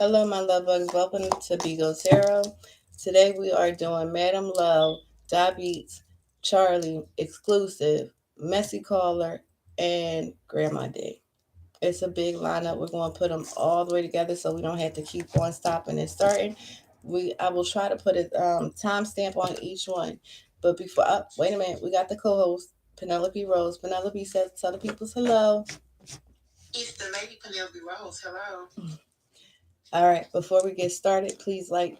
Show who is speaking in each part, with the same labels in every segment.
Speaker 1: Hello, my love bugs. Welcome to Bigo Tarot. Today we are doing Madam Love, Dybeats, Charlie, Exclusive, Messycaller, and Grandma D. It's a big lineup. We're going to put them all the way together so we don't have to keep on stopping and starting. I will try to put a timestamp on each one. But before, wait a minute, we got the co-host Penelope Rose. Penelope says, "Tell the people's hello."
Speaker 2: It's the lady Penelope Rose. Hello.
Speaker 1: All right, before we get started, please like,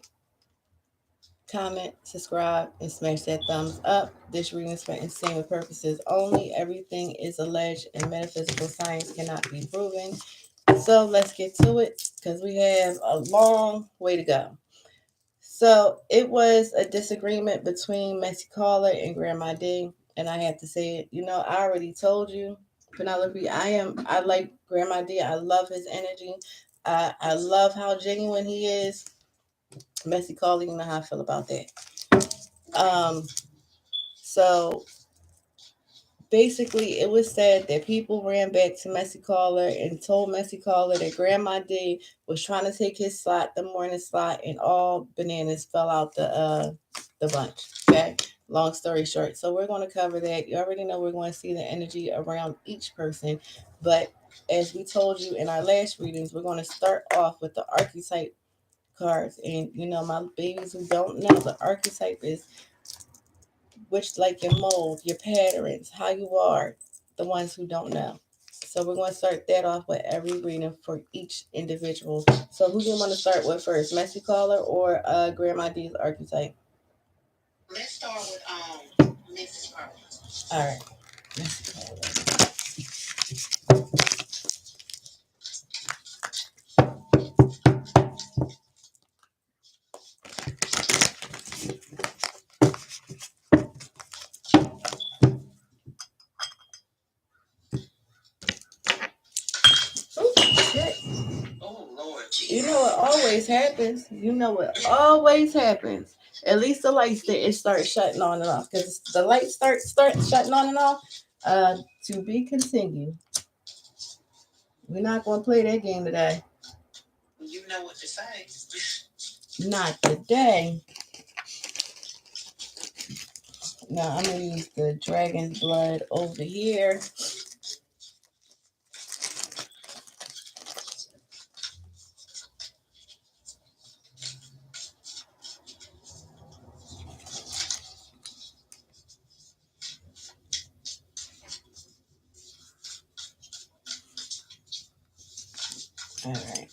Speaker 1: comment, subscribe, and smash that thumbs up. This reading is for entertainment purposes only. Everything is alleged and metaphysical science cannot be proven. So let's get to it because we have a long way to go. So it was a disagreement between Messy Caller and Grandma D, and I have to say it. I already told you, Penelope. I like Grandma D. I love his energy. I love how genuine he is. Messy Caller, you know how I feel about that. Um, so basically, it was said that people ran back to Messy Caller and told Messy Caller that Grandma D was trying to take his slot, the morning slot, and all bananas fell out the bunch. Okay, long story short. So we're going to cover that. You already know we're going to see the energy around each person, but as we told you in our last readings, we're going to start off with the archetype cards. And my babies who don't know, the archetype is which like your mold, your patterns, how you are, the ones who don't know. So we're going to start that off with every reading for each individual. So who do you want to start with first, Messy Caller or Grandma D's archetype?
Speaker 2: Let's start with Mrs.
Speaker 1: All right, Messy Caller. Oh shit!
Speaker 2: Oh Lord
Speaker 1: You
Speaker 2: Jesus.
Speaker 1: know what always happens. You know what always happens. At least the lights it starts shutting on and off because the lights start shutting on and off. Uh, to be continued. We're not going to play that game today.
Speaker 2: You know what to say.
Speaker 1: Not today. Now I'm going to use the dragon's blood over here. All right.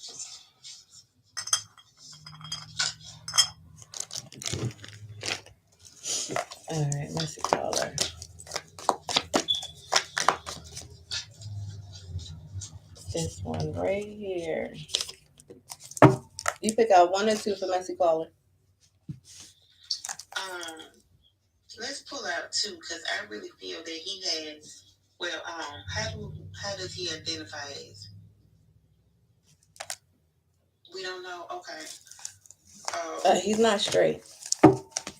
Speaker 1: All right, let's see color. This one right here. You pick out one or two for messy color.
Speaker 2: Um, let's pull out two because I really feel that he has. Well, how does he identify as? We don't know. Okay.
Speaker 1: He's not straight.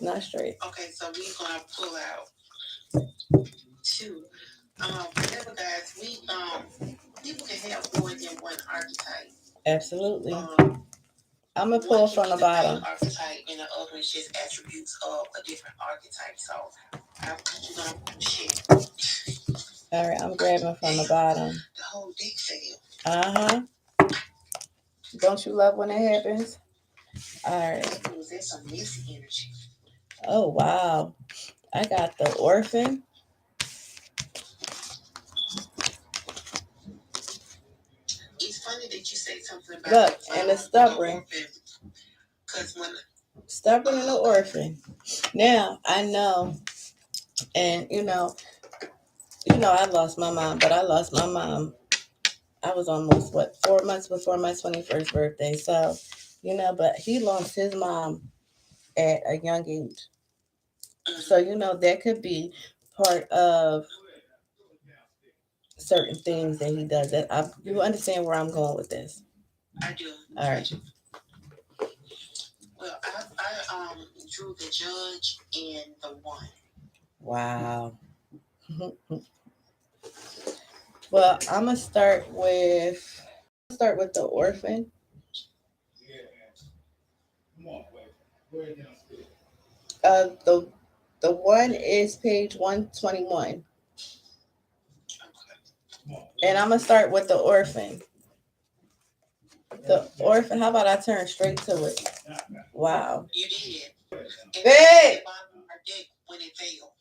Speaker 1: Not straight.
Speaker 2: Okay, so we're gonna pull out two. Remember, guys, we people can have more than one archetype.
Speaker 1: Absolutely. I'm gonna pull from the bottom.
Speaker 2: Archetype, and the other is just attributes of a different archetype. So you're gonna shit.
Speaker 1: All right, I'm grabbing from the bottom.
Speaker 2: The whole deck failed.
Speaker 1: Don't you love when it happens? All right.
Speaker 2: There's some messy energy.
Speaker 1: Oh wow, I got the orphan.
Speaker 2: It's funny that you say something about
Speaker 1: look and the stubborn.
Speaker 2: Because when
Speaker 1: stubborn and the orphan. Now I know, and I lost my mom, but I lost my mom. I was almost 4 months before my 21st birthday. So, but he lost his mom at a young age. So, that could be part of certain things that he does. You understand where I'm going with this?
Speaker 2: I do.
Speaker 1: All right.
Speaker 2: Well, I drew the judge and the one.
Speaker 1: Wow. Well, I'm gonna start with the orphan. The one is page 121. And I'm gonna start with the orphan. The orphan. How about I turn straight to it? Wow.
Speaker 2: You did. And
Speaker 1: Big.
Speaker 2: the bottom of our deck when it failed.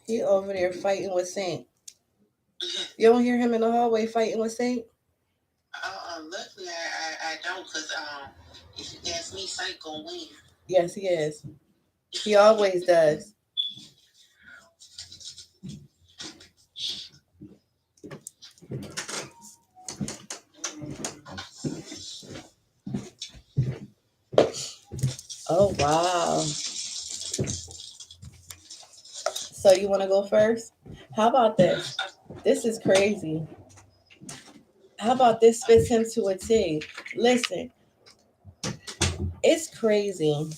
Speaker 1: He over there fighting with Saint. You don't hear him in the hallway fighting with Saint?
Speaker 2: Luckily, I don't, because if you ask me, Saint gonna win.
Speaker 1: Yes, he is. He always does. Oh wow. So you want to go first? How about this? This is crazy. How about this fits him to a T? Listen, it's crazy.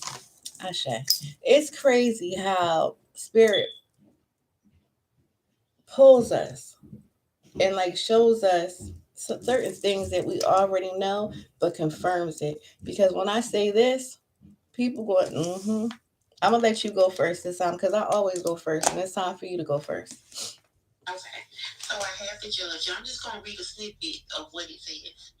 Speaker 1: Asha. It's crazy how spirit pulls us and like shows us certain things that we already know, but confirms it. Because when I say this, people go, mm-hmm. I'm gonna let you go first this time because I always go first, and it's time for you to go first.
Speaker 2: Okay. So I have the judge. I'm just going to read a snippet of what it says.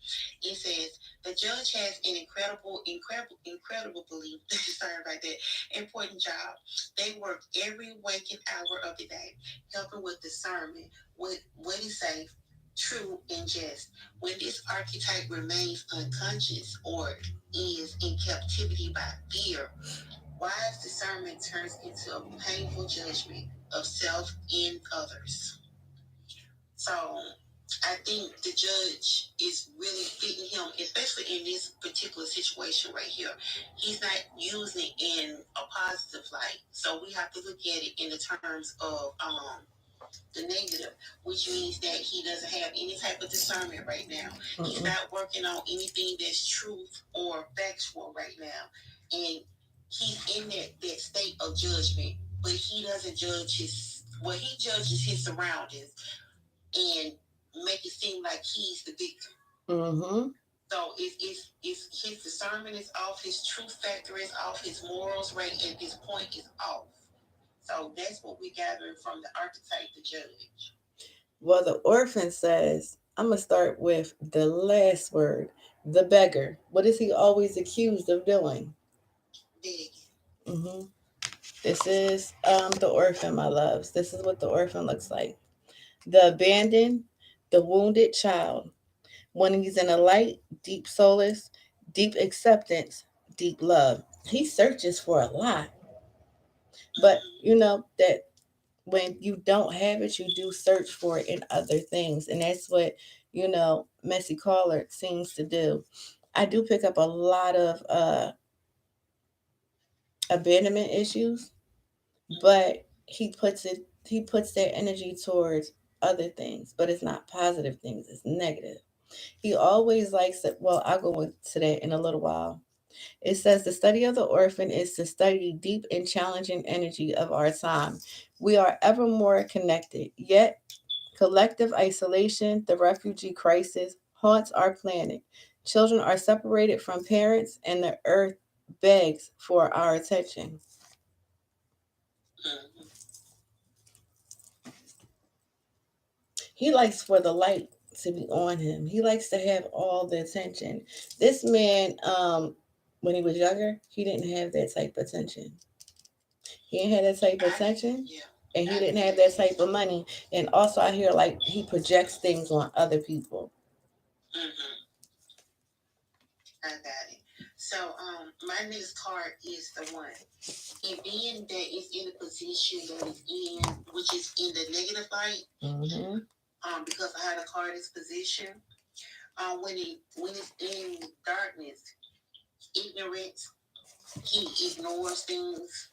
Speaker 2: It says, the judge has an incredible belief. Sorry about that. Important job. They work every waking hour of the day, helping with discernment, what is safe, true, and just. When this archetype remains unconscious or is in captivity by fear, wise discernment turns into a painful judgment of self and others. So I think the judge is really fitting him, especially in this particular situation right here. He's not using it in a positive light. So we have to look at it in the terms of the negative, which means that he doesn't have any type of discernment right now. He's not working on anything that's truth or factual right now. And he's in that state of judgment, but he doesn't judge he judges his surroundings and make it seem like he's the victim. Mm-hmm. So it's his discernment is off, his truth factor is off, his morals right at this point is off. So that's what we're gathering from the archetype, the judge.
Speaker 1: Well, the orphan says, I'm going to start with the last word, the beggar. What is he always accused of doing?
Speaker 2: Big.
Speaker 1: Mm-hmm. This is the orphan, my loves. This is what the orphan looks like. The abandoned, the wounded child. When he's in a light, deep solace, deep acceptance, deep love. He searches for a lot. But you know that when you don't have it, you do search for it in other things. And that's what, messycaller seems to do. I do pick up a lot of abandonment issues, but he puts that energy towards other things, but it's not positive things, it's negative. He always likes it. Well, I'll go into that in a little while. It says the study of the orphan is to study deep and challenging energy of our time. We are ever more connected, yet collective isolation, the refugee crisis, haunts our planet. Children are separated from parents, and the earth begs for our attention. He likes for the light to be on him. He likes to have all the attention. This man, when he was younger, he didn't have that type of attention. He didn't have that type of attention, and he didn't have that type of money. And also, I hear like he projects things on other people.
Speaker 2: Mm-hmm. I got it. So, my next card is the one. And being that it's in a position that it's in, which is in the negative light, because of how the card is positioned, when it's in darkness, ignorance, he ignores things,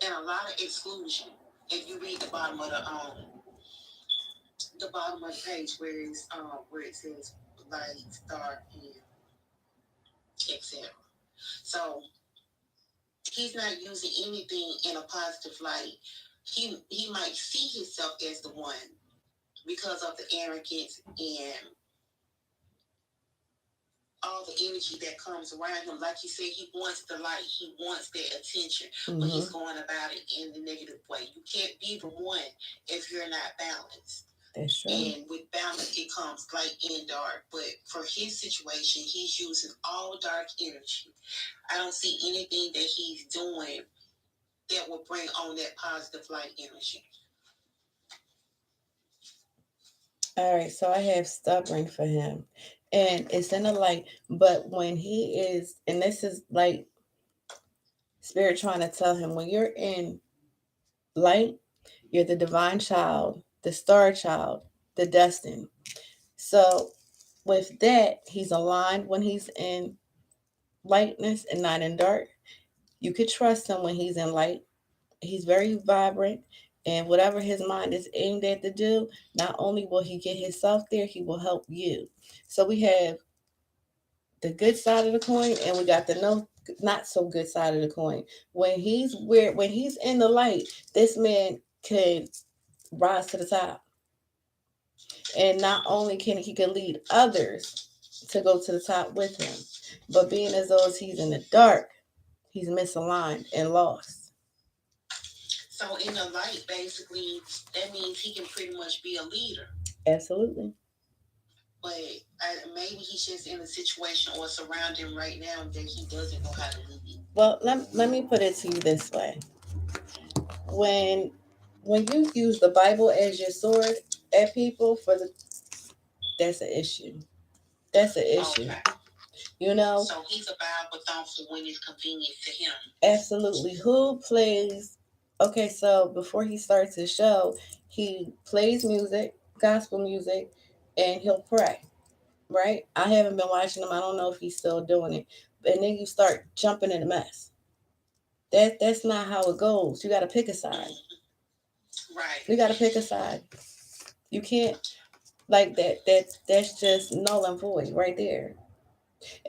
Speaker 2: and a lot of exclusion. If you read the bottom of the page where it says light, dark, and etc. So he's not using anything in a positive light. He might see himself as the one, because of the arrogance and all the energy that comes around him. Like you said, he wants the light, he wants that attention, but he's going about it in the negative way. You can't be the one if you're not balanced.
Speaker 1: That's true.
Speaker 2: And with balance, it comes light and dark. But for his situation, he's using all dark energy. I don't see anything that he's doing that will bring on that positive light energy.
Speaker 1: All right, so I have stubborn for him, and it's in the light. But when he is, and this is like spirit trying to tell him, when you're in light, you're the divine child, the star child, the destined. So with that, he's aligned when he's in lightness and not in dark. You could trust him when he's in light. He's very vibrant, and whatever his mind is aimed at to do, not only will he get himself there, he will help you. So we have the good side of the coin, and we got the not so good side of the coin. When he's in the light, this man can rise to the top, and not only can lead others to go to the top with him, but being as though as he's in the dark, he's misaligned and lost.
Speaker 2: So in the light, basically, that means he can pretty much be a leader.
Speaker 1: Absolutely.
Speaker 2: But maybe he's just in a situation or surrounding right now that he doesn't know how to lead.
Speaker 1: Well, let me put it to you this way. When you use the Bible as your sword at people that's an issue. That's an issue. Okay. You know?
Speaker 2: So he's a Bible thoughtful when it's convenient to him.
Speaker 1: Absolutely. Who plays? Okay, so before he starts his show, he plays music, gospel music, and he'll pray. Right? I haven't been watching him. I don't know if he's still doing it. And then you start jumping in the mess. That's not how it goes. You got to pick a side.
Speaker 2: Right.
Speaker 1: You got to pick a side. You can't like that. That's just null and void right there.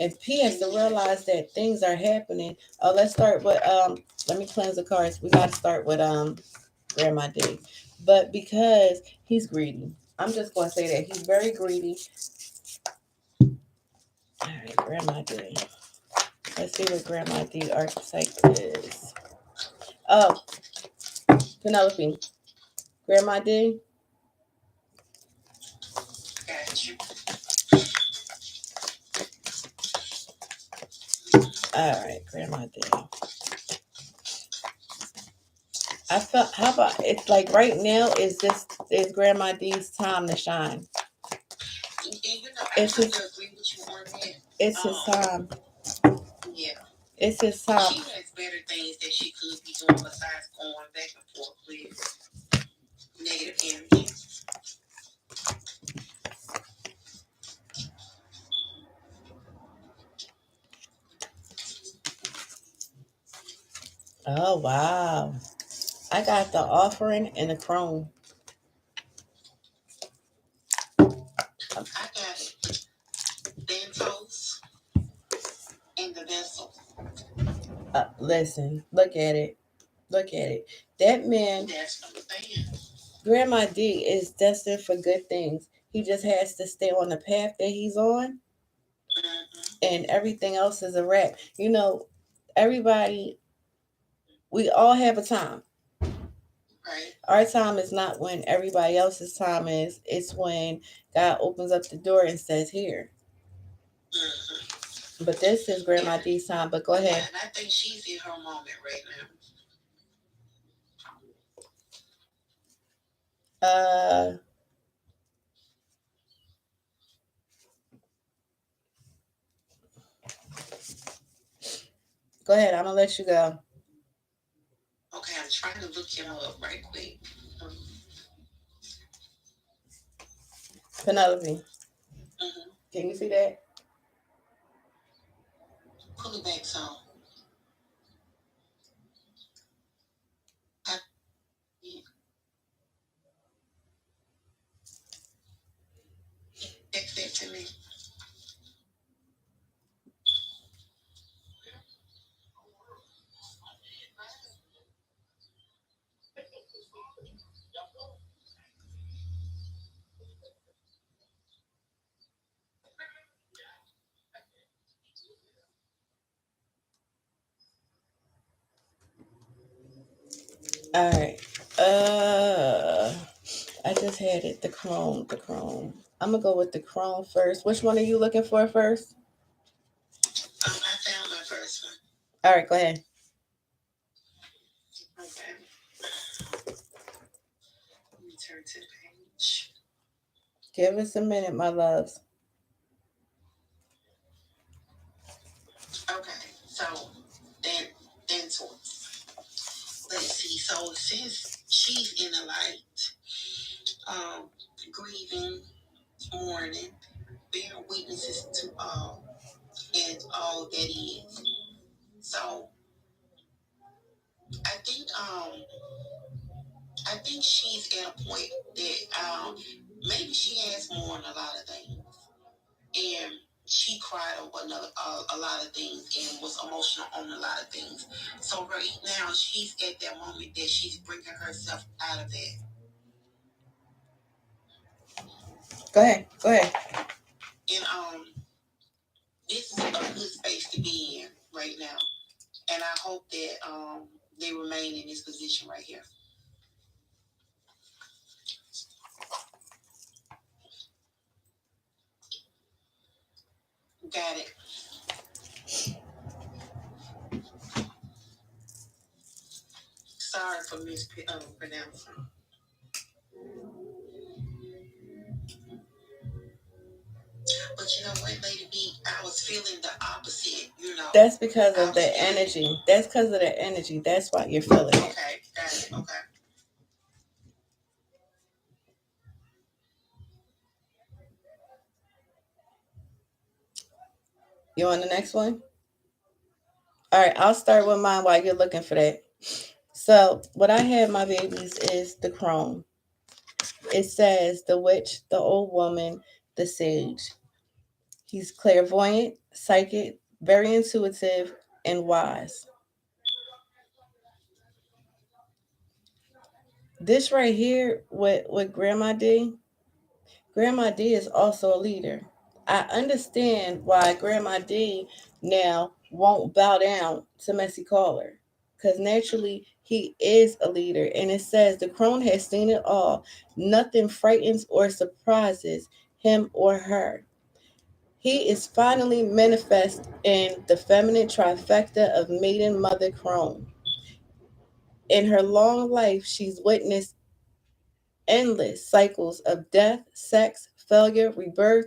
Speaker 1: And P has to realize that things are happening. Let's start with Let me cleanse the cards. We got to start with Grandma D. But because he's greedy, I'm just going to say that he's very greedy. All right, Grandma D. Let's see what Grandma D archetype is. Oh, Penelope. Grandma D.
Speaker 2: Got you.
Speaker 1: All right, Grandma D. I felt. How about it's like right now is Grandma D's time to shine.
Speaker 2: And you know, I have to agree with you on that.
Speaker 1: It's his time.
Speaker 2: Yeah.
Speaker 1: It's his time.
Speaker 2: She has better things that she could be doing besides going back and forth with negative energy.
Speaker 1: Oh wow! I got the offering and the chrome.
Speaker 2: I got it. Bentos and the vessel.
Speaker 1: Listen, look at it. Look at it. That man,
Speaker 2: that's what I'm saying.
Speaker 1: Grandma D is destined for good things. He just has to stay on the path that he's on, and everything else is a wrap. You know, everybody, we all have a time.
Speaker 2: Right.
Speaker 1: Our time is not when everybody else's time is. It's when God opens up the door and says, "Here." But this is Grandma D's time. But go ahead.
Speaker 2: Yeah, and I think she's in her moment right
Speaker 1: now. Go ahead. I'm gonna let you go.
Speaker 2: Okay, I'm trying to look him up right quick.
Speaker 1: Penelope. Can you see that?
Speaker 2: Pull it back some. Text that to me.
Speaker 1: All right. I just had it. The Chrome. The Chrome. I'm gonna go with the Chrome first. Which one are you looking for first?
Speaker 2: I found my first one.
Speaker 1: All right, go ahead.
Speaker 2: Okay. Let me turn to the page.
Speaker 1: Give us a minute, my loves.
Speaker 2: Okay. So then source. Let's see. So since she's in the light, grieving, mourning, bearing witnesses to all and all that is. So I think she's at a point that maybe she has mourned a lot of things, and she cried over a lot of things and was emotional on a lot of things. So right now she's at that moment that she's bringing herself out of that.
Speaker 1: Go ahead. Go ahead.
Speaker 2: And this is a good space to be in right now. And I hope that they remain in this position right here. Got it. Sorry for mispronouncing. But you know what, Lady B, I was feeling the opposite,
Speaker 1: That's because of the energy. That's because of the energy. That's why you're feeling it.
Speaker 2: Okay, got it. Okay.
Speaker 1: You on the next one? All right, I'll start with mine while you're looking for that. So, what I have, my babies, is the Chrome. It says the witch, the old woman, the sage. He's clairvoyant, psychic, very intuitive, and wise. This right here, with Grandma D is also a leader. I understand why Grandma D now won't bow down to messycaller. Because naturally, he is a leader. And it says the crone has seen it all. Nothing frightens or surprises him or her. He is finally manifest in the feminine trifecta of maiden mother crone. In her long life, she's witnessed endless cycles of death, sex, failure, rebirth,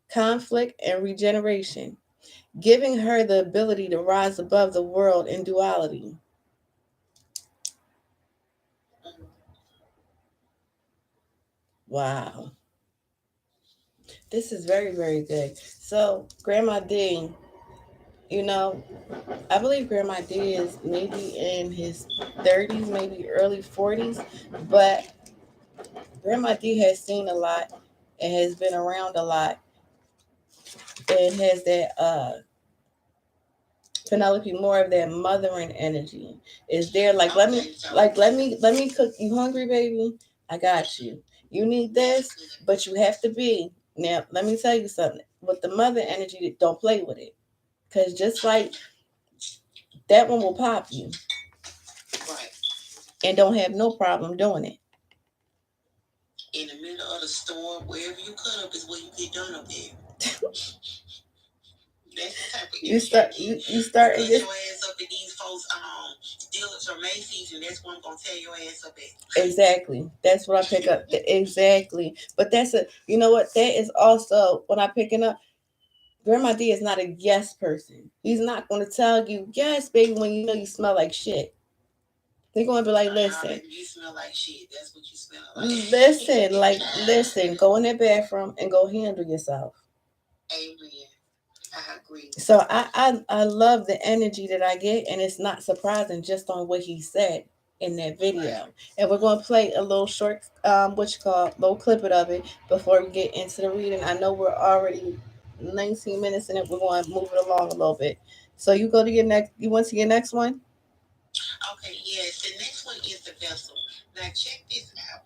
Speaker 1: conflict, and regeneration, giving her the ability to rise above the world in duality. Wow. This is very, very good. So, Grandma D, you know, I believe Grandma D is maybe in his 30s, maybe early 40s, but Grandma D has seen a lot and has been around a lot and has that Penelope more of that mothering energy. Is there let me cook you hungry, baby? I got you. You need this, but you have to be. Now, let me tell you something. With the mother energy, don't play with it. Cause just like that one will pop you.
Speaker 2: Right.
Speaker 1: And don't have no problem doing it.
Speaker 2: In the middle of the store, wherever you cut up is where you get done up there. That's the type of
Speaker 1: you start
Speaker 2: cut your ass up at these folks dealers or Macy's, and that's what I'm gonna tear your ass up at.
Speaker 1: Exactly. That's what I pick up. Exactly. But that's you know what? That is also when I picking up. Grandma D is not a yes person. He's not going to tell you yes, baby, when you know you smell like shit. They're going to be like, listen,
Speaker 2: you smell like shit. That's what you smell
Speaker 1: like. Listen, go in that bathroom and go handle yourself.
Speaker 2: Amen. I agree.
Speaker 1: So I love the energy that I get, and it's not surprising just on what he said in that video. Right. And we're going to play a little short, little clip of it before we get into the reading. I know we're already 19 minutes in it. We're going to move it along a little bit. So you go to your next. You want to your next one?
Speaker 2: Okay. Yes. The next one is the vessel. Now check this out.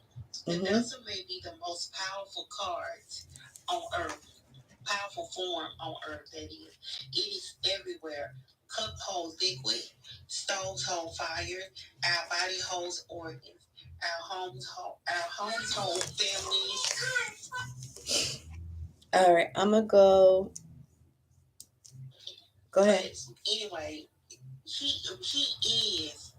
Speaker 2: The vessel may be the most powerful cards on earth. Powerful form on earth, that is. It is everywhere. Cup holds liquid, stove hold fire. Our body holds organs. Our homes hold families.
Speaker 1: All right, I'm gonna go. Go ahead.
Speaker 2: But anyway, he is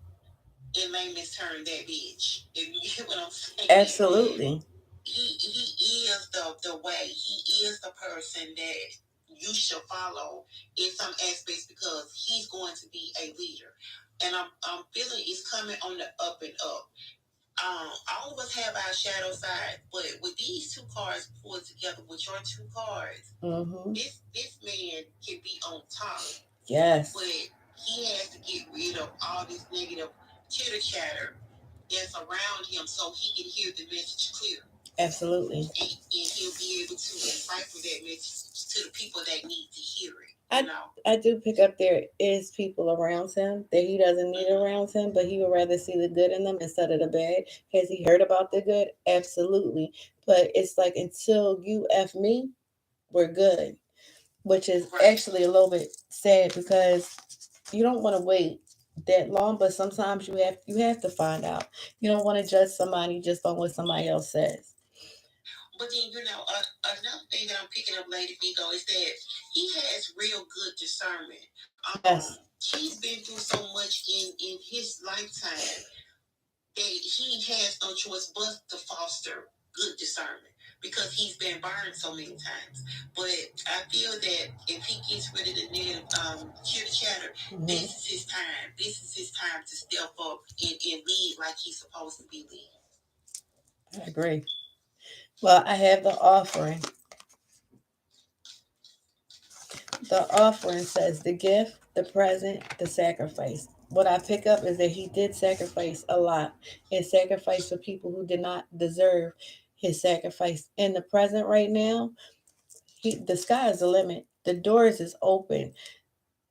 Speaker 2: in layman's term that bitch. If you get what I'm saying.
Speaker 1: Absolutely.
Speaker 2: He is the way. He is the person that you should follow in some aspects because he's going to be a leader. And I'm feeling it's coming on the up and up. All of us have our shadow side, but with these two cards pulled together with your two cards, this man can be on top.
Speaker 1: Yes.
Speaker 2: But he has to get rid of all this negative chitter chatter that's around him so he can hear the message clear.
Speaker 1: Absolutely.
Speaker 2: And he'll be able to decipher that message to the people that need to hear it.
Speaker 1: I do pick up there is people around him that he doesn't need around him, but he would rather see the good in them instead of the bad. Has he heard about the good? Absolutely. But it's like until you F me, we're good. Which is actually a little bit sad because you don't want to wait that long, but sometimes you have to find out. You don't want to judge somebody just on what somebody else says.
Speaker 2: But then, another thing that I'm picking up, Lady Bigo, is that he has real good discernment.
Speaker 1: Yes.
Speaker 2: He's been through so much in his lifetime that he has no choice but to foster good discernment because he's been burned so many times. But I feel that if he gets rid of the negative chitter chatter, this is his time. This is his time to step up and lead like he's supposed to be leading.
Speaker 1: I agree. Well, I have the offering. The offering says the gift, the present, the sacrifice. What I pick up is that he did sacrifice a lot and sacrifice for people who did not deserve his sacrifice. In the present right now, the sky is the limit. The doors is open.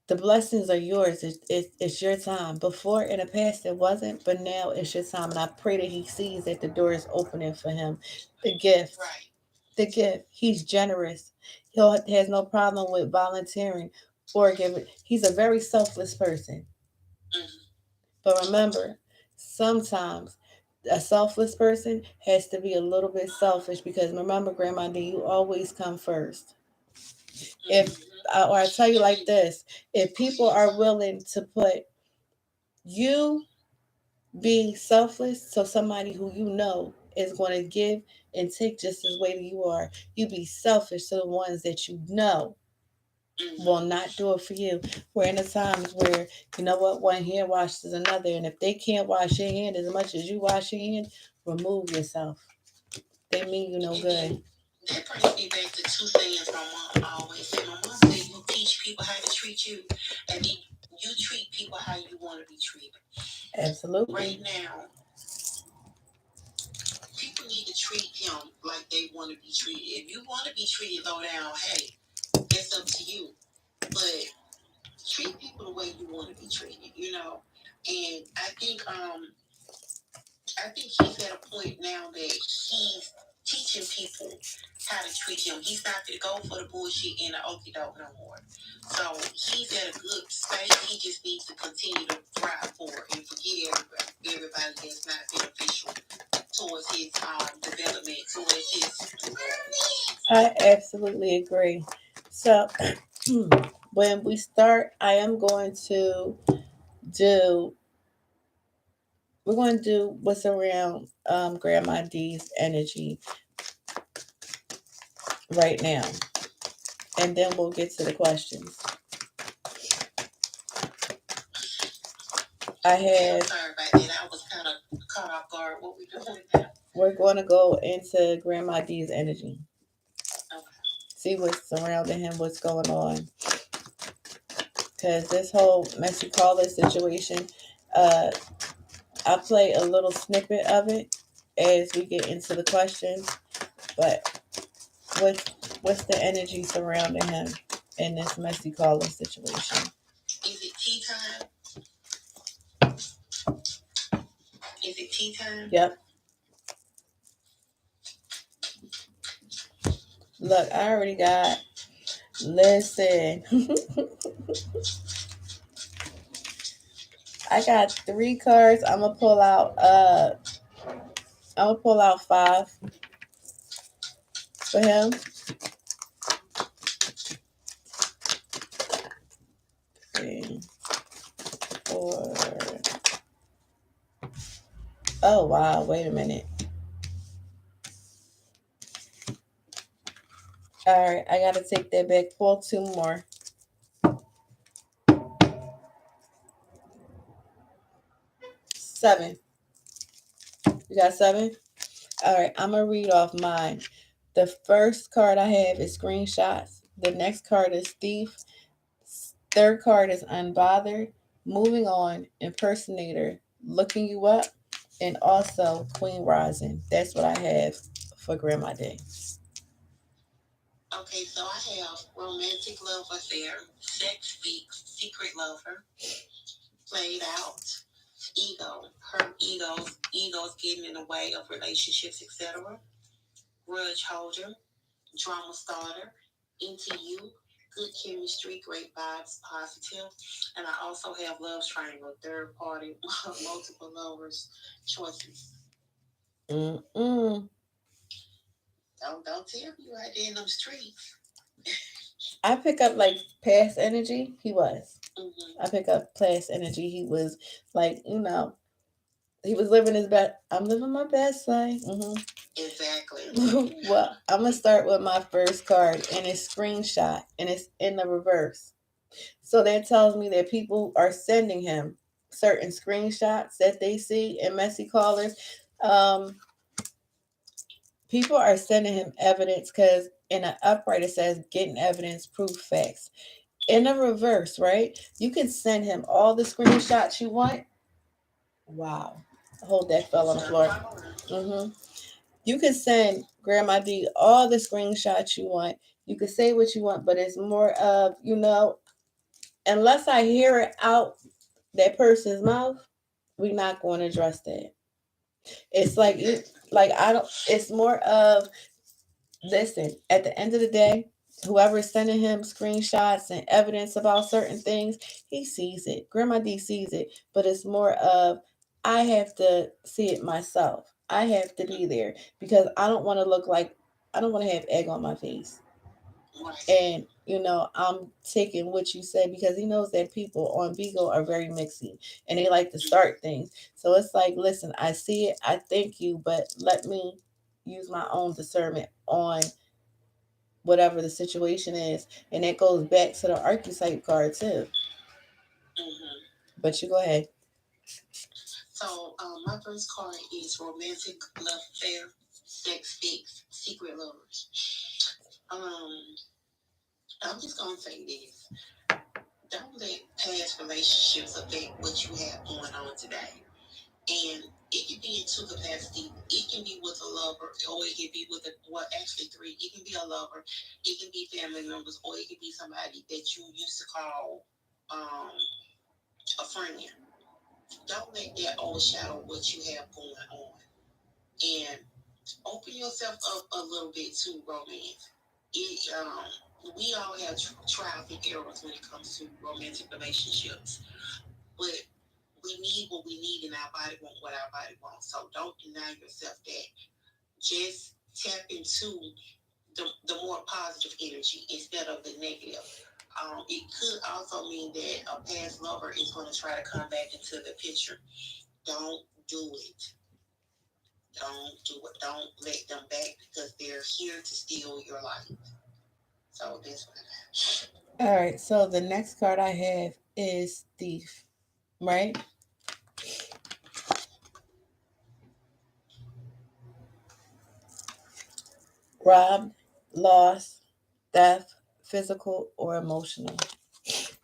Speaker 1: The blessings are yours. It's your time. Before in the past it wasn't, but now it's your time. And I pray that he sees that the door is opening for him. The gift.
Speaker 2: Right.
Speaker 1: The gift. He's generous. He has no problem with volunteering or giving. He's a very selfless person. But remember, sometimes a selfless person has to be a little bit selfish because remember, Grandma D, you always come first. If or I tell you like this, if people are willing to put you be selfless, so somebody who you know is going to give and take just as way that you are, you be selfish to the ones that you know will not do it for you. We're in the times where, you know what, one hand washes another, and if they can't wash your hand as much as you wash your hand, remove yourself. They mean you no good.
Speaker 2: That brings me back to two things my mom always said. My mom said you teach people how to treat you, and then you treat people how you want to be treated.
Speaker 1: Absolutely.
Speaker 2: Right now, people need to treat him like they want to be treated. If you want to be treated low down, hey, it's up to you. But treat people the way you want to be treated, And I think he's at a point now that he's teaching people how to treat him. He's not to go for the bullshit and the okie doke no more. So he's at a good space. He just needs to continue to thrive for and forget everybody that's not beneficial towards his development, towards his.
Speaker 1: I absolutely agree. So when we start, I am going to do. We're going to do what's around Grandma D's energy right now, and then we'll get to the questions. I have.
Speaker 2: Sorry about that. I was kind of caught off guard. What we doing now?
Speaker 1: We're going to go into Grandma D's energy.
Speaker 2: Okay.
Speaker 1: See what's surrounding him, what's going on. Because this whole messycaller situation, I'll play a little snippet of it as we get into the questions. But what's the energy surrounding him in this messycaller situation?
Speaker 2: Is it tea time? Is it tea time?
Speaker 1: Yep. Look, I already got. Listen. I got 3 cards. I'm gonna pull out 5 for him. 3, 4. Oh wow, wait a minute. Alright, I gotta take that back. Pull 2 more. 7. You got 7? Alright, I'm gonna read off mine. The first card I have is screenshots. The next card is thief. Third card is unbothered. Moving on, impersonator, looking you up, and also Queen Rising. That's what I have for Grandma Day.
Speaker 2: Okay, so I have romantic love affair, sex speaks, secret lover, played out, ego, hurt egos getting in the way of relationships, etc. Grudge holder, drama starter, into you, good chemistry, great vibes, positive. And I also have love triangle, third party, multiple lovers, choices.
Speaker 1: Mm-mm.
Speaker 2: Don't tell me right there in them streets.
Speaker 1: I pick up like past energy. He was.
Speaker 2: Mm-hmm.
Speaker 1: I pick up past energy. He was like, he was living his best. I'm living my best life.
Speaker 2: Exactly.
Speaker 1: Well, I'm gonna start with my first card, and it's screenshot, and it's in the reverse. So that tells me that people are sending him certain screenshots that they see in messy callers. Um, People are sending him evidence because in an upright it says getting evidence, proof, facts. In a reverse, right? You can send him all the screenshots you want. Wow. Hold that fell on the floor. Mm-hmm. You can send Grandma D all the screenshots you want. You can say what you want, but it's more of, unless I hear it out that person's mouth, we're not going to address that. It's like I don't. It's more of, listen. At the end of the day, whoever is sending him screenshots and evidence about certain things, he sees it. Grandma D sees it, but it's more of, I have to see it myself. I have to be there because I don't want to look like, I don't want to have egg on my face. And I'm taking what you said because he knows that people on Bigo are very mixy and they like to start things. So it's like, listen, I see it, I thank you, but let me use my own discernment on whatever the situation is. And that goes back to the archetype card too.
Speaker 2: Mm-hmm.
Speaker 1: But you go ahead.
Speaker 2: So my first card is romantic love affair, sex fix, secret lovers. I'm just gonna say this: don't let past relationships affect what you have going on today. And it can be in two capacity. It can be with a lover, or it can be with well, actually three. It can be a lover, it can be family members, or it can be somebody that you used to call a friend. Don't let that overshadow what you have going on, and open yourself up a little bit to romance. We all have trials and errors when it comes to romantic relationships, but we need what we need, and our body wants what our body wants. So don't deny yourself that. Just tap into the more positive energy instead of the negative. It could also mean that a past lover is going to try to come back into the picture. Don't do it. Don't do it. Don't let them back because they're here to steal your life. So that's what I got.
Speaker 1: All right. So the next card I have is thief, right? Robbed, lost, theft, physical or emotional.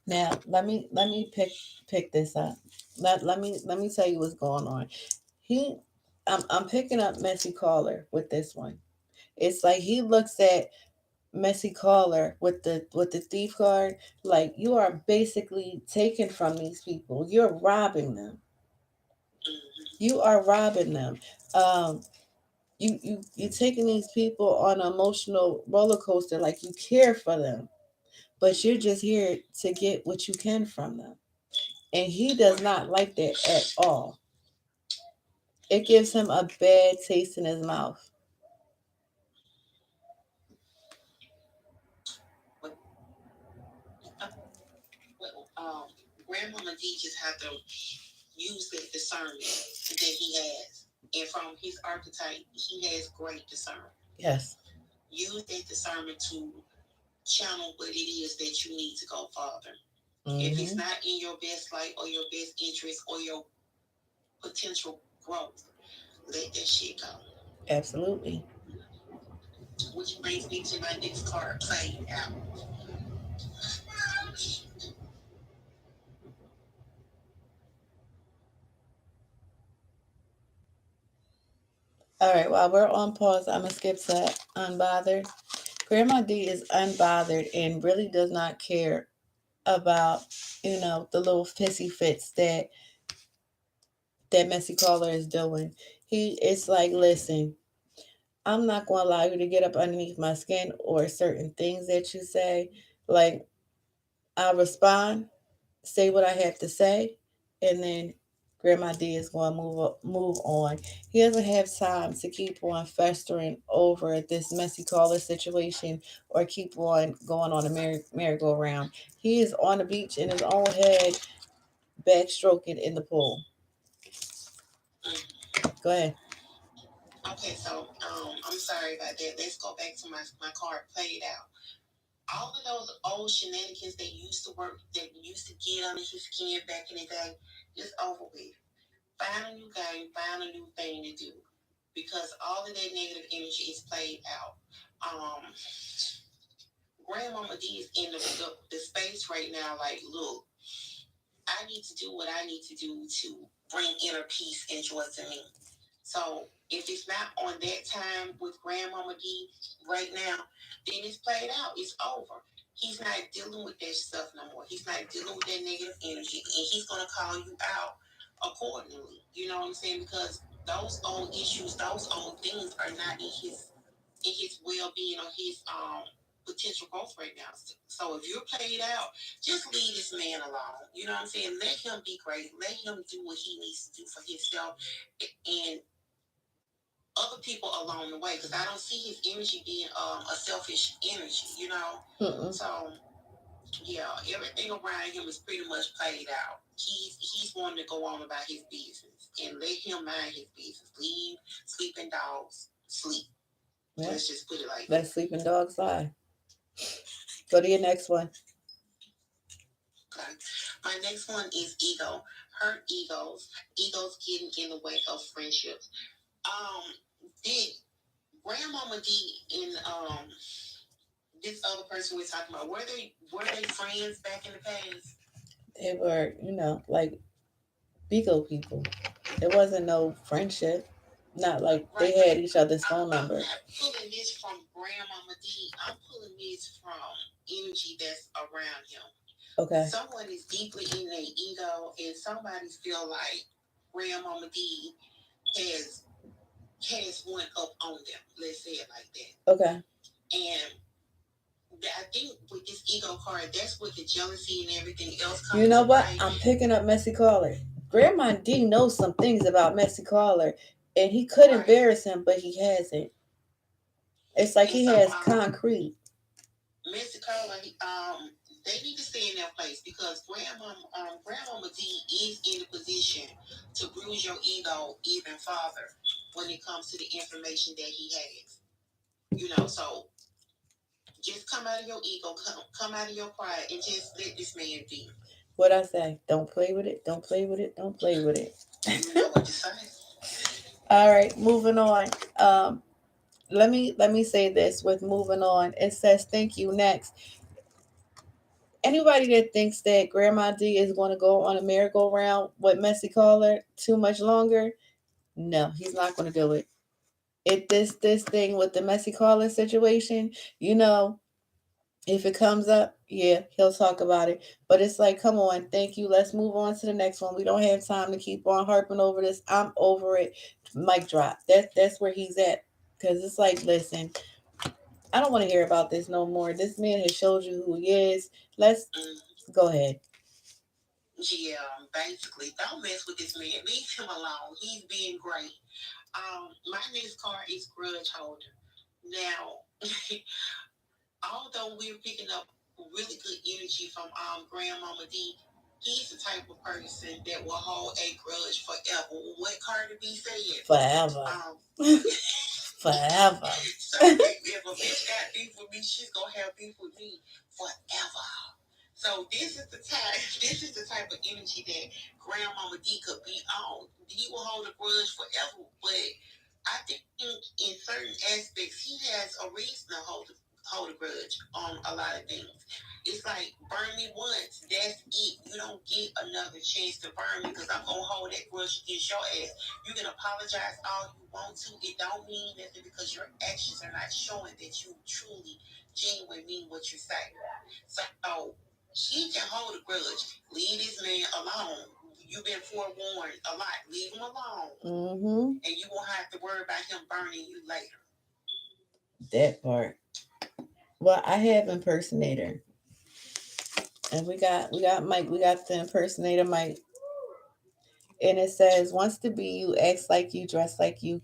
Speaker 1: Now let me pick this up. Let me tell you what's going on. He I'm picking up messy caller with this one. It's like he looks at messy caller with the thief card, like you are basically taking from these people. You're robbing them. You are robbing them. Um you're taking these people on an emotional roller coaster, like you care for them, but you're just here to get what you can from them. And he does not like that at all. It gives him a bad taste in his mouth.
Speaker 2: Grandmama D just have to use that discernment that he has. And from his archetype, he has great discernment.
Speaker 1: Yes.
Speaker 2: Use that discernment to channel what it is that you need to go farther. If it's not in your best light or your best interest or your potential growth, let that shit go.
Speaker 1: Absolutely.
Speaker 2: Which brings me to my next card, played out.
Speaker 1: All right, while we're on pause, I'm going to skip to unbothered. Grandma D is unbothered and really does not care about, the little pissy fits that Messy Caller is doing. It's like, listen, I'm not going to allow you to get up underneath my skin or certain things that you say. Like, I respond, say what I have to say, and then Grandma D is going to move on. He doesn't have time to keep on festering over this Messy Caller situation or keep on going on a merry-go-round. He is on the beach in his own head, backstroking in the pool. Go ahead.
Speaker 2: Okay, so I'm sorry about that. Let's go back to my card played out. All of those old shenanigans that used to work, that used to get under his skin back in the day, just over with. Find a new game, find a new thing to do. Because all of that negative energy is played out. Um, Grandmama D is in the space right now, like, look, I need to do what I need to do to bring inner peace and joy to me. So if it's not on that time with Grandmama D right now, then it's played out. It's over. He's not dealing with that stuff no more. He's not dealing with that negative energy, and he's gonna call you out accordingly. You know what I'm saying? Because those old issues, those old things are not in his well being or his potential growth right now. So if you're played out, just leave this man alone. You know what I'm saying? Let him be great. Let him do what he needs to do for himself and other people along the way. Because I don't see his energy being a selfish energy. You know. So yeah, everything around him is pretty much played out. He's wanting to go on about his business and let him mind his business. Leave sleeping dogs sleep. Yeah. Let's just put it like that.
Speaker 1: Let sleeping dogs lie. Go to your next one.
Speaker 2: Okay. My next one is ego. Hurt egos. Egos getting in the way of friendships. Did Grandmama D and this other person we're talking about, were they friends back in the past?
Speaker 1: They were, like Bigo people. There wasn't no friendship. Not like they had each other's phone number.
Speaker 2: I'm not pulling this from Grandmama D. I'm pulling this from energy that's around him.
Speaker 1: Okay.
Speaker 2: Someone is deeply in their ego, and somebody feel like Grandmama D has one up on them. Let's say it like that.
Speaker 1: Okay.
Speaker 2: And I think with this ego card, that's what the jealousy and everything else comes.
Speaker 1: You know what? I'm picking up Messy Caller. Grandma D knows some things about Messy Caller, and he could embarrass him, but he hasn't. It's like he has concrete.
Speaker 2: Messy Caller, they need to stay in their place because Grandmama D is in the position to bruise your ego even farther when it comes to the information that he has. So just come out of your ego, come out of your pride, and just let this man be.
Speaker 1: What I say? Don't play with it. Don't play with it. Don't play with it.
Speaker 2: You know what to say.
Speaker 1: All right, moving on. Let me say this with moving on. It says thank you next. Anybody that thinks that Grandma D is going to go on a merry-go-round with Messy Caller too much longer, no, he's not going to do it. This thing with the Messy Caller situation, if it comes up, yeah, he'll talk about it. But it's like, come on, thank you. Let's move on to the next one. We don't have time to keep on harping over this. I'm over it. Mic drop. That's where he's at. Because it's like, listen, I don't want to hear about this no more. This man has showed you who he is. Let's go ahead.
Speaker 2: Yeah, basically, don't mess with this man. Leave him alone. He's being great. My next card is grudge holder. Now, although we're picking up really good energy from Grandmama D, he's the type of person that will hold a grudge forever. What Cardi B said?
Speaker 1: Forever. Forever.
Speaker 2: So if a bitch got beef with me, she's gonna have beef with me forever. So this is the time. This is the type of energy that Grandmama D could be on. He will hold a grudge forever, but I think in certain aspects he has a reason to hold a grudge on a lot of things. It's like burn me once, that's it. You don't get another chance to burn me because I'm gonna hold that grudge against your ass. You can apologize all you want to. It don't mean nothing because your actions are not showing that you truly, genuinely mean what you say. So he can hold a grudge. Leave this man alone. You've been forewarned a lot. Leave him alone. And you won't have to worry about him burning you later.
Speaker 1: That part. Well, I have impersonator. And we got Mike, we got the impersonator Mike. And it says, wants to be you, acts like you, dress like you,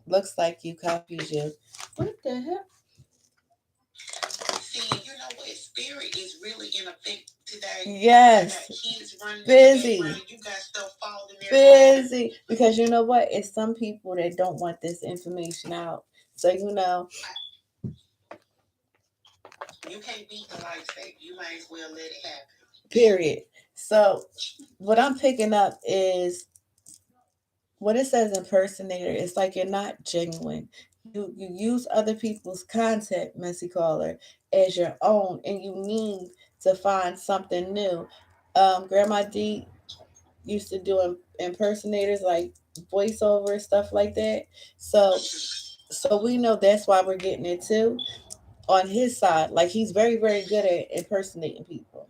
Speaker 1: looks like you, copies you. What the hell?
Speaker 2: See, you know what? Spirit is really in effect today.
Speaker 1: Yes.
Speaker 2: Kids running
Speaker 1: busy.
Speaker 2: You got stuff falling
Speaker 1: there. Busy. Because you know what? It's some people that don't want this information out. So
Speaker 2: you can't beat the life state. You might as well let it happen.
Speaker 1: Period. So what I'm picking up is what it says impersonator. It's like you're not genuine. You use other people's content, messy caller, as your own, and you need to find something new. Grandma D used to do impersonators like voiceover stuff like that. So we know that's why we're getting it too. On his side, like he's very very good at impersonating people,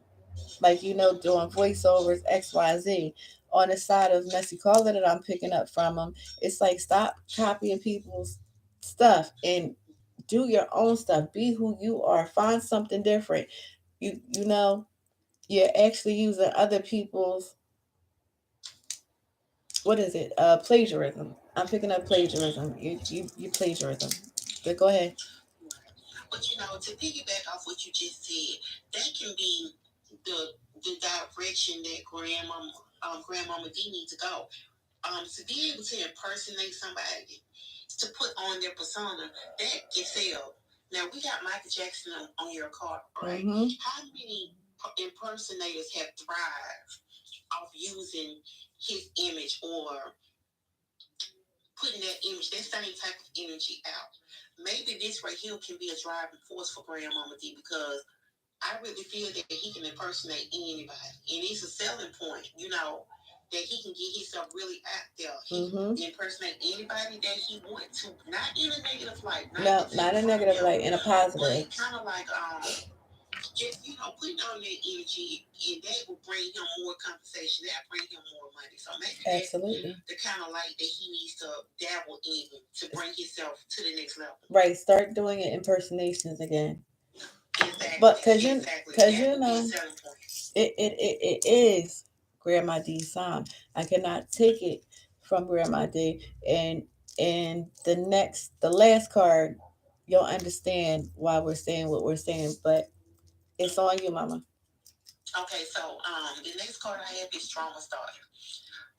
Speaker 1: like doing voiceovers XYZ. On the side of messy caller that I'm picking up from him, it's like stop copying people's stuff and do your own stuff. Be who you are. Find something different. You know you're actually using other people's, what is it? Plagiarism. I'm picking up plagiarism. You plagiarism. But go ahead.
Speaker 2: But to piggyback off what you just said, that can be the direction that Grandmama D needs to go. To be able to impersonate somebody, to put on their persona, that can sell. Now we got Michael Jackson on your card, right? How many impersonators have thrived off using his image or putting that image, that same type of energy out? Maybe this right here can be a driving force for Grandmama D because I really feel that he can impersonate anybody, and it's a selling point, that he can get himself really out there. He can impersonate anybody that he wants to, not in a negative light. Not a negative light, in a positive. Kind of like just putting on that energy, and that will bring him more compensation. That will bring him more money. So maybe absolutely that's the kind of light that he needs to dabble in to bring himself to the next level. Right, start doing it impersonations again. Exactly. But because it is Grandma D's song. I cannot take it from Grandma D. And the last card, you'll understand why we're saying what we're saying. But it's on you, Mama. Okay, so the next card I have is Drama Starter.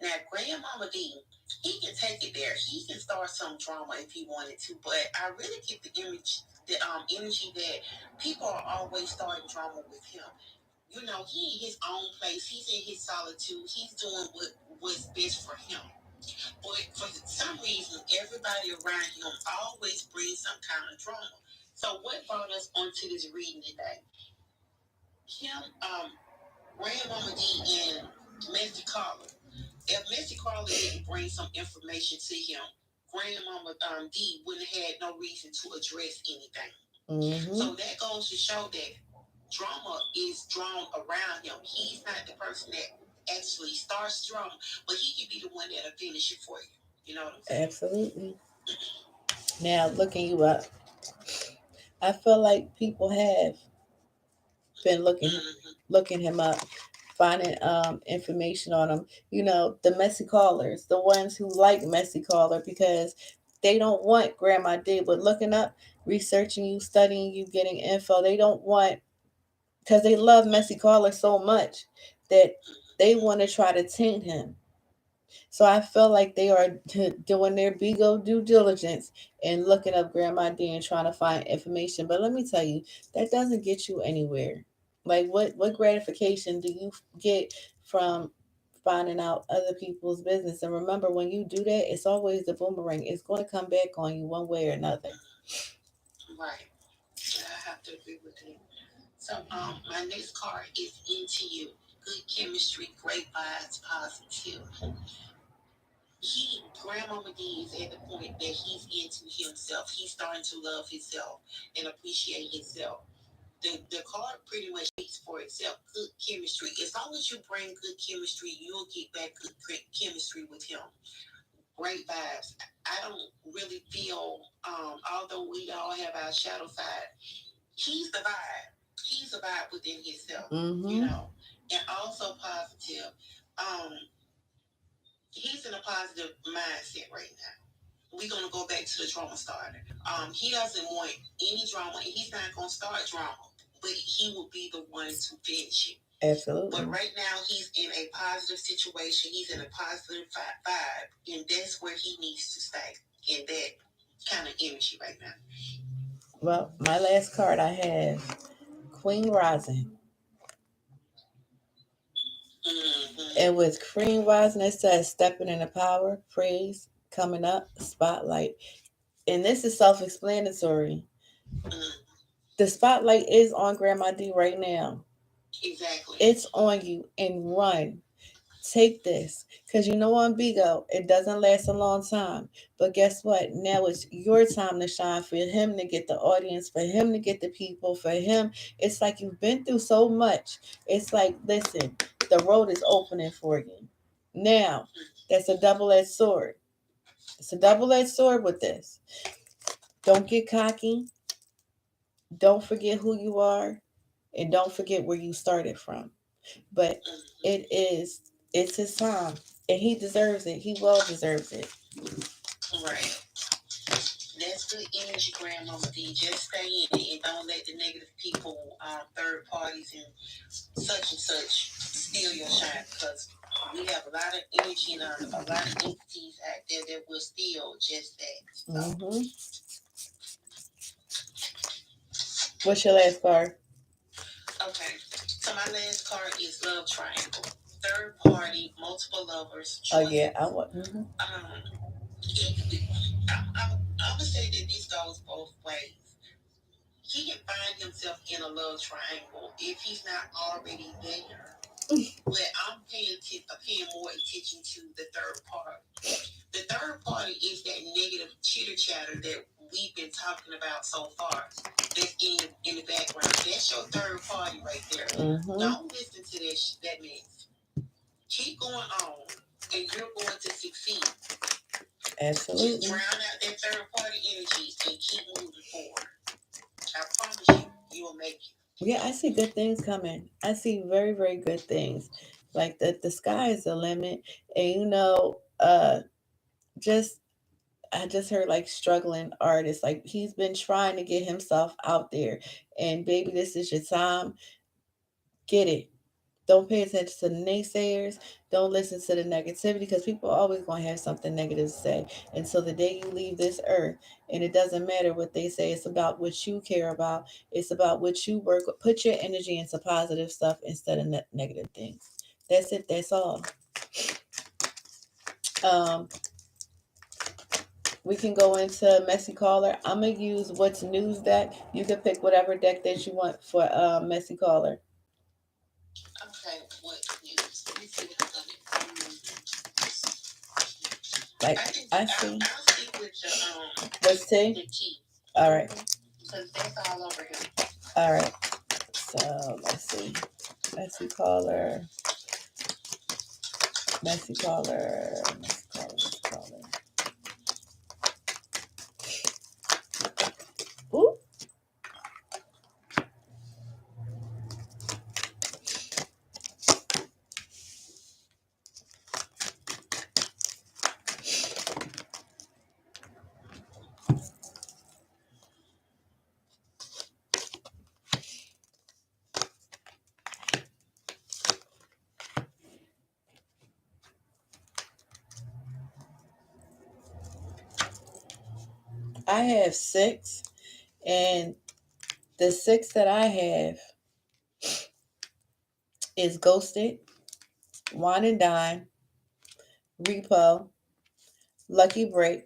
Speaker 2: Now, Grandmama D, he can take it there. He can start some drama if he wanted to, but I really get the energy that people are always starting drama with him. He in his own place. He's in his solitude. He's doing what's best for him. But for some reason, everybody around him always brings some kind of drama. So what brought us onto this reading today? Him, Grandmama D and Messy Caller. If Messy Caller didn't bring some information to him, Grandmama D wouldn't have had no reason to address anything. So that goes to show that drama is drawn around him. He's not the person that actually starts drama, but he can be the one that'll finish it for you. You know what I'm saying? Absolutely. Now, looking you up, I feel like people have been looking him up.
Speaker 1: finding information on them. The messy callers, the ones who like messy caller because they don't want Grandma D, but looking up, researching you, studying you, getting info. They don't want, because they love messy caller so much that they want to try to taint him. So I feel like they are doing their Bigo due diligence and looking up Grandma D and trying to find information. But let me tell you, that doesn't get you anywhere. Like what gratification do you get from finding out other people's business? And remember, when you do that, it's always the boomerang. It's going to come back on you one way or another.
Speaker 2: Right. I have to agree with you. So, my next card is into you. Good chemistry, great vibes, positive. Grandmama D is at the point that he's into himself. He's starting to love himself and appreciate himself. The card pretty much speaks for itself. Good chemistry. As long as you bring good chemistry, you'll get back good chemistry with him. Great vibes. I don't really feel, although we all have our shadow side, he's the vibe. He's a vibe within himself, and also positive. Um, he's in a positive mindset right now. We're gonna go back to the drama starter. He doesn't want any drama, and he's not gonna start drama, but he will be the one to finish it.
Speaker 1: Absolutely.
Speaker 2: But right now, he's in a positive situation. He's in a positive vibe, and that's where he needs to stay in that kind of energy right now.
Speaker 1: Well, my last card I have Queen Rising. And with Queen Rising, it says stepping into power, praise, coming up, spotlight. And this is self explanatory. The spotlight is on Grandma D right now.
Speaker 2: Exactly.
Speaker 1: It's on you, and run. Take this. Because on Bigo, it doesn't last a long time. But guess what? Now it's your time to shine, for him to get the audience, for him to get the people, for him. It's like you've been through so much. It's like, listen, the road is opening for you. Now, that's a double-edged sword. It's a double-edged sword with this. Don't get cocky. Don't forget who you are. And don't forget where you started from. But it's his time. And he deserves it. He well deserves it.
Speaker 2: Right. That's good energy, Grandmama D. Just stay in it and don't let the negative people, third parties, and such steal your shine. Because we have a lot of energy and a lot of entities out there that will steal just that. So.
Speaker 1: What's your last card?
Speaker 2: Okay. So my last card is Love Triangle. Third party, multiple lovers. Choices.
Speaker 1: Oh yeah, I want.
Speaker 2: I'm gonna say that this goes both ways. He can find himself in a love triangle if he's not already there. But I'm paying more attention to the third party. The third party is that negative chitter chatter that we've been talking about so far. That's in the background. That's your third party right there. Don't listen to that mess. Keep going on, and you're going to succeed.
Speaker 1: Absolutely.
Speaker 2: Just drown out that third party energy and keep moving forward. I promise you will make it.
Speaker 1: Yeah, I see good things coming. I see very, very good things. Like the sky is the limit. And just I just heard like struggling artists. Like he's been trying to get himself out there. And baby, this is your time. Get it. Don't pay attention to the naysayers. Don't listen to the negativity, because people are always going to have something negative to say until the day you leave this earth. And it doesn't matter what they say. It's about what you care about. It's about what you work with. Put your energy into positive stuff instead of negative things. That's it. That's all. We can go into Messy Caller. I'm going to use What's News deck. You can pick whatever deck that you want for Messy Caller.
Speaker 2: Okay, what news? Let me see what I got.
Speaker 1: Like, I see.
Speaker 2: I'll stick with
Speaker 1: What's T?
Speaker 2: The T.
Speaker 1: All right.
Speaker 2: Because that's all over here.
Speaker 1: All right. So, let's see. Messy Caller. Messy Caller. Messy Caller. Messy Caller. Ooh. I have 6, and the 6 that I have is Ghosted, Wine and Dine, Repo, Lucky Break,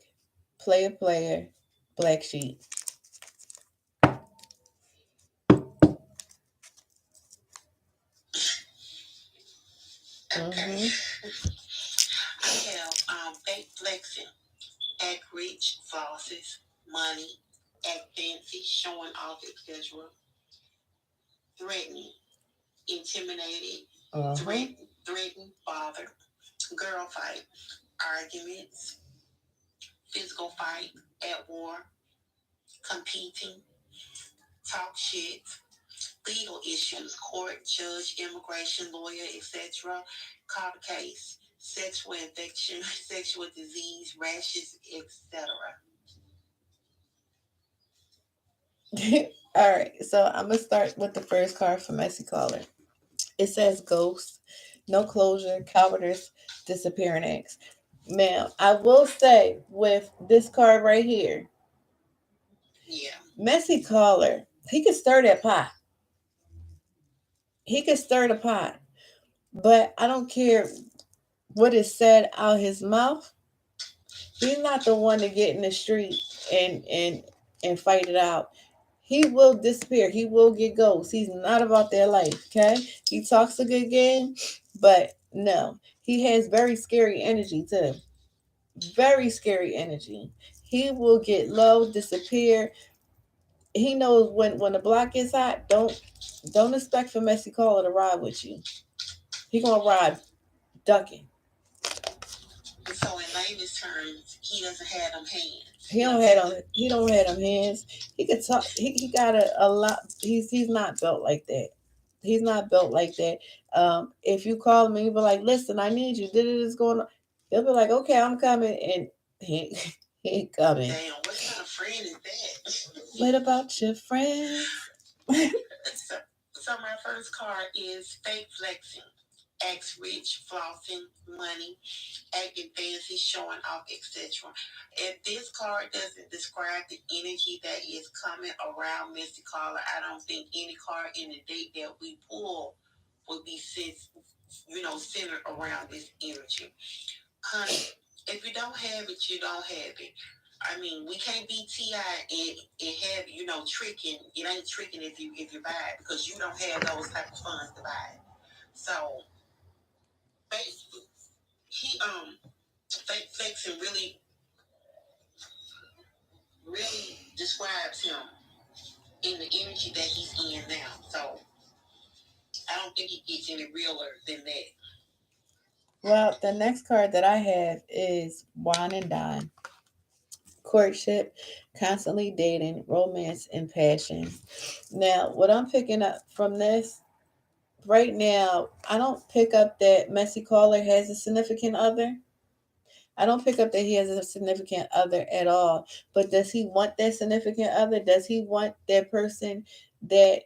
Speaker 1: Player, Black Sheep.
Speaker 2: Okay.
Speaker 1: Mm-hmm.
Speaker 2: I have fake flexing, act rich, flosses, money, act fancy, showing off, etc. Threatening, intimidated, threaten, bother, girl fight, arguments, physical fight, at war, competing, talk shit, legal issues, court, judge, immigration, lawyer, etc. Caught case, sexual infection, sexual disease, rashes, etc.
Speaker 1: All right, so I'm gonna start with the first card for Messy Caller. It says Ghost, no closure, cowardice, disappearing acts. Ma'am, I will say with this card right here,
Speaker 2: Yeah.
Speaker 1: Messy Caller, he could stir that pot. He could stir the pot. But I don't care what is said out his mouth. He's not the one to get in the street and fight it out. He will disappear. He will get ghosts. He's not about their life. Okay, he talks a good game, but no, he has very scary energy too. Very scary energy. He will get low, disappear. He knows when the block gets hot. Don't expect for Messy Caller to ride with you. He gonna ride ducking.
Speaker 2: So in layman's terms, he doesn't have them hands.
Speaker 1: He don't have them hands. He could talk. He got a lot. He's not built like that. He's not built like that. If you call him and you be like, "Listen, I need you. This is going on," he'll be like, "Okay, I'm coming," and he he ain't coming.
Speaker 2: Damn, what kind of friend is that?
Speaker 1: What about your friends?
Speaker 2: So my first card is fake flexing, acts rich, flossing, money, acting fancy, showing off, etc. If this card doesn't describe the energy that is coming around Mr. Caller, I don't think any card in the deck that we pull would be centered around this energy. Honey, if you don't have it, you don't have it. I mean, we can't be T.I. and have tricking. It ain't tricking if you buy it because you don't have those type of funds to buy it. So, basically, he fake flexing really describes him in the energy that he's in now. So, I don't think it gets any realer than that.
Speaker 1: Well, the next card that I have is Wine and Dine. Courtship, constantly dating, romance, and passion. Now, what I'm picking up from this right now, I don't pick up that Messy Caller has a significant other. I don't pick up that he has a significant other at all. But does he want that significant other? Does he want that person that,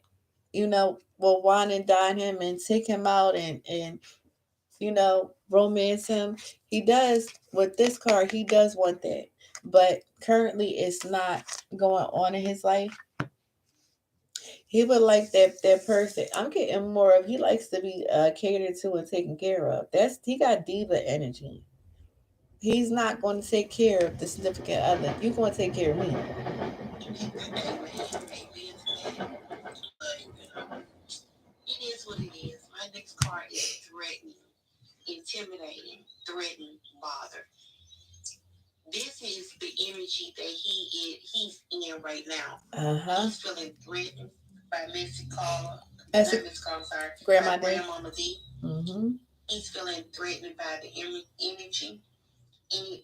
Speaker 1: will wine and dine him and take him out and romance him? He does with this card, he does want that. But currently it's not going on in his life. He would like that person. I'm getting more of he likes to be catered to and taken care of. He got diva energy. He's not going to take care of the significant other. You're going to take care of me.
Speaker 2: Amen. Amen to that. But, it is what it is. My next card is threatening, intimidating, threaten, bother. This is the energy that he's in right now. He's feeling threatened by Missy Caller. Not Miss Caller, sorry. By Grandmama D. Mm-hmm. He's feeling threatened by the energy. And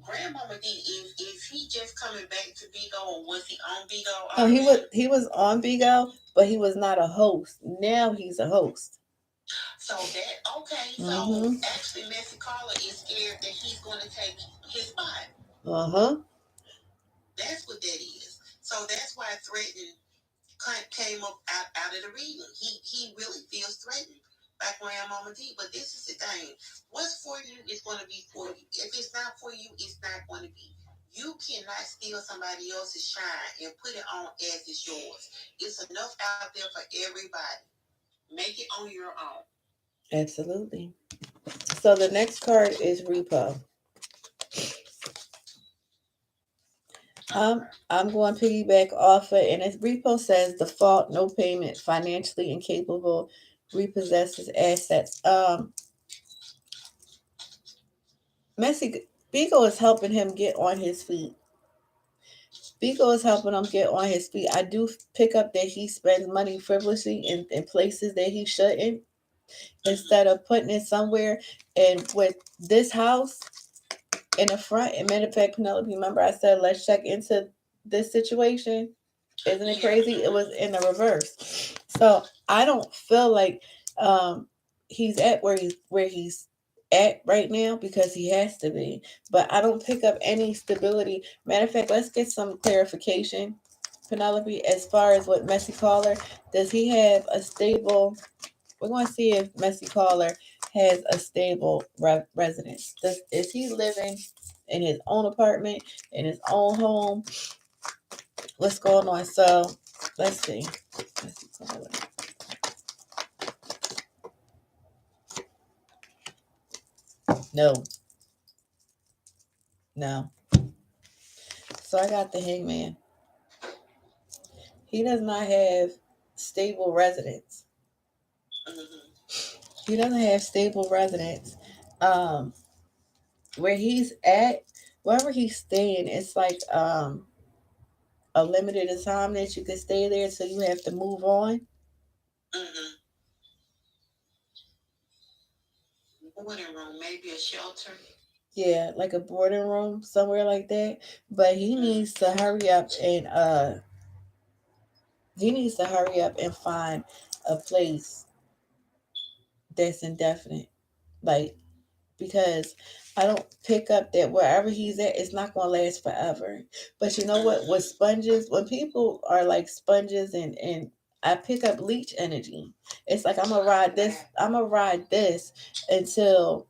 Speaker 2: Grandmama D, is he just coming back to Bigo, or was he on Bigo?
Speaker 1: Oh, he was on Bigo, but he was not a host. Now he's a host.
Speaker 2: So so actually Messi Caller is scared that he's going to take his spot. That's what that is. So that's why threatening came up out of the reading. He really feels threatened by Grandmama D. But this is the thing: what's for you is going to be for you. If it's not for you, it's not going to be. You cannot steal somebody else's shine and put it on as it's yours. It's enough out there for everybody. Make it on your own.
Speaker 1: Absolutely. So the next card is repo. I'm going to piggyback off it, and as repo says, default, no payment, financially incapable, repossesses assets. Messi Bigo is helping him get on his feet. Bigo is helping him get on his feet. I do pick up that he spends money frivolously in places that he shouldn't, instead of putting it somewhere. And with this house in the front, and matter of fact, Penelope, remember I said let's check into this situation. Isn't it crazy? It was in the reverse. So I don't feel like he's at where he's at right now because he has to be. But I don't pick up any stability. Matter of fact, let's get some clarification, Penelope, as far as what Messy Caller, does he have a stable? We're going to see if Messy Caller has a stable residence. Is he living in his own apartment, in his own home? What's going on? So let's see. Messy Caller. No, no. So I got the Hangman. He does not have stable residence. He doesn't have stable residence. Um, where he's at, wherever he's staying, it's like a limited time that you can stay there, so you have to move on.
Speaker 2: Mm-hmm. Boarding room, maybe a shelter.
Speaker 1: Yeah, like a boarding room somewhere like that. But needs to hurry up and find a place that's indefinite. Like, because I don't pick up that wherever he's at, it's not going to last forever. But you know what? With sponges, when people are like sponges, and I pick up leech energy, it's like I'm gonna ride this until,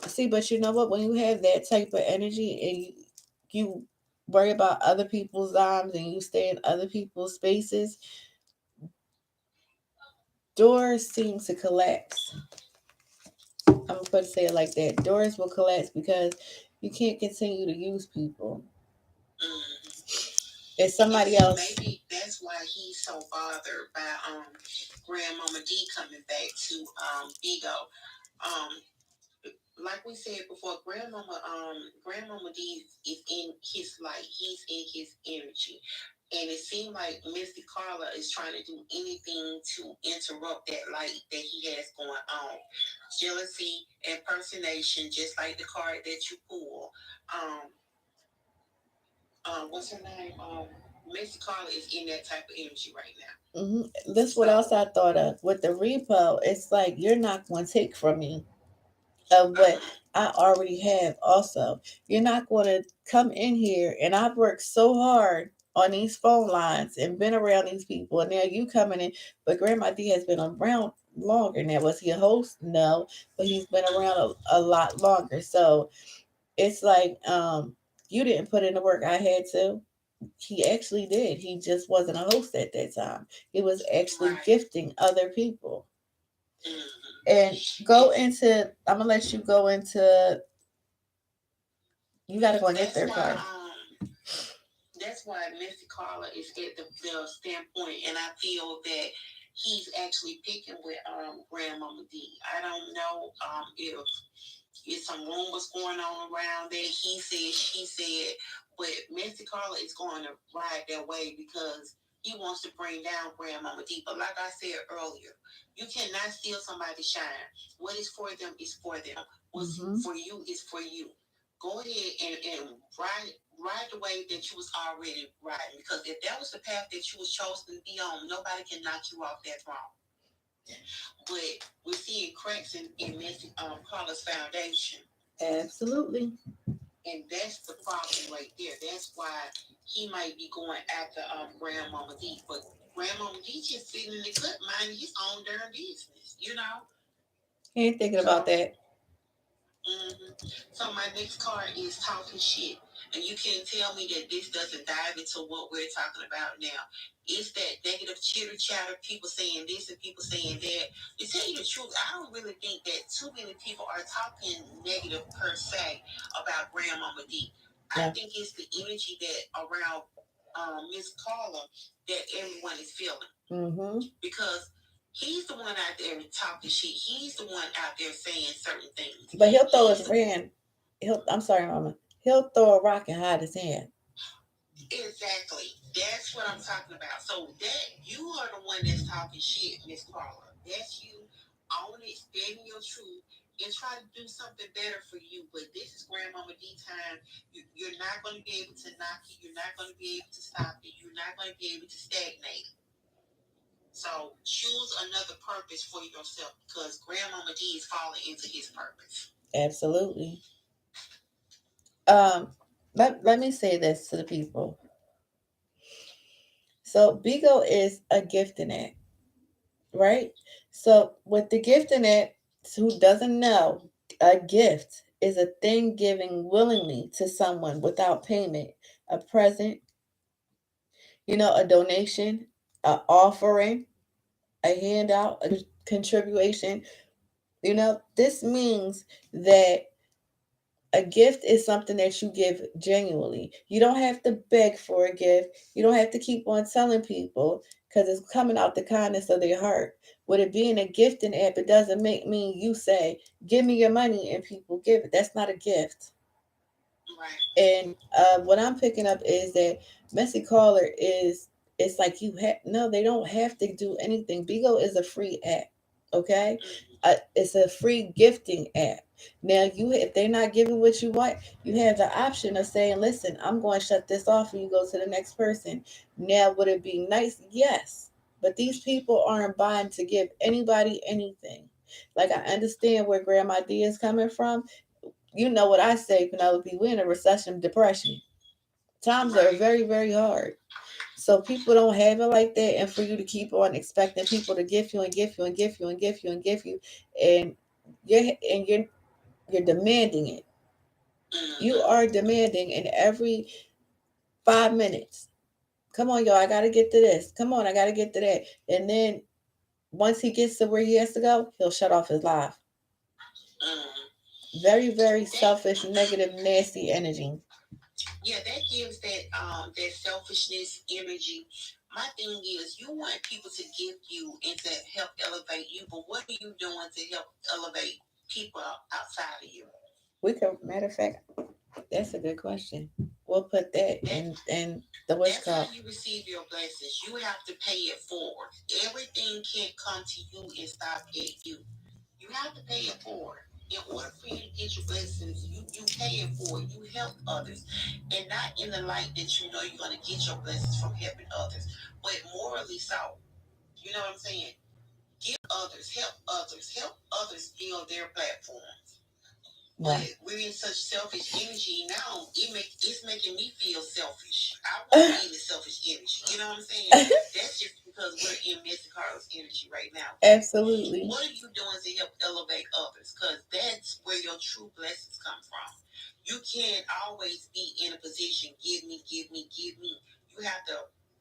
Speaker 1: see. But you know what? When you have that type of energy and you worry about other people's lives and you stay in other people's spaces, doors seem to collapse. I'm going to say it like that. Doors will collapse because you can't continue to use people. It's somebody else.
Speaker 2: Maybe that's why he's so bothered by Grandmama D coming back to Bigo. Um, like we said before, Grandmama D is in his light. He's in his energy. And it seemed like Mr. Carla is trying to do anything to interrupt that light that he has going on. Jealousy, impersonation, just like the card that you pull. What's her name? Mr. Carla is in that type of energy right now.
Speaker 1: That's what else I thought of. With the repo, it's like you're not going to take from me of what I already have. Also, you're not going to come in here, and I've worked so hard on these phone lines and been around these people, and now you coming in. But Grandma D has been around longer now. Was he a host? No, but he's been around a lot longer. So it's like you didn't put in the work I had to. He actually did. He just wasn't a host at that time. He was actually gifting other people. And go into, I'm gonna let you go into, you gotta go and get their card.
Speaker 2: That's why Mr. Carla is at the standpoint, and I feel that he's actually picking with Grandmama D. I don't know if some rumors going on around that he said, she said, but Mr. Carla is going to ride that way because he wants to bring down Grandmama D. But like I said earlier, you cannot steal somebody's shine. What is for them is for them. What's for you is for you. Go ahead and ride the way that you was already riding. Because if that was the path that you was chosen to be on, nobody can knock you off that throne. But we're seeing cracks in Mr. Carla's foundation.
Speaker 1: Absolutely.
Speaker 2: And that's the problem right there. That's why he might be going after Grandmama D. But Grandmama D just sitting in the cut, minding his own darn business, you know?
Speaker 1: He ain't thinking about that.
Speaker 2: So my next card is talking shit. And you can't tell me that this doesn't dive into what we're talking about now. It's that negative chitter chatter, people saying this and people saying that. To tell you the truth, I don't really think that too many people are talking negative per se about Grandmama D. I think it's the energy that around Miss Carla that everyone is feeling. Because he's the one out there talking shit. He's the one out there saying certain things.
Speaker 1: But he'll throw his hand. I'm sorry, Mama. He'll throw a rock and hide his hand.
Speaker 2: Exactly. That's what I'm talking about. So that you are the one that's talking shit, Miss Carla. That's you. Own it, stand in your truth, and try to do something better for you. But this is Grandmama D time. You're not going to be able to knock it. You're not going to be able to stop it. You're not going to be able to stagnate. So choose another purpose for yourself because Grandmama D is falling into his purpose.
Speaker 1: Absolutely. Let me say this to the people. So Bigo is a gifting app, right? So with the gifting app, who doesn't know, a gift is a thing given willingly to someone without payment, a present, a donation, a offering, a handout, a contribution. This means that a gift is something that you give genuinely. You don't have to beg for a gift. You don't have to keep on telling people because it's coming out the kindness of their heart. With it being a gifting app, it doesn't mean you say, "Give me your money," and people give it. That's not a gift.
Speaker 2: Right.
Speaker 1: And what I'm picking up is that messycaller is, it's like you have, no, they don't have to do anything. Bigo is a free app, okay? It's a free gifting app. Now, if they're not giving what you want, you have the option of saying, "Listen, I'm going to shut this off," and you go to the next person. Now, would it be nice? Yes. But these people aren't buying to give anybody anything. Like, I understand where Grandma D is coming from. You know what I say, Penelope, we're in a recession, depression. Times are very, very hard. So people don't have it like that, and for you to keep on expecting people to give you and give you and give you and give you and give you, and you're demanding it. You are demanding in every 5 minutes. Come on, y'all, I gotta get to this. Come on, I gotta get to that. And then once he gets to where he has to go, he'll shut off his live. Very, very selfish, negative, nasty energy.
Speaker 2: Yeah, that gives that selfishness energy. My thing is, you want people to gift you and to help elevate you, but what are you doing to help elevate people outside of you?
Speaker 1: We could, matter of fact, that's a good question. We'll put that in the wish
Speaker 2: That's
Speaker 1: card.
Speaker 2: how you receive your blessings. You have to pay it forward. Everything can't come to you and stop at you. You have to pay it forward. In order for you to get your blessings, you pay it forward. You help others. And not in the light that you know you're going to get your blessings from helping others, but morally so. You know what I'm saying? Give others, help others build their platforms. But we're in such selfish energy now. It's making me feel selfish. I want to be in the selfish energy. You know what I'm saying? That's just because we're in Mr. Carlos energy right now.
Speaker 1: Absolutely.
Speaker 2: What are you doing to help elevate others? Because that's where your true blessings come from. You can't always be in a position, give me, give me, give me. You have to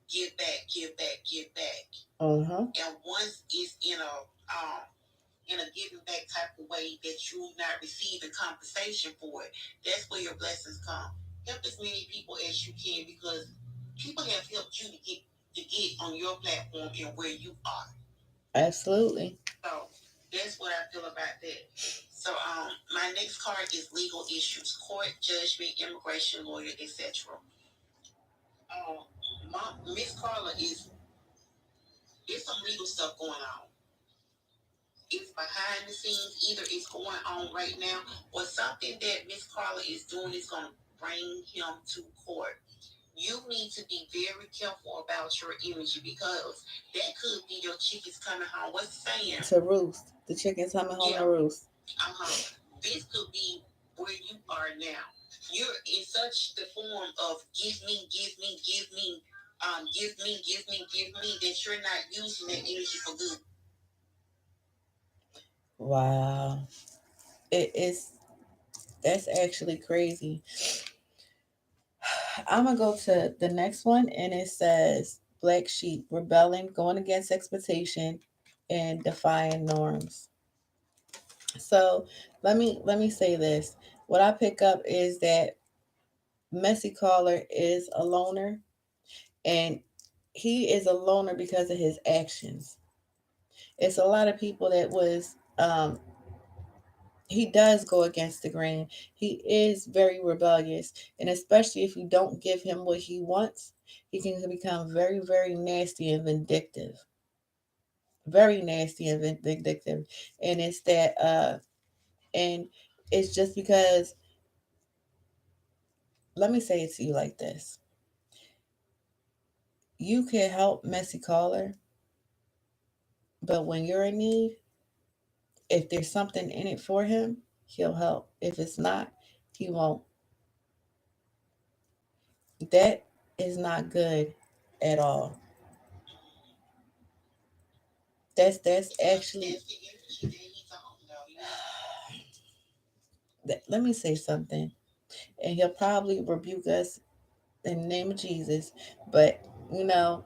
Speaker 2: give back, give back, give back. And once it's in a giving back type of way that you're not receiving compensation for it, that's where your blessings come. Help as many people as you can because people have helped you to get on your platform and where you are.
Speaker 1: Absolutely.
Speaker 2: So that's what I feel about that. So my next card is legal issues, court, judgment, immigration lawyer, etc. Miss Carla there's some legal stuff going on. It's behind the scenes. Either it's going on right now or something that Miss Carla is doing is going to bring him to court. You need to be very careful about your energy because that could be your chickens coming home. What's the saying?
Speaker 1: To roost. The chickens coming home to roost.
Speaker 2: This could be where you are now. You're in such the form of give me, give me, give me, give me, give me, give me, that you're not using that energy for good.
Speaker 1: Wow. It is, that's actually crazy. I'm gonna go to the next one, and it says black sheep rebelling, going against expectation, and defying norms. So let me say this. What I pick up is that Messy Caller is a loner, and he is a loner because of his actions. It's a lot of people that was he does go against the grain. He is very rebellious, and especially if you don't give him what he wants, he can become very, very nasty and vindictive. Very nasty and vindictive. And and it's just because, let me say it to you like this. You can help Messy Caller, but when you're in need, if there's something in it for him, he'll help. If it's not, he won't. That is not good at all. That's actually,
Speaker 2: That's the energy that he's on, though.
Speaker 1: let me say something, and he'll probably rebuke us in the name of Jesus. But you know,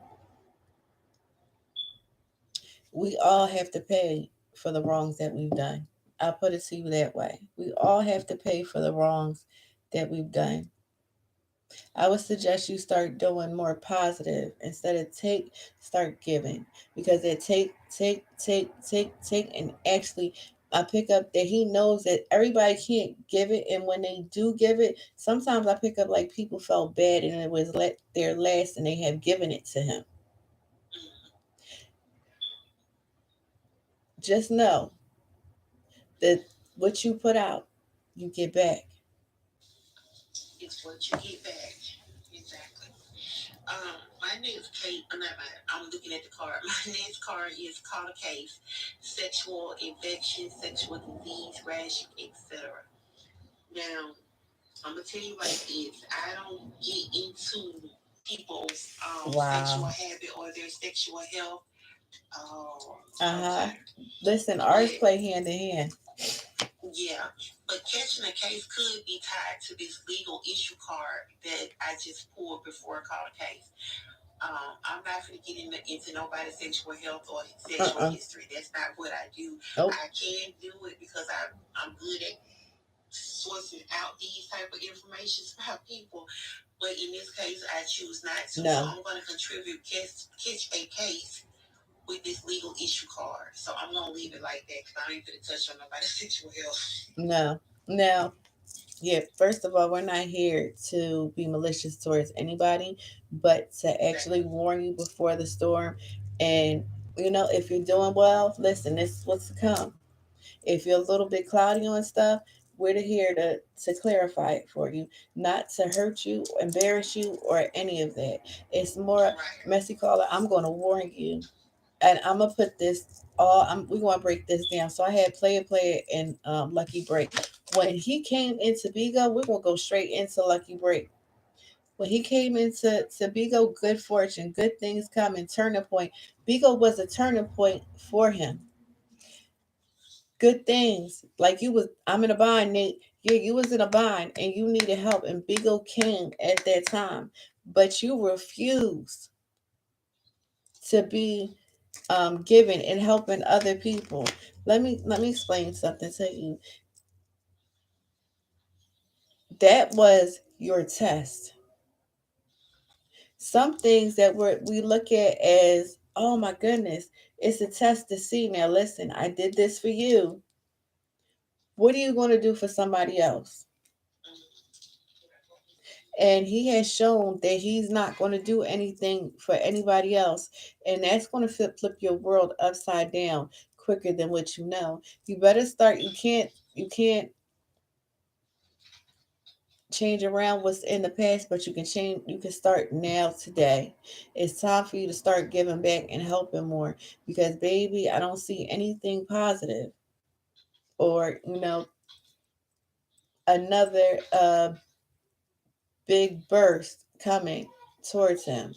Speaker 1: we all have to pay for the wrongs that we've done. I'll put it to you that way. We all have to pay for the wrongs that we've done. I would suggest you start doing more positive instead of take, start giving, because it take, and actually I pick up that he knows that everybody can't give it, and when they do give it, sometimes I pick up like people felt bad and it was let their last and they have given it to him. Just know that what you put out, you get back.
Speaker 2: It's what you get back. Exactly. My next case, not mine. I'm looking at the card. My next card is called a case: sexual infection, sexual disease, rash, etc. Now, I'm gonna tell you like this. I don't get into people's sexual
Speaker 1: Wow.
Speaker 2: habit or their sexual health.
Speaker 1: Uh-huh.
Speaker 2: Okay,
Speaker 1: Listen, ours
Speaker 2: but
Speaker 1: play hand in hand.
Speaker 2: yeah, but catching a case could be tied to this legal issue card that I just pulled before I called a case. I'm not going to get into nobody's sexual health or sexual
Speaker 1: Uh-uh.
Speaker 2: history. That's not what I do.
Speaker 1: Nope.
Speaker 2: I can do it because I'm good at sourcing out these type of information about people. But in this case, I choose not to. So
Speaker 1: No.
Speaker 2: I'm going to contribute catch a case with this legal issue card. So I'm going to leave it like that because I ain't going to touch on nobody's sexual health.
Speaker 1: No. Now, yeah, first of all, we're not here to be malicious towards anybody, but to actually
Speaker 2: Exactly.
Speaker 1: warn you before the storm. And, if you're doing well, listen, this is what's to come. If you're a little bit cloudy on stuff, we're here to clarify it for you, not to hurt you, embarrass you, or any of that. It's more
Speaker 2: Right.
Speaker 1: Messy Caller. I'm going to warn you, and I'm gonna put this all. We're gonna break this down. So I had Player and Lucky Break. When he came into Bigo, we're gonna go straight into Lucky Break. When he came into Bigo, good fortune, good things coming, turning point. Bigo was a turning point for him. Good things. Like you was, I'm in a bind, Nate. Yeah, you was in a bind and you needed help, and Bigo came at that time, but you refused to be giving and helping other people. Let me explain something to you. That was your test. Some things that we look at as, oh my goodness, it's a test to see. Now listen, I did this for you. What are you going to do for somebody else? And he has shown that he's not going to do anything for anybody else, and that's going to flip your world upside down quicker than what you know. You better start. You can't change around what's in the past, but you can start now today. It's time for you to start giving back and helping more, because baby, I don't see anything positive or another big burst coming towards him.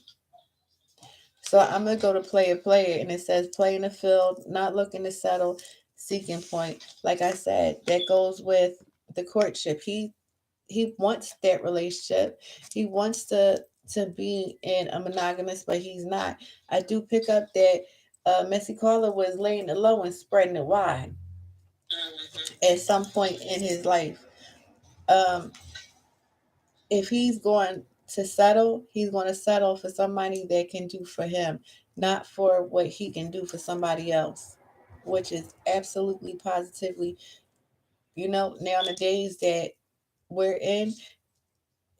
Speaker 1: So I'm gonna go to player, and it says play in the field, not looking to settle, seeking point. Like I said, that goes with the courtship. he wants that relationship. He wants to be in a monogamous, but he's not. I do pick up that Messy Caller was laying it low and spreading it wide at some point in his life. Um, if he's going to settle, he's going to settle for somebody that can do for him, not for what he can do for somebody else, which is absolutely positively, now in the days that we're in,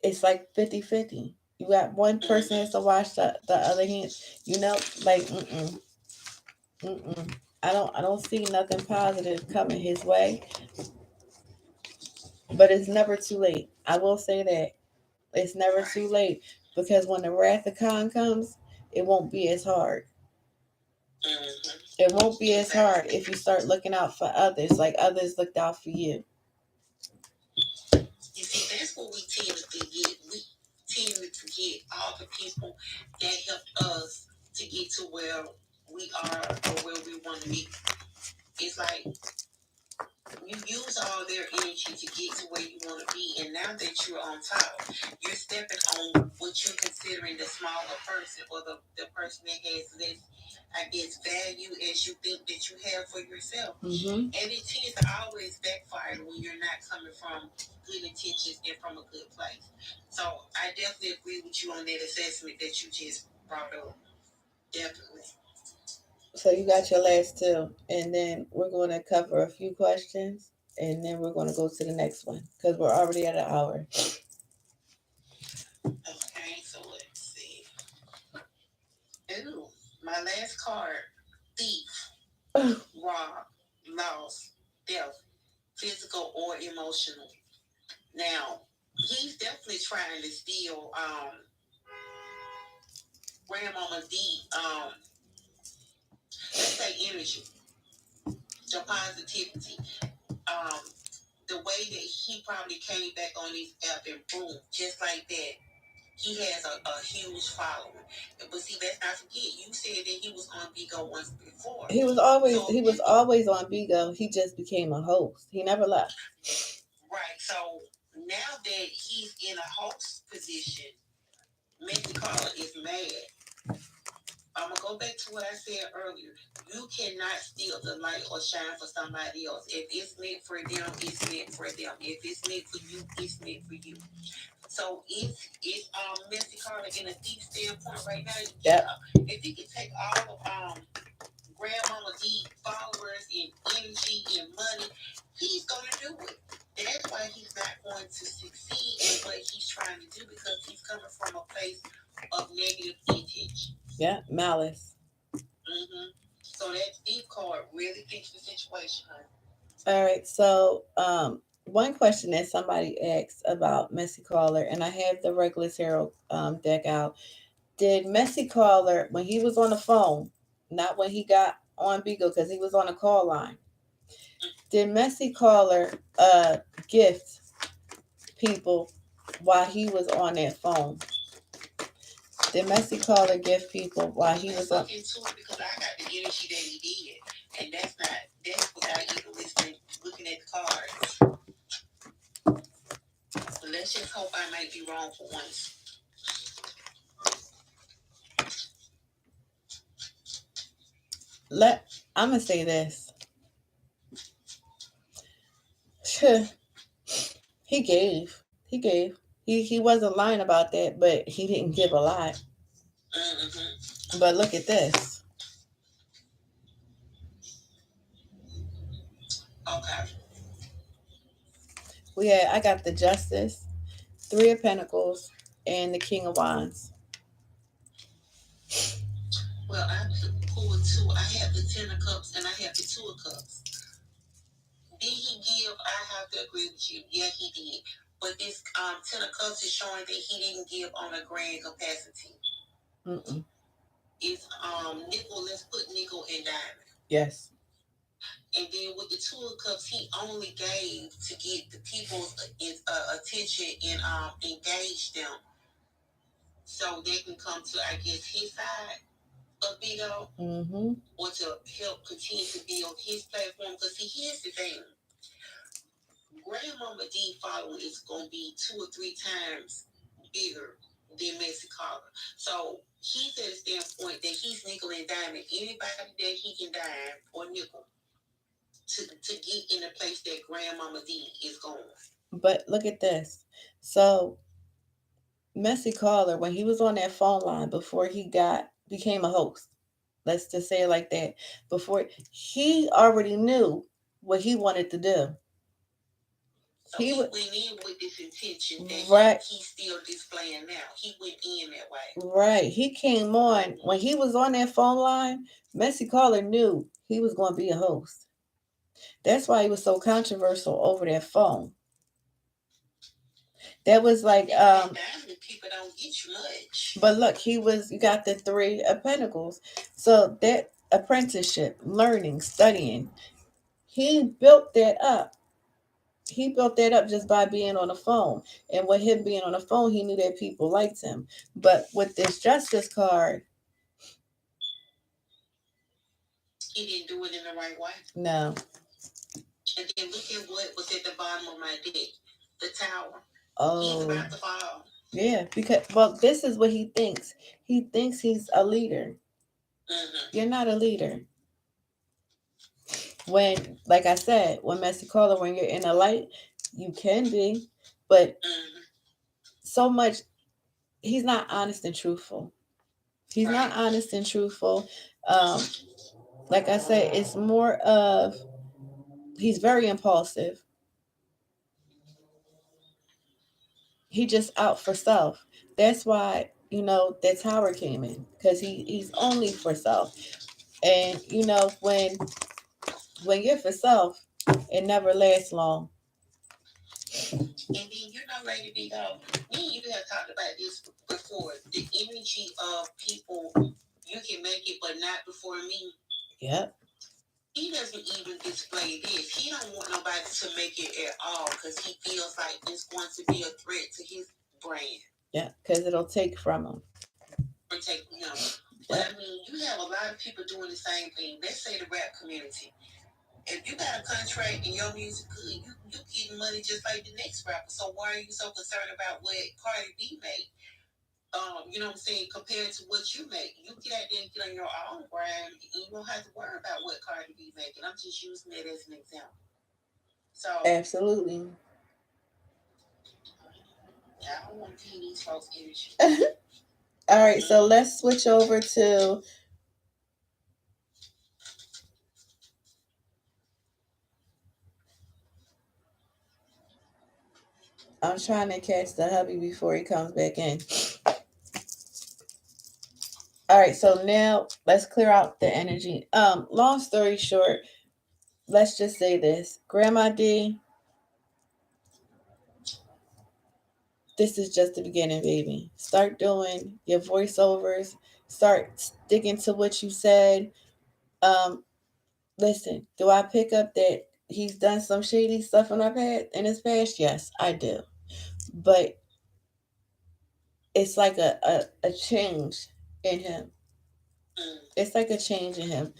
Speaker 1: it's like 50-50. You got one person has to wash the other hand, like mm-mm. I don't see nothing positive coming his way, but it's never too late. I will say that. It's never too late because when the wrath of Khan comes, it won't be as hard. It won't be as hard if you start looking out for others like others looked out for you.
Speaker 2: You see, that's what we tend to forget. We tend to forget all the people that helped us to get to where we are or where we want to be. It's like you use all their energy to get to where you want to be, and now that you're on top, you're stepping on what you're considering the smaller person or the person that has less, I guess, value as you think that you have for yourself.
Speaker 1: Mm-hmm.
Speaker 2: And it tends to always backfire when you're not coming from good intentions and from a good place. So I definitely agree with you on that assessment that you just brought up. Definitely.
Speaker 1: So you got your last two, and then we're going to cover a few questions, and then we're going to go to the next one because we're already at an hour.
Speaker 2: Okay, so let's see. Ooh, my last card: thief, rob, loss, death, physical or emotional. Now, he's definitely trying to steal Grandmama D, let's say energy, the positivity. Um, the way that he probably came back on this app and boom, just like that, he has a huge following. But see, let's not forget, you said that he was on Bigo once before.
Speaker 1: He was always on Bigo. He just became a host. He never left.
Speaker 2: Right. So now that he's in a host position, Messy Caller is mad. I'm gonna go back to what I said earlier. You cannot steal the light or shine for somebody else. If it's meant for them, it's meant for them. If it's meant for you, it's meant for you. So it's Messy Carter in a deep standpoint right now.
Speaker 1: Yep.
Speaker 2: If he can take all of Grandmama D followers and energy and money, he's gonna do it. That's why he's not going to succeed in what he's trying to do because he's coming from a place of negative intention.
Speaker 1: Yeah, malice.
Speaker 2: So that deep card really fixed the situation, honey.
Speaker 1: All right. So, one question that somebody asked about Messy Caller, and I have the regular tarot deck out. Did Messy Caller, when he was on the phone, not when he got on Bigo, because he was on a call line, did Messy Caller gift people while he was on that phone? Did Messy Caller gift people while he was on?
Speaker 2: Into it because I got the energy that he did, and that's without even listening, looking at the cards. But let's just hope I might be wrong for once.
Speaker 1: I'm gonna say this. he gave. He gave. He wasn't lying about that, but he didn't give a lot. But look at this.
Speaker 2: Okay.
Speaker 1: I got the Justice, Three of Pentacles, and the King of Wands.
Speaker 2: Well, I pulled two. I have the Ten of Cups and I have the Two of Cups. Did he give? I have to agree with you. Yeah, he did. But this Ten of Cups is showing that he didn't give on a grand capacity.
Speaker 1: Mm-mm.
Speaker 2: It's nickel. Let's put nickel and diamond.
Speaker 1: Yes.
Speaker 2: And then with the Two of Cups, he only gave to get the people's attention and engage them, so they can come to, I guess, his side of Bigo, or to help continue to build his platform. Because see, here's the thing: Grandmama D following is gonna be 2 or 3 times bigger than Messi Collar. So he's at a standpoint that he's nickel and diamond anybody that he can dime or nickel to get in the place that Grandmama D is going.
Speaker 1: But look at this. So Messi Caller, when he was on that phone line before he became a host, let's just say it like that. Before he already knew what he wanted to do.
Speaker 2: So he went in with this intention that
Speaker 1: right.
Speaker 2: He's still displaying now. He went in that way.
Speaker 1: Right. He came on when he was on that phone line. Messi Caller knew he was going to be a host. That's why he was so controversial over that phone. That was like
Speaker 2: people don't get you much.
Speaker 1: But look, you got the 3 of Pentacles. So that apprenticeship, learning, studying, he built that up. He built that up just by being on the phone. And with him being on the phone, he knew that people liked him. But with this justice card,
Speaker 2: he didn't do it in the right way.
Speaker 1: No.
Speaker 2: And then look at what was at the bottom of my deck. The tower.
Speaker 1: Oh.
Speaker 2: He's about to fall.
Speaker 1: Yeah, because this is what he thinks. He thinks he's a leader. You're not a leader. When, like I said, when Messi Caller, when you're in the light, you can be, but so much, he's not honest and truthful. He's not honest and truthful. Like I said, it's more of he's very impulsive. He just out for self. That's why that tower came in because he's only for self. And when you're for self, it never lasts long.
Speaker 2: And then Lady Bigo, me and you have talked about this before. The energy of people, you can make it, but not before me.
Speaker 1: Yep.
Speaker 2: He doesn't even display this. He don't want nobody to make it at all because he feels like it's going to be a threat to his brand.
Speaker 1: Yeah, because it'll take from him.
Speaker 2: Or take, But I mean, you have a lot of people doing the same thing. Let's say the rap community. If you got a contract and your music good, you getting money just like the next rapper. So why are you so concerned about what Cardi B made? You know what I'm saying? Compared to what you make, you get out there and get on your own brand, and you don't have to worry about what Cardi B making. I'm just using that as an example. So
Speaker 1: absolutely.
Speaker 2: I don't want to see these folks' energy.
Speaker 1: All right, so let's switch over to I'm trying to catch the hubby before he comes back in. All right, so now let's clear out the energy. Long story short, let's just say this. Grandma D, this is just the beginning, baby. Start doing your voiceovers. Start sticking to what you said. Listen, do I pick up that he's done some shady stuff in his past? Yes, I do. But it's like a change in him. It's like a change in him.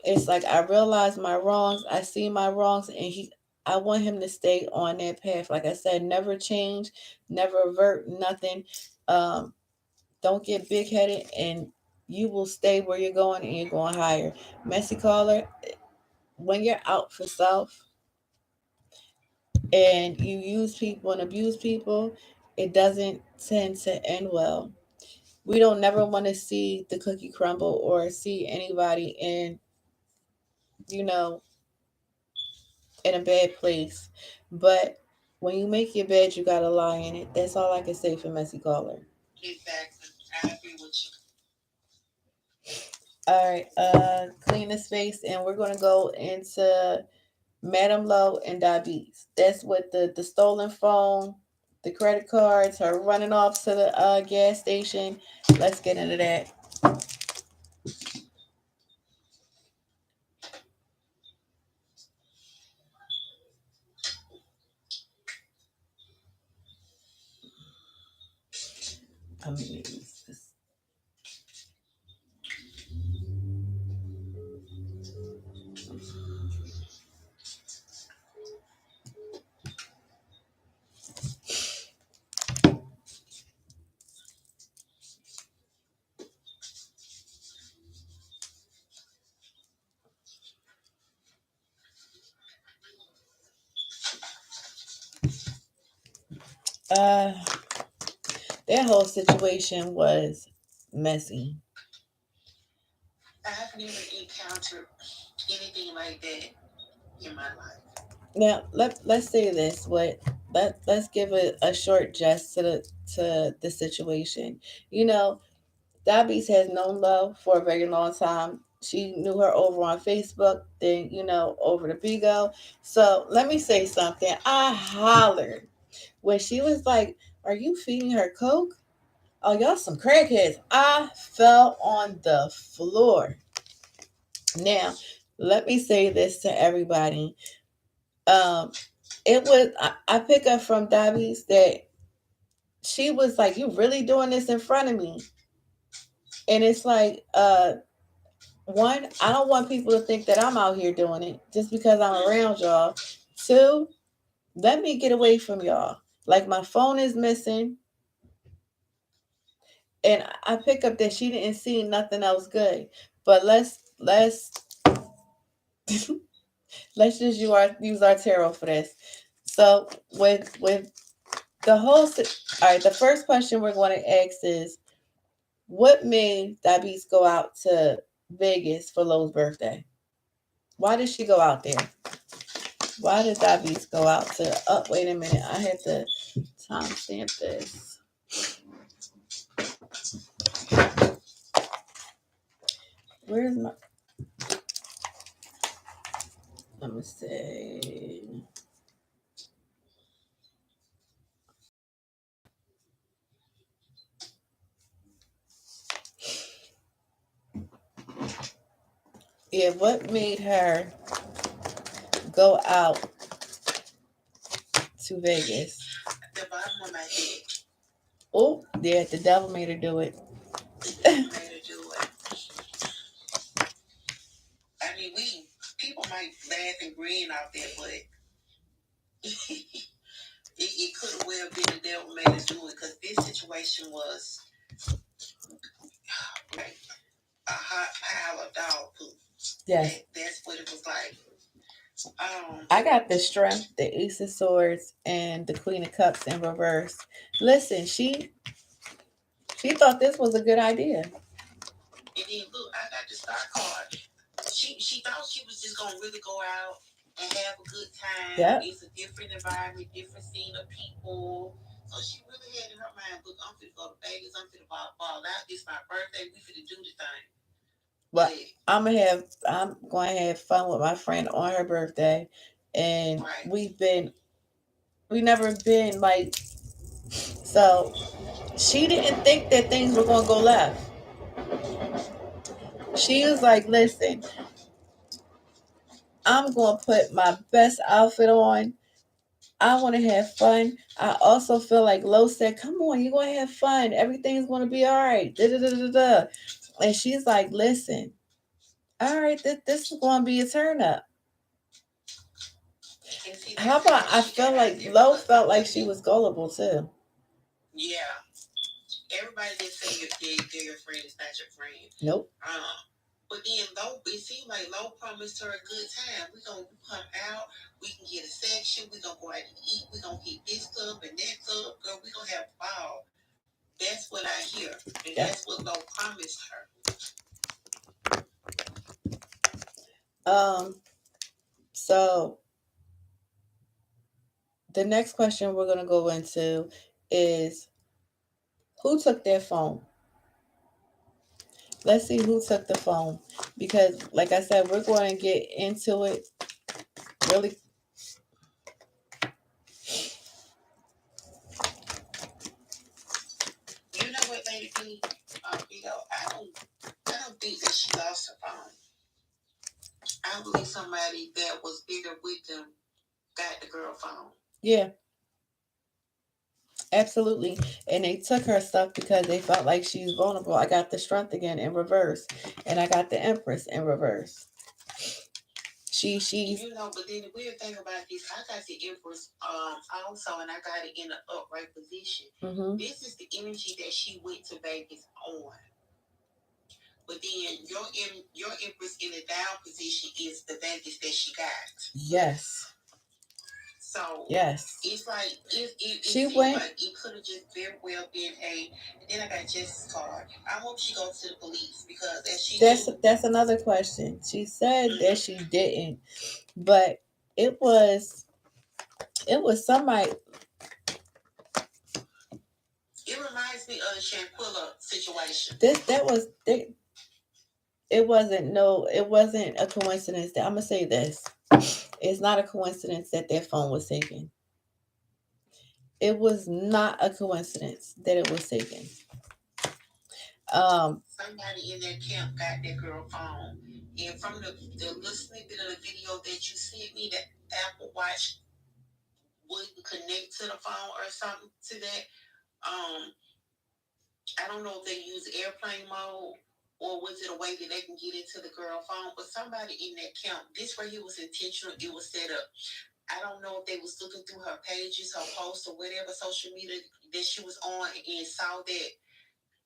Speaker 1: It's like I realize my wrongs, I see my wrongs, and I want him to stay on that path. Like I said, never change, never avert nothing. Don't get big headed, and you will stay where you're going, and you're going higher. Messi Caller, when you're out for self and you use people and abuse people, it doesn't tend to end well. We don't never want to see the cookie crumble or see anybody you know, in a bad place. But when you make your bed, you gotta lie in it. That's all I can say for Messi Caller.
Speaker 2: Exactly. I agree with you.
Speaker 1: All right, clean the space, and we're gonna go into Madam Low and Dybeats. That's what the stolen phone, the credit cards, her running off to the gas station. Let's get into that. I'm gonna use this. That whole situation was messy.
Speaker 2: I've never encountered anything like that in my life.
Speaker 1: Now let's say this. Let's give a short jest to the situation. You know, Dybeats has known love for a very long time. She knew her over on Facebook, then over the Bigo. So let me say something. I hollered when she was like, "Are you feeding her coke? Oh, y'all some crackheads!" I fell on the floor. Now, let me say this to everybody. Um, it was I pick up from Davies that she was like, "You really doing this in front of me?" And it's like, one, I don't want people to think that I'm out here doing it just because I'm around y'all. Two, let me get away from y'all. Like my phone is missing, and I pick up that she didn't see nothing else good. But let's just use our tarot for this. So with the whole, all right, the first question we're going to ask is, what made Davies go out to Vegas for Lowe's birthday? Why did she go out there? Why did Davies go out to? Oh, wait a minute. I had to timestamp this. Where's my? Let me see. Yeah, what made her go out to Vegas?
Speaker 2: The bottom of my head.
Speaker 1: Oh, yeah, the devil made her do it.
Speaker 2: The devil made her do it. I mean, people might laugh and grin out there, but it could have well been the devil made her do it, because this situation was like a hot pile of dog poop.
Speaker 1: Yes.
Speaker 2: That's what it was like.
Speaker 1: I got the Strength, the Ace of Swords, and the Queen of Cups in reverse. Listen, she thought this was a good idea.
Speaker 2: And then look, I got the star card. She thought she was just gonna really go out and have a good time. Yep. It's a different environment, different scene of people. So she really had in her mind, look, I'm finna go to Vegas, I'm finna ball out. It's my birthday, we finna do the thing.
Speaker 1: But I'm going to have fun with my friend on her birthday, and right. We never been like, so she didn't think that things were going to go left. She was like, listen, I'm going to put my best outfit on. I want to have fun. I also feel like Lo said, come on, you're going to have fun. Everything's going to be all right. Da, da, da, da, da. And she's like, listen, all right, this is going to be a turn up. How about I feel like Lo felt like she was gullible too.
Speaker 2: Yeah. Everybody that say they're your friend is not your friend.
Speaker 1: Nope.
Speaker 2: But then Lo, it seemed like Lo promised her a good time. We gonna come out, we can get a section, we gonna go out and eat, we gonna hit this club and that club, girl, we gonna have a ball. That's what I hear. And that's what Lo promised her.
Speaker 1: So the next question we're gonna go into is, who took their phone? Let's see who took the phone, because like I said, we're going to get into it really.
Speaker 2: You know what, Lady B? I don't think that she lost her phone. I believe somebody that was bigger with them got the girl phone.
Speaker 1: Yeah, absolutely. And they took her stuff because they felt like she's vulnerable. I got the Strength again in reverse, and I got the Empress in reverse. She's
Speaker 2: but then the weird thing about this, I got the Empress also, and I got it in the upright position. Mm-hmm. This is the energy that she went to Vegas on. But then your Empress in the down position is the Vegas that she got.
Speaker 1: Yes.
Speaker 2: So
Speaker 1: yes,
Speaker 2: it's like it
Speaker 1: she
Speaker 2: seems
Speaker 1: went.
Speaker 2: like it could have just very well been a. And then I got Jess's card. I hope she goes to the police because as she
Speaker 1: That's another question. She said that she didn't, but it was somebody.
Speaker 2: It reminds me of the Shanquilla situation.
Speaker 1: That was it wasn't a coincidence. That I'm gonna say this. It's not a coincidence that phone was taken. It was not a coincidence that it was taken.
Speaker 2: Somebody in that camp got that girl phone, and from the little snippet of the video that you sent me, that Apple Watch wouldn't connect to the phone or something to that. I don't know if they use airplane mode or was it a way that they can get into the girl phone, but somebody in that camp, this right here was intentional. It was set up. I don't know if they was looking through her pages, her posts, or whatever social media that she was on and saw that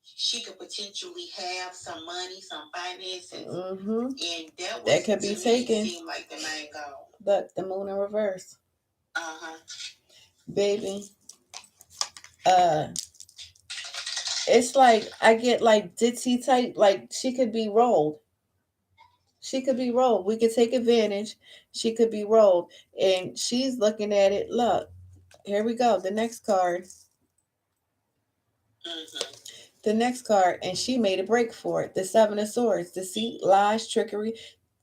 Speaker 2: she could potentially have some money, some finances, and that
Speaker 1: could be taken.
Speaker 2: Seemed like the main goal.
Speaker 1: Look, the moon in reverse. Baby. It's like I get like ditzy type, like she could be rolled. She could be rolled. We could take advantage. She could be rolled. And she's looking at it. Look, here we go. The next card. The next card. And she made a break for it. The Seven of Swords. Deceit, lies, trickery,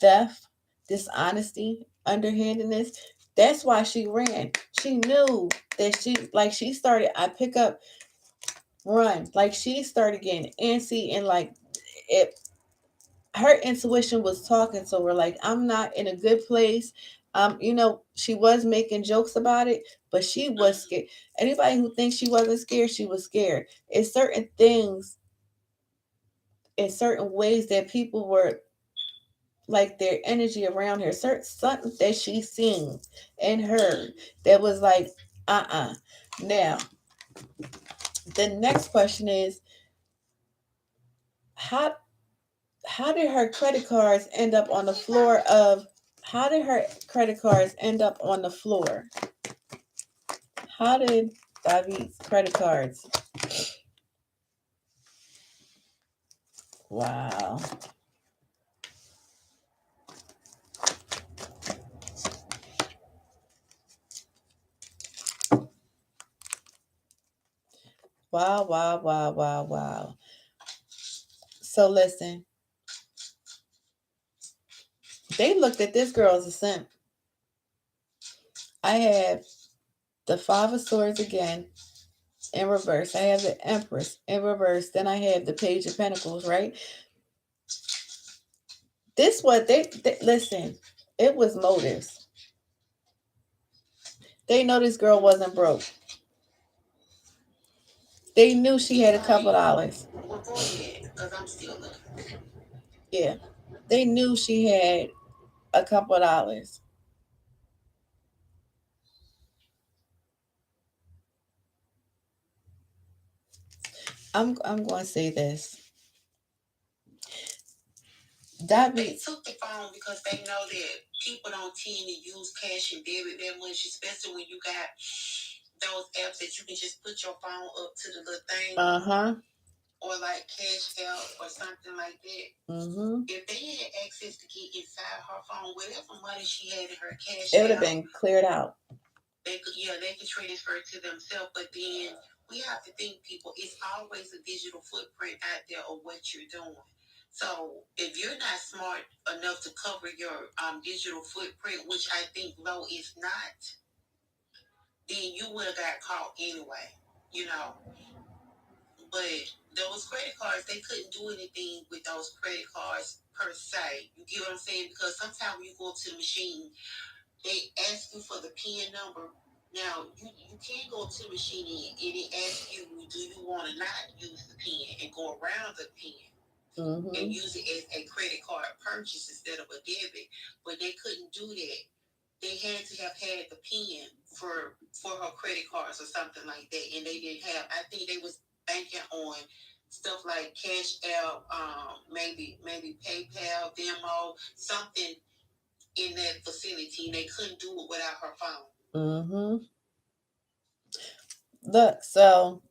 Speaker 1: theft, dishonesty, underhandedness. That's why she ran. She knew that she started, I pick up, run. Like she started getting antsy and like it, her intuition was talking to her like, I'm not in a good place. She was making jokes about it, but she was scared. Anybody who thinks she wasn't scared, she was scared. It's certain things, in certain ways that people were like their energy around her, certain something that she seen and heard that was like, Now, the next question is, how did her credit cards end up on the floor of how did her credit cards end up on the floor? How did Dybeats credit cards? Wow. Wow, wow, wow, wow, wow. So listen, they looked at this girl as a simp. I have the Five of Swords again in reverse. I have the Empress in reverse. Then I have the Page of Pentacles, right? This what they listen. It was motives. They know this girl wasn't broke. They knew she had a couple dollars.
Speaker 2: Well, go ahead, because I'm still looking.
Speaker 1: Yeah. They knew she had a couple dollars. I'm going to say this.
Speaker 2: They took the phone because they know that people don't tend to use cash and debit that much, especially when you got those apps that you can just put your phone up to the little thing. Or like Cash App or something like that. If they had access to get inside her phone, whatever money she had in her cash,
Speaker 1: it would have been cleared out.
Speaker 2: They could transfer it to themselves. But then we have to think, people, it's always a digital footprint out there of what you're doing. So if you're not smart enough to cover your digital footprint, which I think low is not, then you would have got caught anyway. But those credit cards, they couldn't do anything with those credit cards per se. You get what I'm saying? Because sometimes when you go to the machine, they ask you for the PIN number. Now, you can go to the machine and it asks you, do you want to not use the PIN and go around the PIN? And use it as a credit card purchase instead of a debit. But they couldn't do that. They had to have had the PIN for her credit cards or something like that, and they didn't have. I think they was banking on stuff like Cash App, maybe PayPal, Venmo, something in that facility, and they couldn't do it without her phone.
Speaker 1: Mm-hmm. Look, so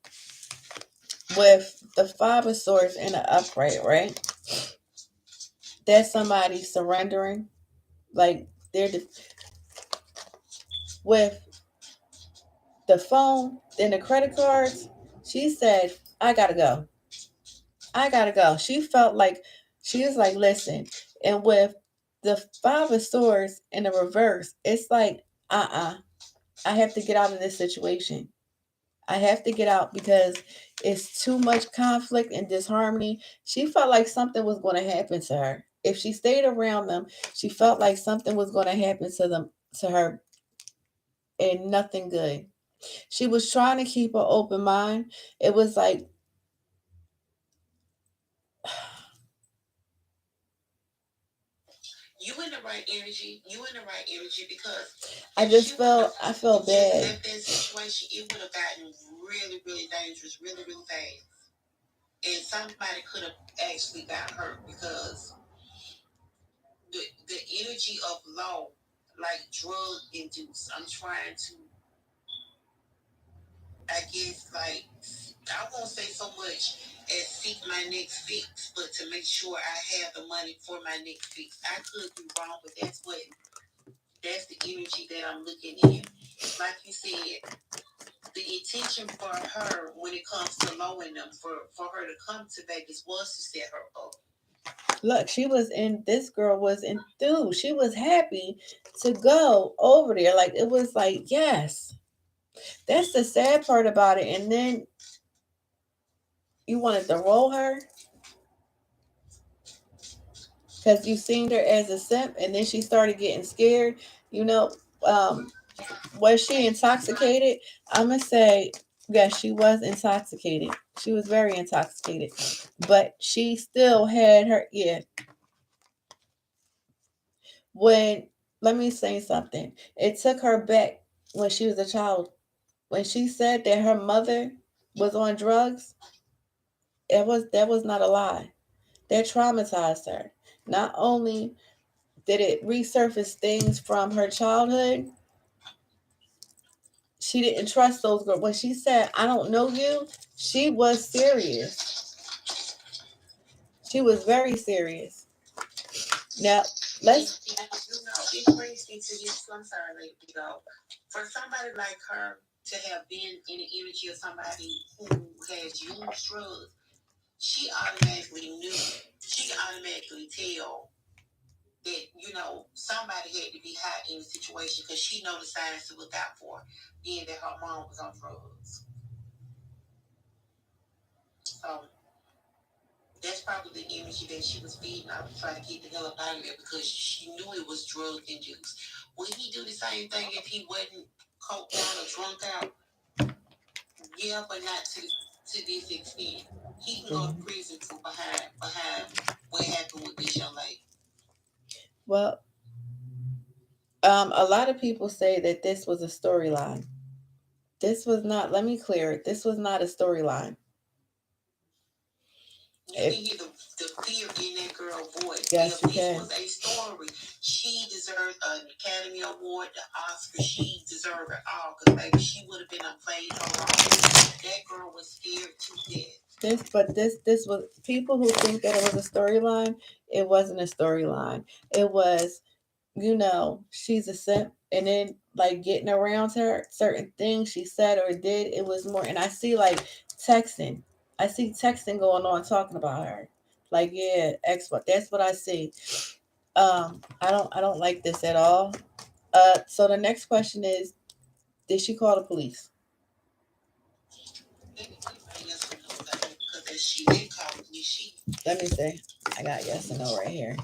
Speaker 1: with the five of swords in the upright, right? That's somebody surrendering. Like they're with the phone and the credit cards. She said, "I gotta go. I gotta go." She felt like she was like, "Listen." And with the five of swords in the reverse, it's like, I have to get out of this situation. I have to get out because it's too much conflict and disharmony. She felt like something was going to happen to her. If she stayed around them, she felt like something was going to happen to her, and nothing good. She was trying to keep an open mind. It was like
Speaker 2: You in the right energy. You in the right energy because
Speaker 1: I feel bad.
Speaker 2: left that situation, it would have gotten really, really dangerous, really, really fast. And somebody could have actually got hurt because the energy of law, like drug induced. I'm trying to, I guess, like, I won't say so much as seek my next fix, but to make sure I have the money for my next fix. I could be wrong, but that's the energy that I'm looking at. Like you said, the intention for her when it comes to lowering them, for her to come to Vegas was to set her up.
Speaker 1: Look, she was in. This girl was enthused. She was happy to go over there. Like it was like yes. That's the sad part about it. And then you wanted to roll her because you seen her as a simp, and then she started getting scared. You know, um, was she intoxicated? I'm gonna say yes, she was intoxicated. She was very intoxicated, but she still had her. Yeah, when let me say something. It took her back when she was a child. When she said that her mother was on drugs, that was not a lie. That traumatized her. Not only did it resurface things from her childhood, she didn't trust those girls. When she said, "I don't know you," she was serious. She was very serious. Now, let's.
Speaker 2: It brings me to this. I'm sorry, Lady Bigo. For somebody like her to have been in the energy of somebody who has used drugs, she automatically knew. She could automatically tell that somebody had to be hot in the situation because she know the signs to look out for, being that her mom was on drugs. So that's probably the energy that she was feeding off to try to get the hell up out of there because she knew it was drug induced. Would he do the same thing if he wasn't coked out or drunk out? Yeah, but not to this extent. He can go to prison for behind what happened with this young lady.
Speaker 1: Well, a lot of people say that this was a storyline. This was not. Let me clear it. This was not a storyline.
Speaker 2: You can hear the fear in that girl's voice.
Speaker 1: Yes,
Speaker 2: if
Speaker 1: you
Speaker 2: this
Speaker 1: can.
Speaker 2: was a story, she deserved an Academy Award, the Oscar. She deserved it all because baby, she would have been played her role. That girl was scared to death.
Speaker 1: This was people who think that it was a storyline. It wasn't a storyline. It was, she's a simp, and then like getting around her, certain things she said or did, it was more. And I see like texting. I see texting going on talking about her. Like yeah, what that's what I see. I don't like this at all. So the next question is, did she call the police?
Speaker 2: Because she did call me.
Speaker 1: Let me see. I got yes and no right here.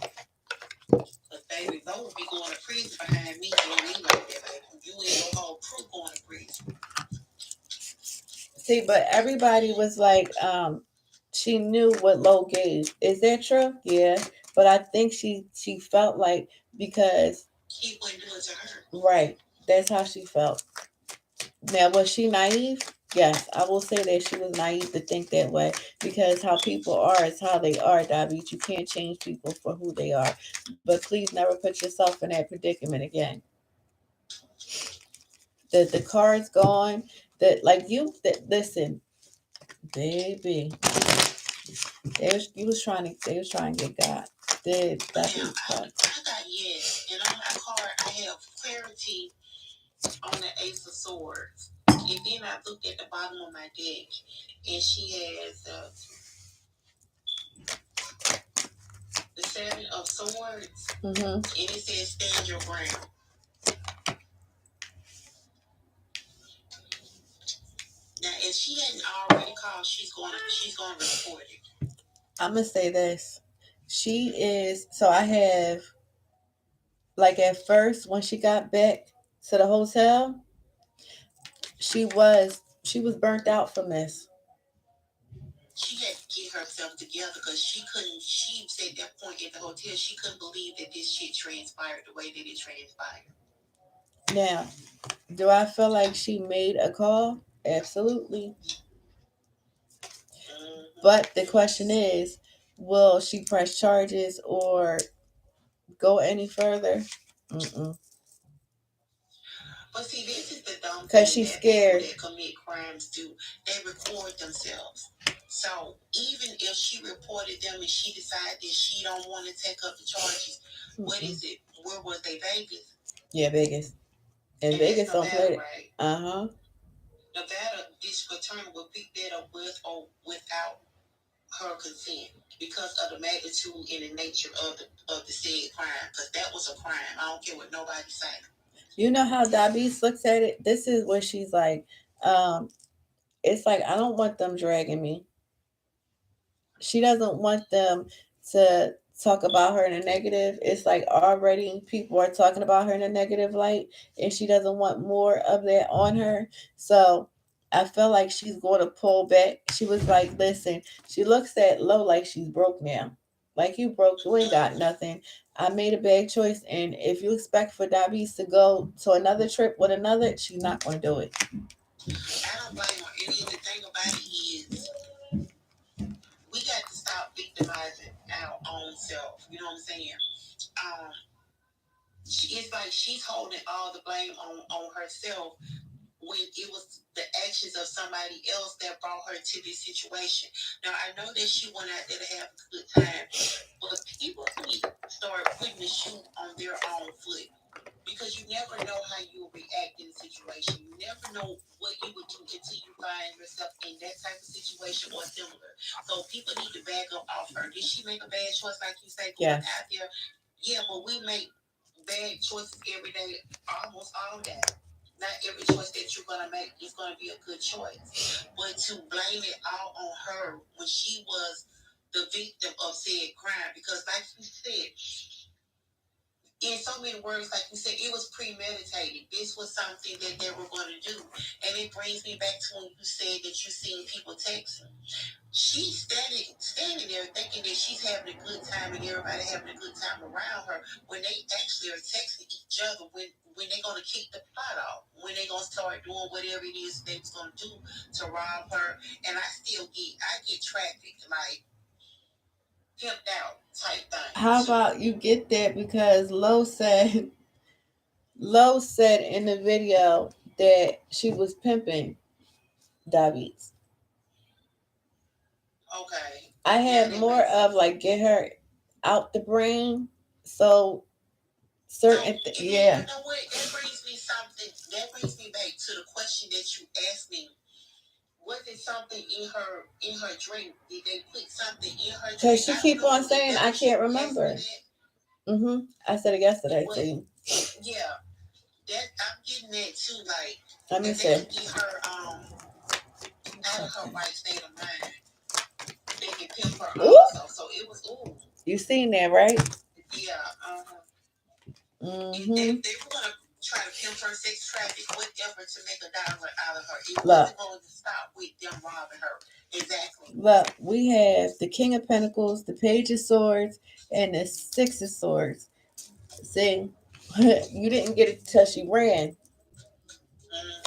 Speaker 2: But baby, Bo would be going to prison behind me doing me like that, baby. You and your whole crew going to prison.
Speaker 1: See, but everybody was like, she knew what Lo gave. Is that true? Yeah. But I think she felt like because
Speaker 2: he wouldn't do it to her.
Speaker 1: Right. That's how she felt. Now was she naive? Yes, I will say that she was naive to think that way because how people are is how they are, Dybeats. You can't change people for who they are. But please never put yourself in that predicament again. the car's gone. That like you that listen, baby. They was trying to get God.
Speaker 2: Now, I got yes, and on my card I have clarity on the Ace of Swords. And then I looked at the bottom of my deck, and she has the Seven of Swords, and it says stand your ground. Now, if she hadn't already called, she's going to report it.
Speaker 1: I'm gonna say this. She is so I have like at first when she got back to the hotel, she was burnt out from this.
Speaker 2: She had to get herself together because she said at that point at the hotel, she couldn't believe that this shit transpired the way that it transpired.
Speaker 1: Now, do I feel like she made a call? Absolutely. But the question is, will she press charges or go any further? Mm-mm.
Speaker 2: But see, this is the dumb thing.
Speaker 1: Because she's scared.
Speaker 2: People that commit crimes do. They record themselves. So even if she reported them and she decided that she don't want to take up the charges, what is it? Where was they? Vegas?
Speaker 1: Yeah, Vegas. And Vegas don't play it. Right? Uh-huh.
Speaker 2: Nevada district attorney will pick that up with or without her consent because of the magnitude and the nature of the said crime. Because that was a crime. I don't care what nobody say.
Speaker 1: You know how Dybeats looks at it? This is where she's like, it's like I don't want them dragging me. She doesn't want them to talk about her in a negative. It's like already people are talking about her in a negative light, and she doesn't want more of that on her. So I feel like she's going to pull back. She was like, listen, she looks at Lo like she's broke now. Like you broke, you ain't got nothing. I made a bad choice, and if you expect for Dybeats to go to another trip with another, she's not going to do it.
Speaker 2: I don't blame her. And the thing about it is, we got to stop victimizing our own self. You know what I'm saying? It's like she's holding all the blame on herself when it was the actions of somebody else that brought her to this situation. Now, I know that she went out there to have a good time, but people need to start putting the shoe on their own foot. Because you never know how you'll react in a situation. You never know what you would do until you find yourself in that type of situation or similar. So people need to back up off her. Did she make a bad choice, like you say, going out there? Yeah, but we make bad choices every day, almost all day. Not every choice that you're going to make is going to be a good choice. But to blame it all on her when she was the victim of said crime, because like you said, in so many words, like you said, it was premeditated. This was something that they were going to do. And it brings me back to when you said that you seen people texting. She's standing there thinking that she's having a good time and everybody having a good time around her when they actually are texting each other when they're going to kick the pot off, when they're going to start doing whatever it is they was going to do to rob her. And I get trafficked, like, pimped out type thing.
Speaker 1: How about you get that? Because Lo said in the video that she was pimping Dybeats.
Speaker 2: Okay.
Speaker 1: I had more of like get her out the brain. So certain yeah.
Speaker 2: You know what? That brings me back to the question that you asked me. Was it something in her drink? Did they put something in her drink?
Speaker 1: Because she keep on saying I can't remember. I said it yesterday to you.
Speaker 2: Yeah. That I'm getting that too, like
Speaker 1: let me
Speaker 2: that
Speaker 1: see.
Speaker 2: They can get her out of her right state of mind. They can pimp her also. So it was
Speaker 1: You seen that, right?
Speaker 2: Yeah, If they were gonna try to pimp her, sex traffic, whatever, to make $1 out of her, it wasn't going to stop with them robbing her. Exactly.
Speaker 1: Look, we have the King of Pentacles, the Page of Swords, and the Six of Swords. See, you didn't get it till she ran.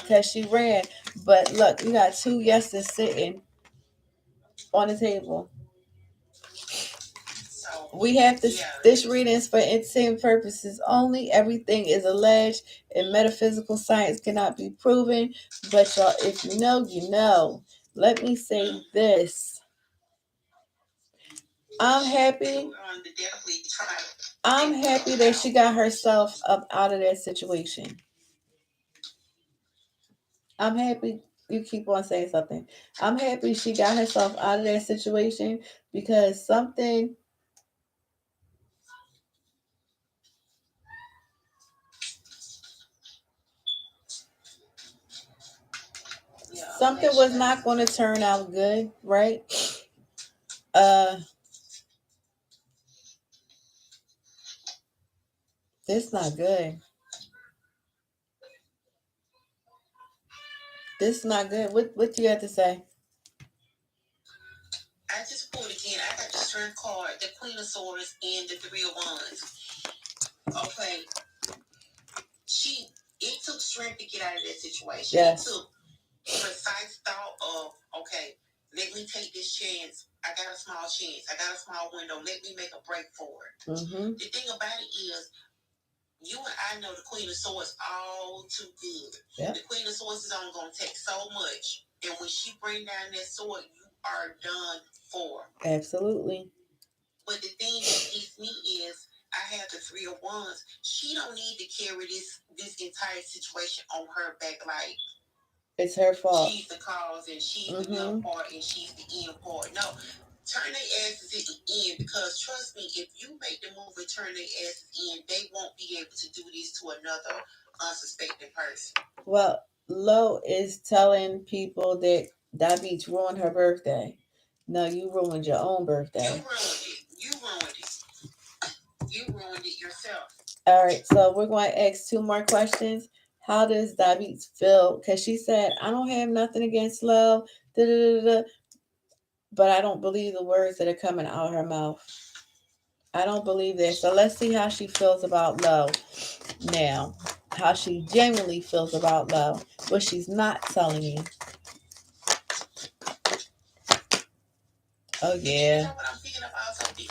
Speaker 1: Because she ran. But look, you got two yeses sitting on the table.
Speaker 2: So
Speaker 1: We have to. This reading is for entertainment purposes only. Everything is alleged, and metaphysical science cannot be proven. But y'all, if you know, you know. Let me say this. I'm happy. I'm happy that she got herself up out of that situation. I'm happy. You keep on saying something. I'm happy she got herself out of that situation because something was not going to turn out good, right? This not good. This not good. What do you have to say?
Speaker 2: I just pulled again. I got the strength card, the Queen of Swords, and the Three of Wands. Okay, it took strength to get out of that situation. Yes. It took precise thought of, okay, let me take this chance. I got a small chance. I got a small window. Let me make a break for it. Mm-hmm. The thing about it is, you and I know the Queen of Swords all too good. Yep. The Queen of Swords is only going to take so much. And when she bring down that sword, you are done for. Absolutely. But the thing that gets me is, I have the Three of Wands. She don't need to carry this entire situation on her back like
Speaker 1: it's her fault.
Speaker 2: She's the cause and she's the middle part and she's the end part. No, turn their asses at the end, because trust me, if you make the move and turn their asses in, they won't be able to do this to another unsuspecting person.
Speaker 1: Well, Lo is telling people that Dybeats ruined her birthday. No, you ruined your own birthday.
Speaker 2: You ruined it. You ruined it. You ruined it yourself.
Speaker 1: All right, so we're going to ask two more questions. How does Dybeats feel? Because she said, I don't have nothing against Lo, but I don't believe the words that are coming out of her mouth. I don't believe that. So let's see how she feels about Lo now. How she genuinely feels about Lo. What she's not telling you. Oh, yeah.
Speaker 2: You know what I'm thinking about? So maybe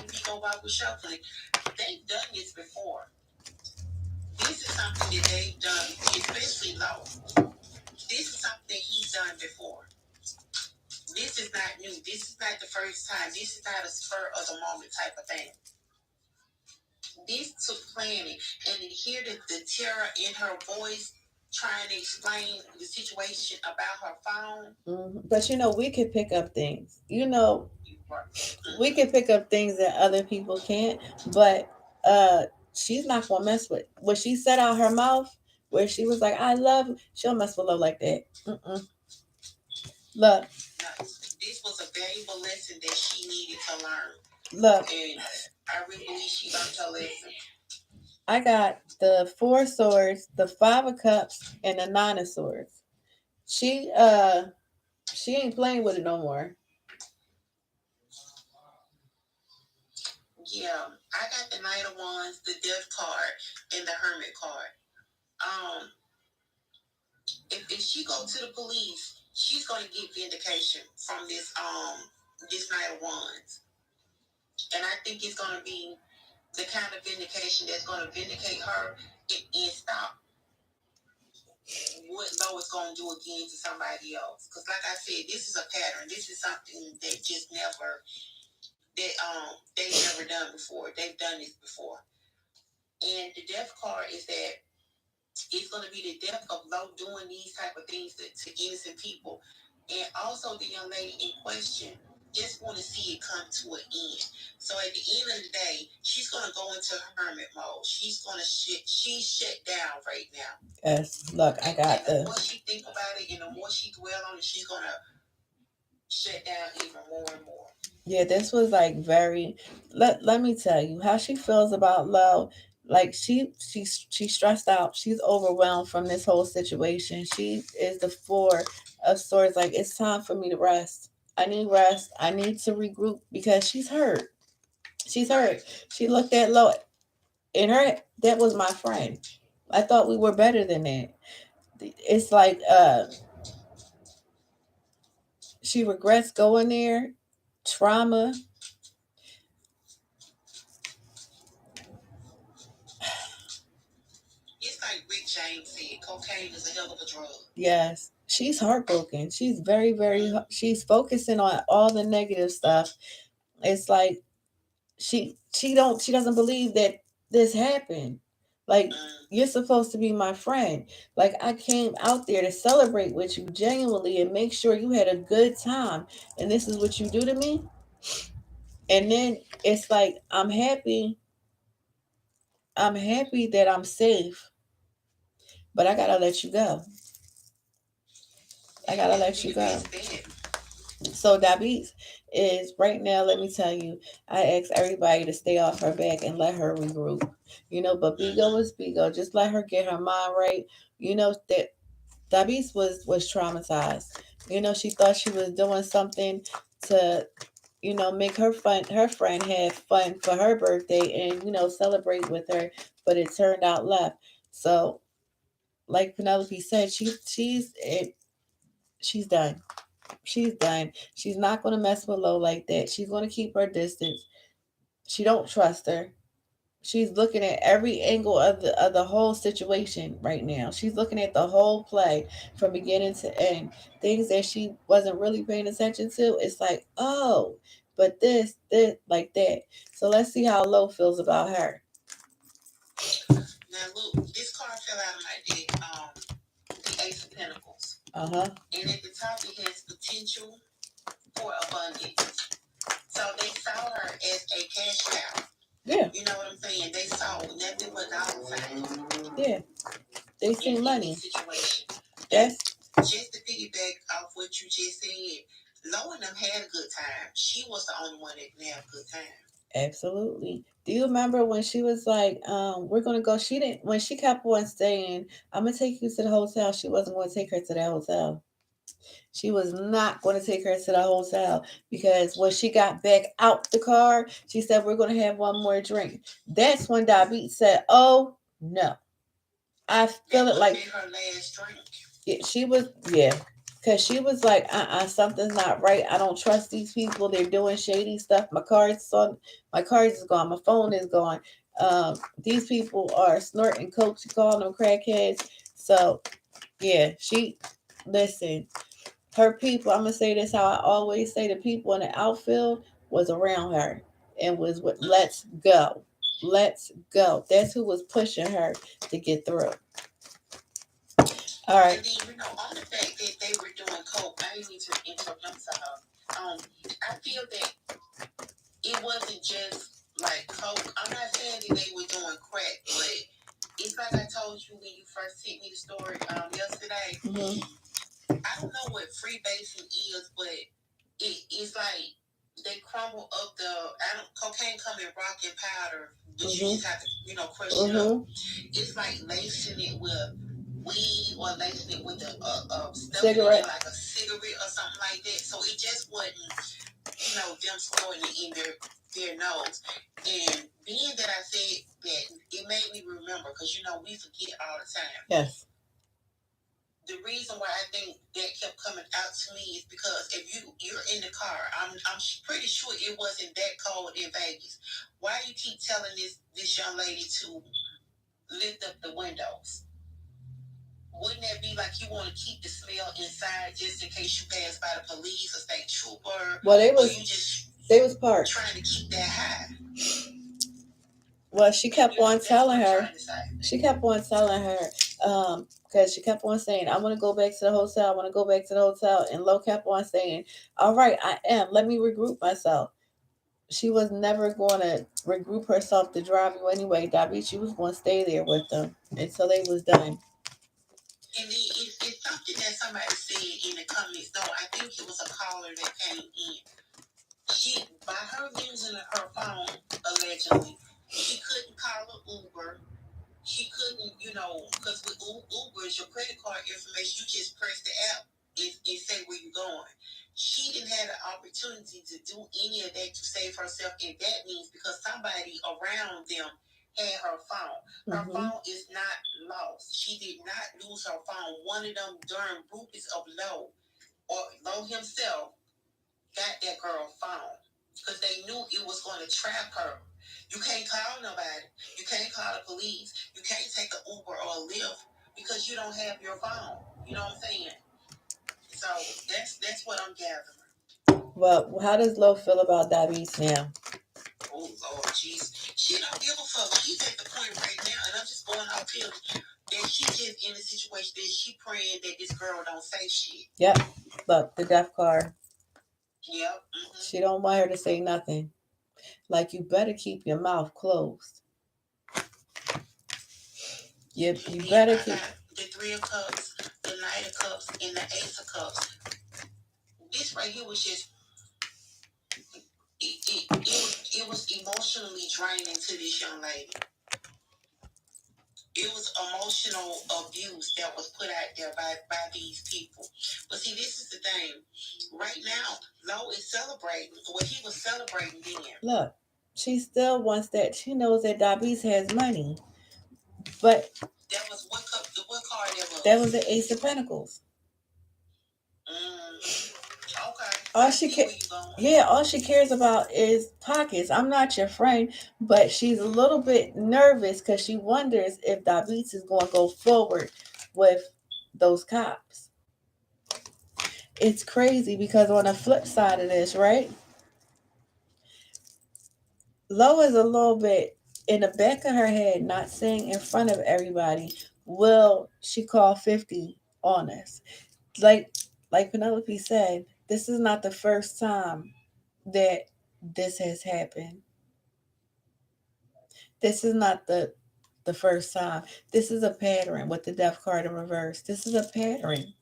Speaker 2: Bigo Bible Shuffling. They've done this before. This is something that they've done, especially Lo. This is something that he's done before. This is not new. This is not the first time. This is not a spur of the moment type of thing. This took planning, and to hear the terror in her voice trying to explain the situation about her phone.
Speaker 1: Mm-hmm. But we could pick up things. We can pick up things that other people can't. But she's not gonna mess with what she said out her mouth, where she was like, "I love." She'll mess with love like that. Look.
Speaker 2: This was a valuable lesson that she needed to learn.
Speaker 1: Look.
Speaker 2: And I really believe she learned her lesson.
Speaker 1: I got the Four of Swords, the Five of Cups, and the Nine of Swords. She ain't playing with it no more.
Speaker 2: Yeah, I got the Knight of Wands, the Death card, and the Hermit card. If she go to the police, she's gonna get vindication from this Knight of Wands, and I think it's gonna be the kind of vindication that's gonna vindicate her and stop what Lo is gonna do again to somebody else. Because like I said, this is a pattern. This is something that just never they've never done before. They've done this before. And the death card is that it's going to be the death of Lo doing these type of things to innocent people. And also the young lady in question just want to see it come to an end. So at the end of the day, she's going to go into hermit mode. She's going to she's shut down right now.
Speaker 1: Yes, look, I got
Speaker 2: the more she think about it and the more she dwell on it, she's going to shut down even more and more.
Speaker 1: Yeah, this was like very. Let me tell you how she feels about Lo. Like she's stressed out. She's overwhelmed from this whole situation. She is the Four of Swords. Like, it's time for me to rest. I need rest. I need to regroup because she's hurt. She's hurt. She looked at Lo in her. That was my friend. I thought we were better than that. It's like she regrets going there. Trauma.
Speaker 2: James said, cocaine is a hell of a drug.
Speaker 1: Yes, she's heartbroken. She's very, very. She's focusing on all the negative stuff. It's like she doesn't believe that this happened. Like, you're supposed to be my friend. Like, I came out there to celebrate with you genuinely and make sure you had a good time. And this is what you do to me. And then it's like, I'm happy. I'm happy that I'm safe, but I gotta let you go. I gotta let you go. So Dybeats is right now. Let me tell you, I ask everybody to stay off her back and let her regroup. But Bigo is Bigo. Just let her get her mind right. That Dybeats was traumatized. She thought she was doing something to make her friend have fun for her birthday and celebrate with her, but it turned out left. So, like Penelope said, she's done. She's done. She's not going to mess with Lo like that. She's going to keep her distance. She don't trust her. She's looking at every angle of the whole situation right now. She's looking at the whole play from beginning to end. Things that she wasn't really paying attention to. It's like, oh, but this, like that. So let's see how Lo feels about her.
Speaker 2: Now look, this card fell out of my deck. The Ace of Pentacles. And at the top it has potential for abundance. So they saw her as a cash cow.
Speaker 1: Yeah.
Speaker 2: You know what I'm saying? They saw nothing but dollar signs.
Speaker 1: Yeah. They see money.
Speaker 2: Situation.
Speaker 1: Yes.
Speaker 2: Just to piggyback off what you just said, Lo and them had a good time. She was the only one that didn't have a good time.
Speaker 1: Absolutely. Do you remember when she was like, we're gonna go? She didn't when she kept on saying, I'm gonna take you to the hotel. She wasn't gonna take her to that hotel. She was not going to take her to the hotel because when she got back out the car, she said, we're going to have one more drink. That's when Dybeats said, oh, no. I feel it like
Speaker 2: her last drink.
Speaker 1: She was, yeah. Because she was like, something's not right. I don't trust these people. They're doing shady stuff. My card is gone. My phone is gone. These people are snorting coke. She calling them crackheads. So, yeah, listen, her people, I'm gonna say this how I always say, the people in the outfield was around her and was with let's go. Let's go. That's who was pushing her to get through. All right.
Speaker 2: And then, on the fact that they were doing coke, I didn't need to interrupt them somehow. I feel that it wasn't just like coke. I'm not saying that they were doing crack, but it's like I told you when you first sent me the story yesterday. I don't know what freebasing is, but it's like they crumble up cocaine come in rock and powder, but you just have to, crush it up. It's like lacing it with weed or lacing it with
Speaker 1: cigarette,
Speaker 2: like a cigarette or something like that. So it just wasn't, them snorting it in their nose. And being that I said that, it made me remember because we forget all the time.
Speaker 1: Yes.
Speaker 2: The reason why I think that kept coming out to me is because if you're in the car, I'm pretty sure it wasn't that cold in Vegas. Why do you keep telling this young lady to lift up the windows? Wouldn't that be like you want to keep the smell inside just in case you pass by the police or state trooper?
Speaker 1: Well, they was parked.
Speaker 2: Trying to keep that high.
Speaker 1: Well, she kept on telling her. She kept on telling her, because she kept on saying, I want to go back to the hotel. I want to go back to the hotel. And Lo kept on saying, all right, I am. Let me regroup myself. She was never going to regroup herself to drive you anyway, Dybeats. She was going to stay there with them until they was done.
Speaker 2: And then it's something that somebody said in the comments, though. I think it was a caller that came in. She, by her using her phone, allegedly, she couldn't call an Uber. She couldn't, because with Uber, is your credit card information. You just press the app and say where you're going. She didn't have the opportunity to do any of that to save herself, and that means because somebody around them had her phone. Her phone is not lost. She did not lose her phone. One of them darn groupies of Lo, or Lo himself, got that girl phone because they knew it was going to trap her. You can't call nobody. You can't call the police. You can't take an Uber or a Lyft because you don't have your phone. You know what I'm saying? So that's what I'm gathering.
Speaker 1: Well, how does Lo feel about Dybeats now?
Speaker 2: Oh Lord, jeez, she don't give a fuck. She's at the point right now, and I'm just going off here that she's just in a situation that she praying that this girl don't say shit.
Speaker 1: Yep. Look, the death card.
Speaker 2: Yep. Mm-hmm.
Speaker 1: She don't want her to say nothing. Like, you better keep your mouth closed. You better keep
Speaker 2: the Three of Cups, the Knight of Cups, and the Ace of Cups. This right here was just it was emotionally draining to this young lady. It was emotional abuse that was put out there by these people. But see, this is the thing. Right now, Lo is celebrating what he was celebrating then.
Speaker 1: Look, she still wants that. She knows that Dybeats has money. But
Speaker 2: that was what card that was?
Speaker 1: That was the Ace of Pentacles.
Speaker 2: Okay.
Speaker 1: All she cares about is pockets. I'm not your friend, but she's a little bit nervous because she wonders if Dybeats is going to go forward with those cops. It's crazy because on the flip side of this, right? Lo is a little bit in the back of her head, not saying in front of everybody, will she call 50 on us? Like Penelope said, this is not the first time that this has happened. This is not the first time. This is a pattern with the death card in reverse. This is a pattern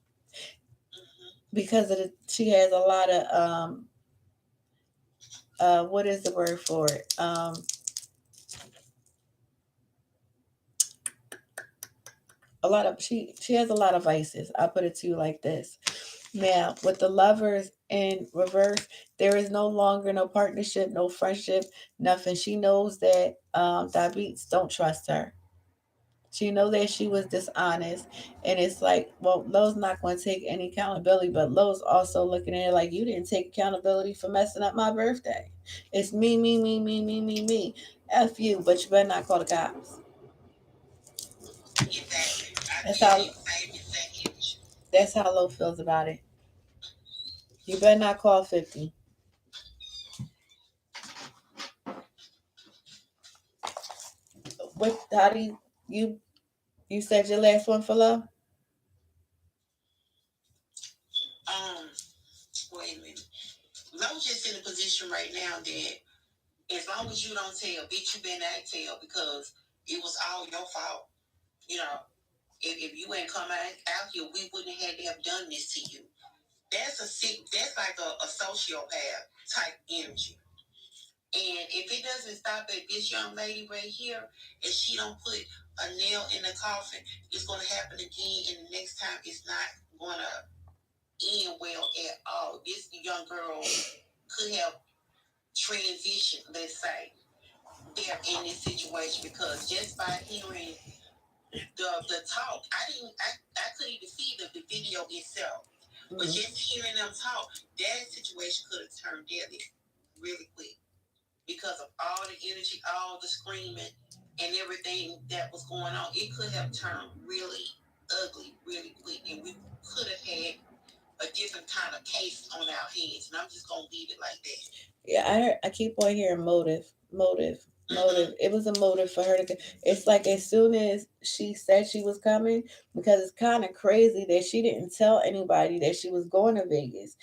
Speaker 1: because she has a lot of what is the word for it? A lot of she has a lot of vices. I'll put it to you like this. Now, with the Lovers in reverse, there is no longer no partnership, no friendship, nothing. She knows that Dybeats don't trust her. She knows that she was dishonest. And it's like, well, Lo's not going to take any accountability, but Lo's also looking at it like, you didn't take accountability for messing up my birthday. It's me, me, me, me, me, me, me. F you, but you better not call the cops. That's how Lo feels about it. You better not call 50. What? How do you said your last one for Lo?
Speaker 2: Wait a minute. Lo's just in a position right now that as long as you don't tell, bitch, you better not tell because it was all your fault. You know, if you ain't come out here, we wouldn't have had to have done this to you. That's like a sociopath type energy. And if it doesn't stop at this young lady right here, if she don't put a nail in the coffin, it's going to happen again. And the next time, it's not going to end well at all. This young girl could have transitioned, let's say, there in this situation because just by hearing the talk, I couldn't even see the video itself. Mm-hmm. But just hearing them talk, that situation could have turned deadly really quick because of all the energy, all the screaming, and everything that was going on. It could have turned really ugly really quick, and we could have had a different kind of case on our hands. And I'm just gonna leave it like that.
Speaker 1: Yeah, I keep on hearing motive. It was a motive for her to. It's like as soon as she said she was coming, because it's kind of crazy that she didn't tell anybody that she was going to Vegas.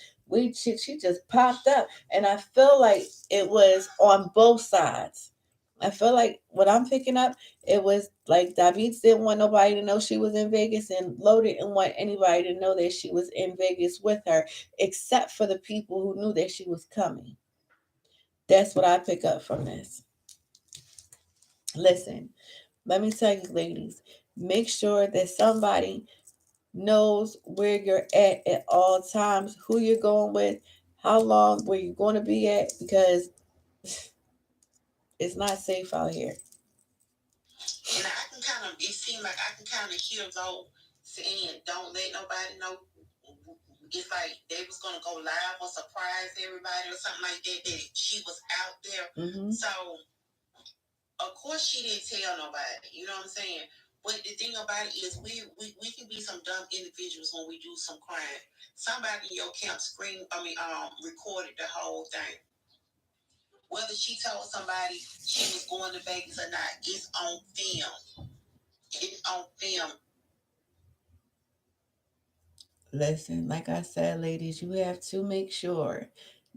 Speaker 1: She just popped up, and I feel like it was on both sides. I feel like what I'm picking up, it was like Dybeats didn't want nobody to know she was in Vegas, and Lo didn't want anybody to know that she was in Vegas with her, except for the people who knew that she was coming. That's what I pick up from this. Listen, let me tell you, ladies, make sure that somebody knows where you're at all times, who you're going with, how long, where you're going to be at, because it's not safe out here.
Speaker 2: And it seemed like I can kind of hear Lo saying, don't let nobody know. It's like they was going to go live or surprise everybody or something like that she was out there. Mm-hmm. So, of course, she didn't tell nobody. You know what I'm saying? But the thing about it is, we can be some dumb individuals when we do some crime. Somebody in your camp recorded the whole thing. Whether she told somebody she was going to Vegas or not, it's on film. It's on film.
Speaker 1: Listen, like I said, ladies, you have to make sure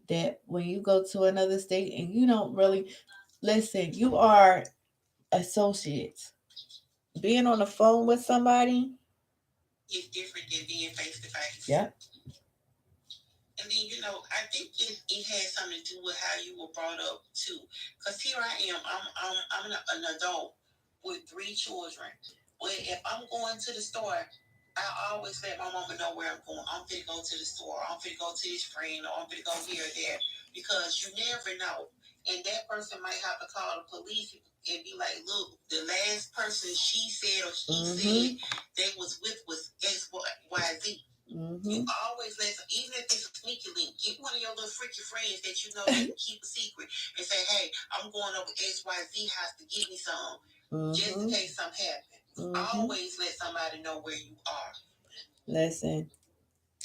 Speaker 1: that when you go to another state and you don't really listen, you are associates. Being on the phone with somebody
Speaker 2: is different than being face to face.
Speaker 1: Yep.
Speaker 2: And then, I think it has something to do with how you were brought up too. Because here I am, I'm an adult with 3 children. But if I'm going to the store, I always let my mama know where I'm going. I'm finna go to the store. I'm finna go to this friend, or I'm finna go here or there. Because you never know. And that person might have to call the police and be like, look, the last person she said or he said they was with was X, Y, Z. You always even if it's a sneaky link, get one of your little freaky friends that you know that keep a secret and say, hey, I'm going over XYZ house to get me some, just in case something happens. Always let somebody know where you are.
Speaker 1: Listen,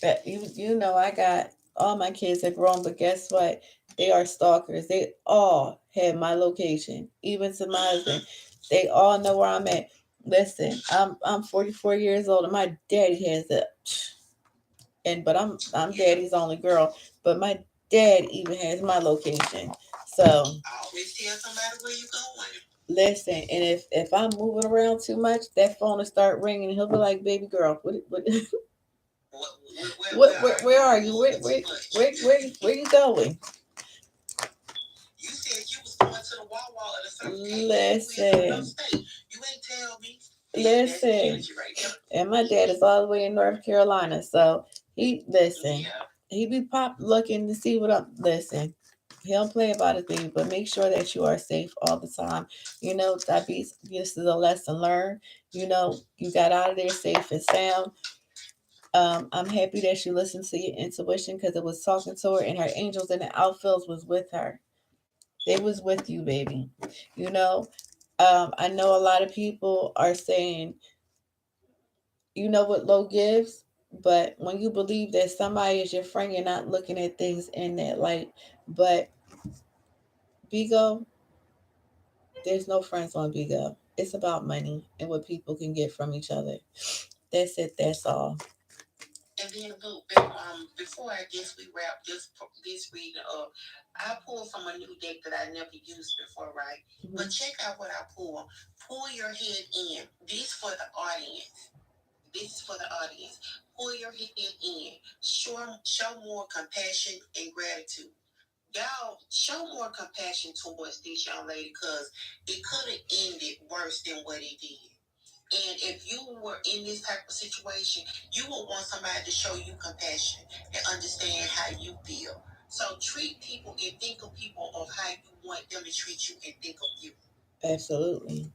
Speaker 1: but you know I got all my kids are grown, but guess what? They are stalkers. They all have my location, even to my husband. They all know where I'm at. Listen, I'm 44 years old, and my daddy has it. But I'm daddy's only girl, but my dad even has my location. So
Speaker 2: always tell somebody where you going.
Speaker 1: Listen, and if I'm moving around too much, that phone will start ringing, and he'll be like, "Baby girl, where are you? Where you going?"
Speaker 2: You said you was going to the Wawa at a certain Listen. You ain't tell me.
Speaker 1: Listen.
Speaker 2: Right,
Speaker 1: and my dad is all the way in North Carolina, so he be pop looking to see what I'm. Listen, he don't play about a thing, but make sure that you are safe all the time. Dybeats, this is a lesson learned. You got out of there safe and sound. I'm happy that you listened to your intuition because it was talking to her, and her angels and the outfields was with her. They was with you, baby. You know, I know a lot of people are saying, what low gives, but when you believe that somebody is your friend, you're not looking at things in that light. But Bigo, there's no friends on Bigo. It's about money and what people can get from each other. That's it. That's all.
Speaker 2: And then, look, before I guess we wrap this reading up, I pulled from a new deck that I never used before, right? But check out what I pull. Pull your head in. This for the audience. This is for the audience. Pull your head in. Show more compassion and gratitude. Y'all show more compassion towards this young lady because it could have ended worse than what it did. And if you were in this type of situation, you would want somebody to show you compassion and understand how you feel. So treat people and think of people of how you want them to treat you and think of you.
Speaker 1: Absolutely.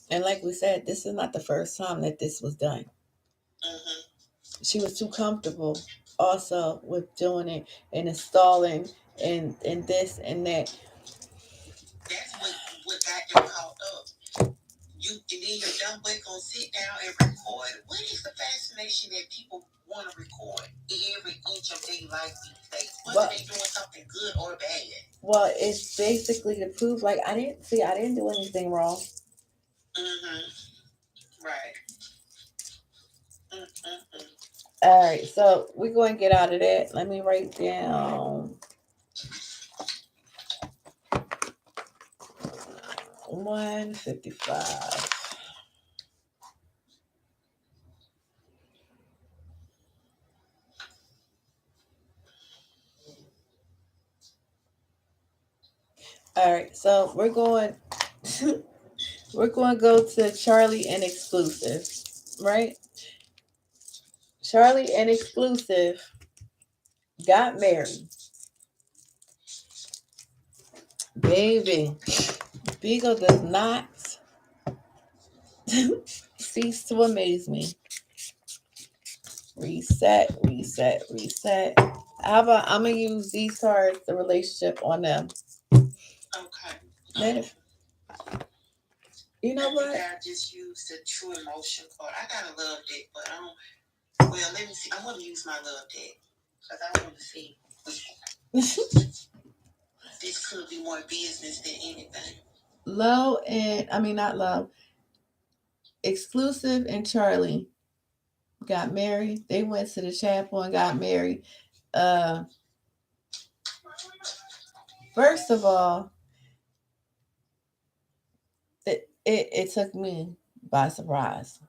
Speaker 1: And like we said, this is not the first time that this was done. She was too comfortable also with doing it and installing and this and that.
Speaker 2: That's what got them caught up. And then your dumb butt gonna sit down and record. What is the fascination that people want to record every inch of their life these days? Whether they doing something good or bad.
Speaker 1: Well, it's basically to prove like I didn't do anything wrong.
Speaker 2: Right.
Speaker 1: All right, so we're going to get out of that. Let me write down 155. All right, so we're going to go to Charlie and Exclusive, right? Charlie and Exclusive got married. Baby, Bigo does not cease to amaze me. Reset, reset, reset. How about I'm gonna use these cards, the relationship on them.
Speaker 2: Okay.
Speaker 1: You know what?
Speaker 2: I just used the true emotion card. I got a love deck, but I don't. Well, let me see. I want to use my love deck because I want to see. This could be more business than anything.
Speaker 1: Low and I mean not Low. Exclusive and Charlie got married. They went to the chapel and got married. Uh, First of all, it took me by surprise.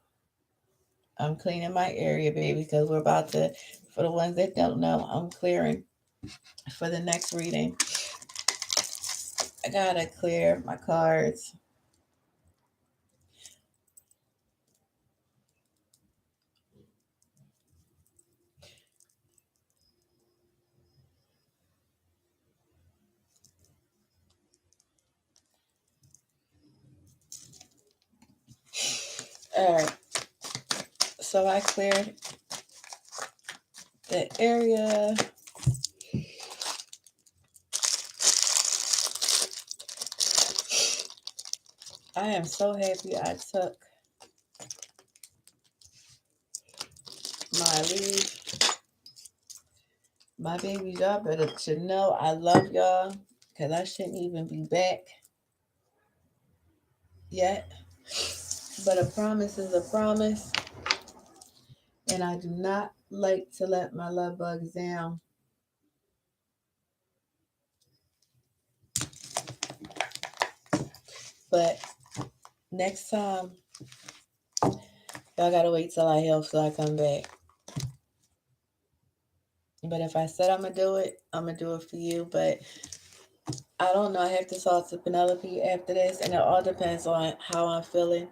Speaker 1: I'm cleaning my area, baby, because we're about to. For the ones that don't know, I'm clearing for the next reading. I gotta clear my cards. All right, so I cleared the area. I am so happy I took my leave. My babies, y'all better should know I love y'all because I shouldn't even be back yet. But a promise is a promise, and I do not like to let my love bugs down. But next time, y'all gotta wait till I heal so I come back. But if I said I'm gonna do it, I'm gonna do it for you. But I don't know. I have to talk to Penelope after this, and it all depends on how I'm feeling.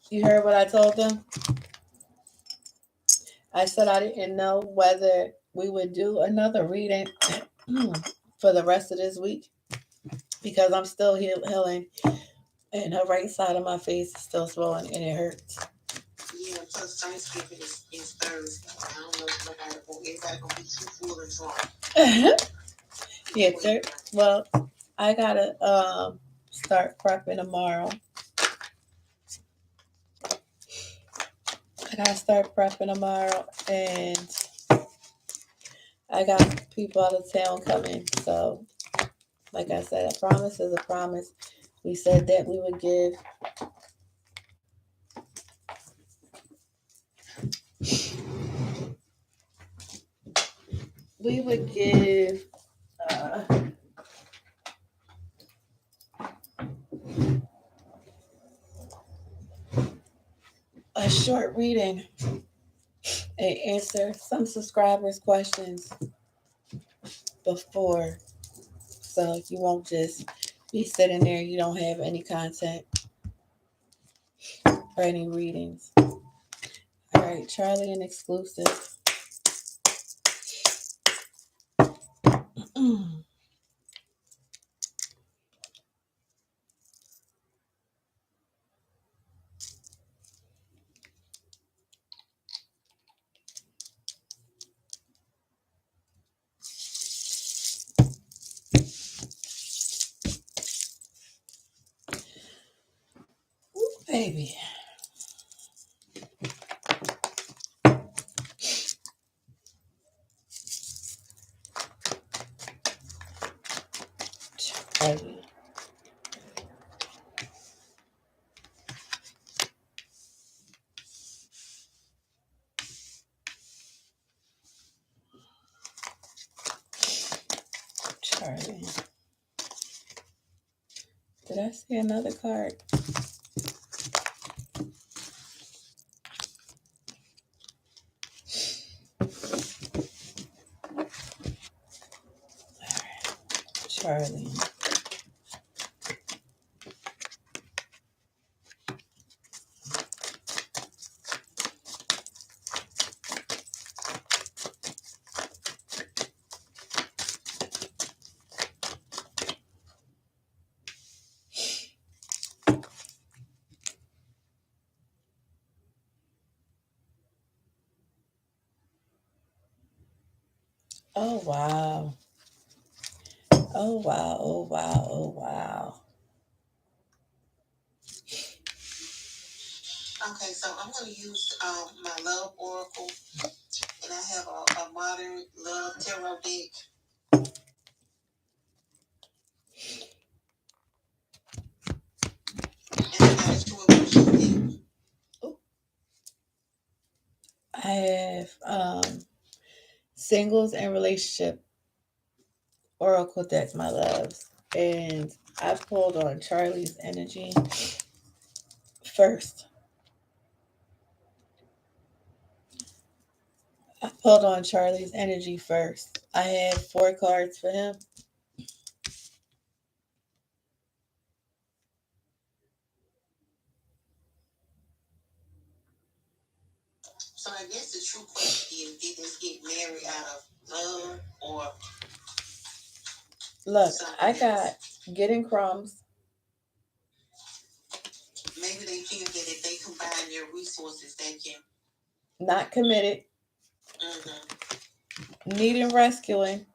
Speaker 1: You heard what I told them? I said I didn't know whether we would do another reading for the rest of this week because I'm still healing, and her right side of my face is still swollen and it hurts.
Speaker 2: Yeah, plus Thanksgiving is Thursday. I don't know if everybody gonna be too full and drunk.
Speaker 1: Yeah, well, I gotta start prepping tomorrow. And I got people out of town coming. So, like I said, a promise is a promise. We said that we would give a short reading and answer some subscribers' questions before, so you won't just be sitting there. You don't have any content or any readings. All right, Charlie and Exclusive. Ooh, baby. Charlie. Charlie. Did I see another card? Charlie. Oh, wow. Oh wow, oh wow, oh wow.
Speaker 2: Okay, so I'm going to use my love oracle, and I have a modern love tarot deck. And I got a short version deck.
Speaker 1: I have singles and relationship oracle deck, my loves, and I pulled on Charlie's energy first. I pulled on Charlie's energy first. I had 4 cards for him.
Speaker 2: So I guess the true question is, did this get married out of love or
Speaker 1: Look,
Speaker 2: something
Speaker 1: I
Speaker 2: else?
Speaker 1: got getting crumbs,
Speaker 2: Maybe they feel that if they combine their resources, they can.
Speaker 1: not committed, needing rescuing,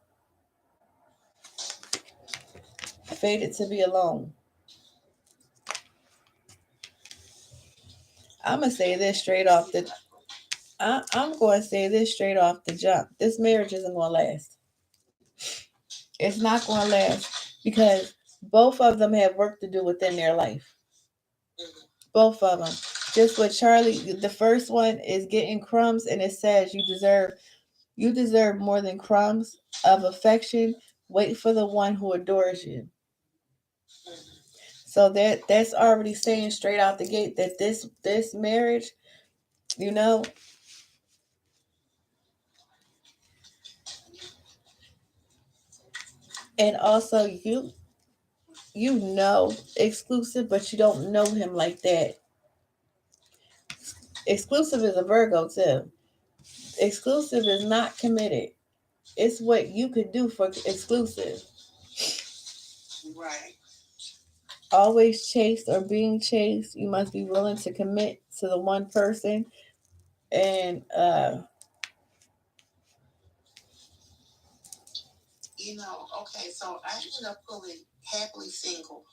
Speaker 1: fated to be alone. I'm gonna say this straight off the. I'm going to say this straight off the jump. This marriage isn't going to last. It's not going to last because both of them have work to do within their life. Both of them. Just with Charlie, the first one is getting crumbs, and it says you deserve more than crumbs of affection. Wait for the one who adores you. So that's already saying straight out the gate that this marriage, you know, and also you know Exclusive, but you don't know him like that. Exclusive is a Virgo too. Exclusive is not committed. It's what you could do for Exclusive.
Speaker 2: Right.
Speaker 1: Always chased or being chased. You must be willing to commit to the one person. And
Speaker 2: okay, so I ended up pulling happily single,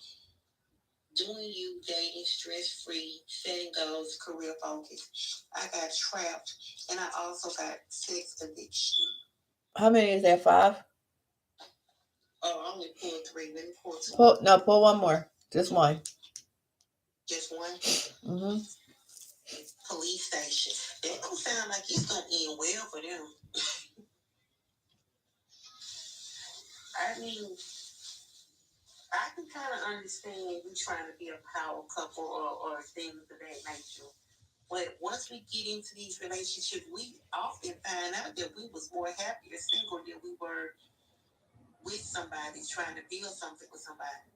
Speaker 2: doing you, dating, stress free, setting goals, career focus. I got trapped, and I also got sex addiction.
Speaker 1: how many is that? 5?
Speaker 2: Oh, I only pulled 3. Let me pull 2.
Speaker 1: Pull one more. Just one.
Speaker 2: Just one?
Speaker 1: Mm-hmm.
Speaker 2: Police station. That don't sound like it's going to end well for them. I mean, I can kind of understand you trying to be a power couple or things of that nature. But once we get into these relationships, we often find out that we was more happier single than we were with somebody, trying to build something with somebody.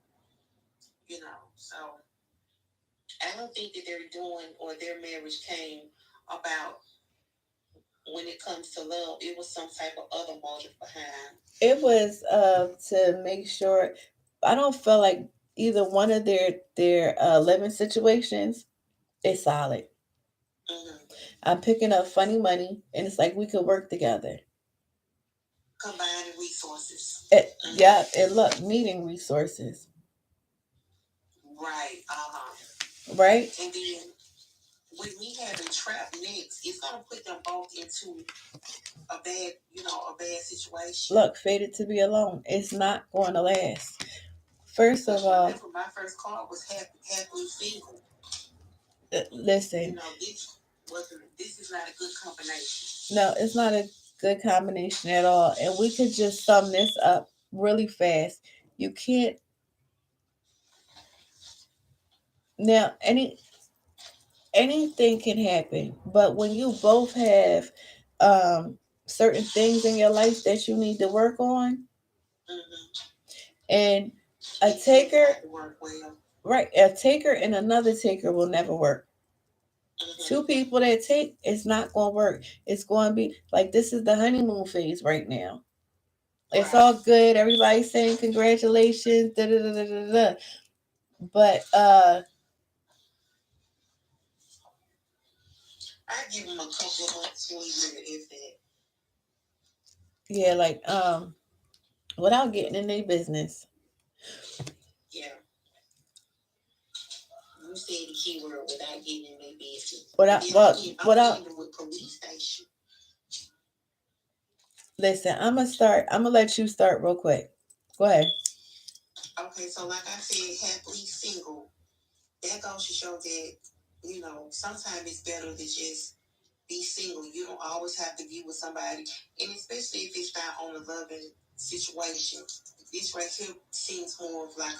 Speaker 2: So I don't think that they're doing or their marriage came about when it comes to love. It was some type of other motive behind.
Speaker 1: It was to make sure. I don't feel like either one of their living situations is solid.
Speaker 2: Mm-hmm.
Speaker 1: I'm picking up funny money, and it's like we could work together.
Speaker 2: Combining resources.
Speaker 1: Yeah, and look, needing resources.
Speaker 2: Right.
Speaker 1: Right.
Speaker 2: And then with me having trapped next, it's gonna put them both into a bad situation.
Speaker 1: Look, fated to be alone. It's not going to last. First of all,
Speaker 2: remember my first card was happily single.
Speaker 1: Listen.
Speaker 2: This is not a good combination.
Speaker 1: No, it's not a good combination at all. And we could just sum this up really fast. You can't now anything can happen, but when you both have um certain things in your life that you need to work on, and a taker, right, a taker and another taker will never work. 2 people that take, it's not going to work. It's going to be like this is the honeymoon phase right now. It's all good. Everybody's saying congratulations, da da da da da da. But
Speaker 2: I give them a couple of months to leave it if that.
Speaker 1: yeah, like without getting in their business.
Speaker 2: Yeah. You said the keyword without getting in their business.
Speaker 1: Without,
Speaker 2: I'm dealing with police station.
Speaker 1: Listen, I'm gonna let you start real quick. Go ahead.
Speaker 2: Okay, so like I said, happily single. That goes to show that, sometimes it's better to just be single. You don't always have to be with somebody. And especially if it's not on a loving situation. This right here seems more of like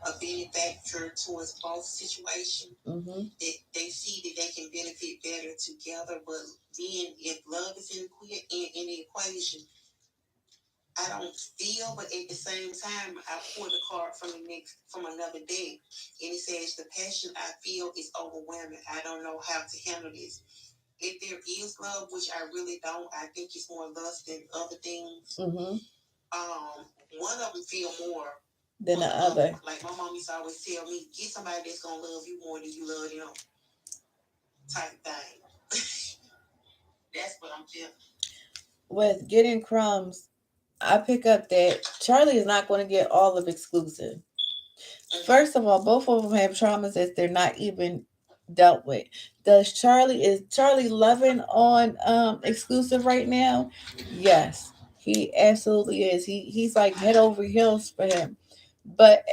Speaker 2: a benefactor towards both situation.
Speaker 1: Mm-hmm.
Speaker 2: They see that they can benefit better together. But then if love is in the equation, I don't feel, but at the same time, I pulled a card from another deck, and it says the passion I feel is overwhelming. I don't know how to handle this. If there is love, which I really don't, I think it's more lust than other things.
Speaker 1: Mm-hmm.
Speaker 2: One of them feel more
Speaker 1: than the other.
Speaker 2: Like my mom used to always tell me, get somebody that's gonna love you more than you love them, type thing. That's what I'm feeling.
Speaker 1: With getting crumbs, I pick up that Charlie is not going to get all of Exclusive. First of all, both of them have traumas that they're not even dealt with. Is Charlie loving on Exclusive right now? Yes, he absolutely is. He's like head over heels for him. But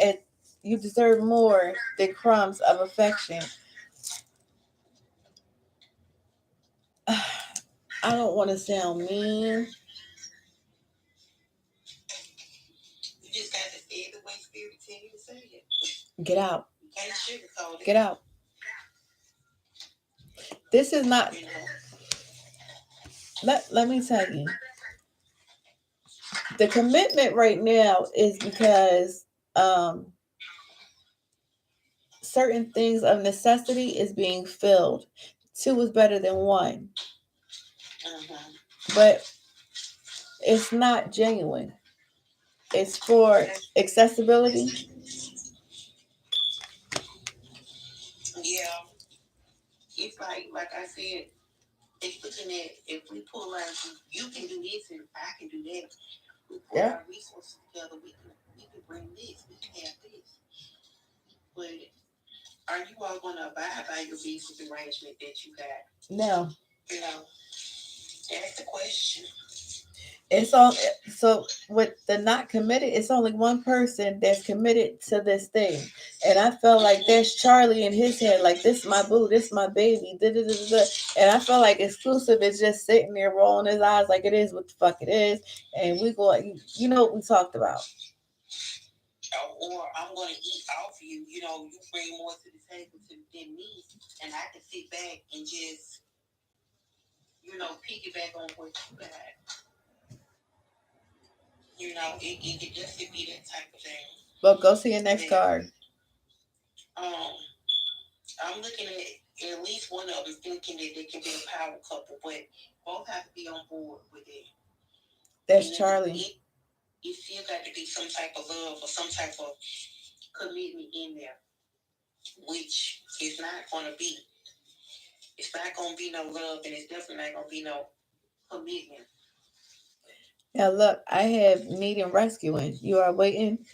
Speaker 1: you deserve more than crumbs of affection. I don't want to sound mean.
Speaker 2: You just got to say it the way Spirit tell you to say it.
Speaker 1: Get out.
Speaker 2: You can't sugarcoat it.
Speaker 1: Get out. This is not. Let me tell you. The commitment right now is because um, certain things of necessity is being filled. Two is better than one. But it's not genuine. It's for accessibility.
Speaker 2: Yeah. It's like I said, it's looking at if we pull out, you can do this and I can do that. We pull our resources together, we can bring this, we can have this. But are you all going to abide by your business arrangement that you got?
Speaker 1: No.
Speaker 2: That's the question.
Speaker 1: It's all so with the not committed. It's only one person that's committed to this thing, and I felt like that's Charlie in his head. Like, this my boo, this my baby. Da, da, da, da, da. And I felt like Exclusive is just sitting there rolling his eyes like it is what the fuck it is. And we go, you know what we talked about.
Speaker 2: Or I'm going to eat off you. You bring more to the table than me, and I can sit back and just piggyback on what you got. It just could be that type of thing.
Speaker 1: But go see your next card.
Speaker 2: I'm looking at least one of them thinking that they can be a power couple, but both have to be on board with it.
Speaker 1: That's Charlie.
Speaker 2: It still got to be some type of love or some type of commitment in there, which is not going to be. It's not going to be no love, and it's definitely not going to be no commitment.
Speaker 1: Now look, I have need and rescuing. You are waiting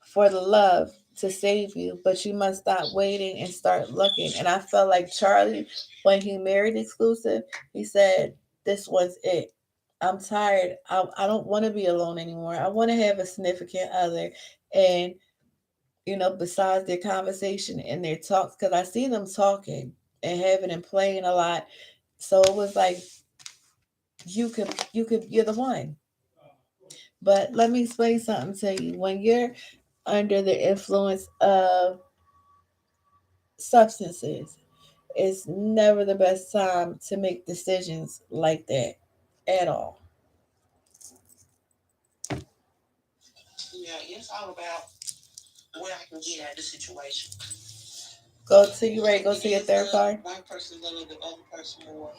Speaker 1: for the love to save you, but you must stop waiting and start looking. And I felt like Charlie, when he married Exclusive, he said, "This was it. I'm tired. I don't want to be alone anymore. I want to have a significant other." And besides their conversation and their talks, because I see them talking and having and playing a lot, so it was like you're the one. But let me explain something to you. When you're under the influence of substances, it's never the best time to make decisions like that at all.
Speaker 2: Yeah, it's all about what I can get out of the situation.
Speaker 1: Go to you ready. Go to your third card.
Speaker 2: One person love the other person more.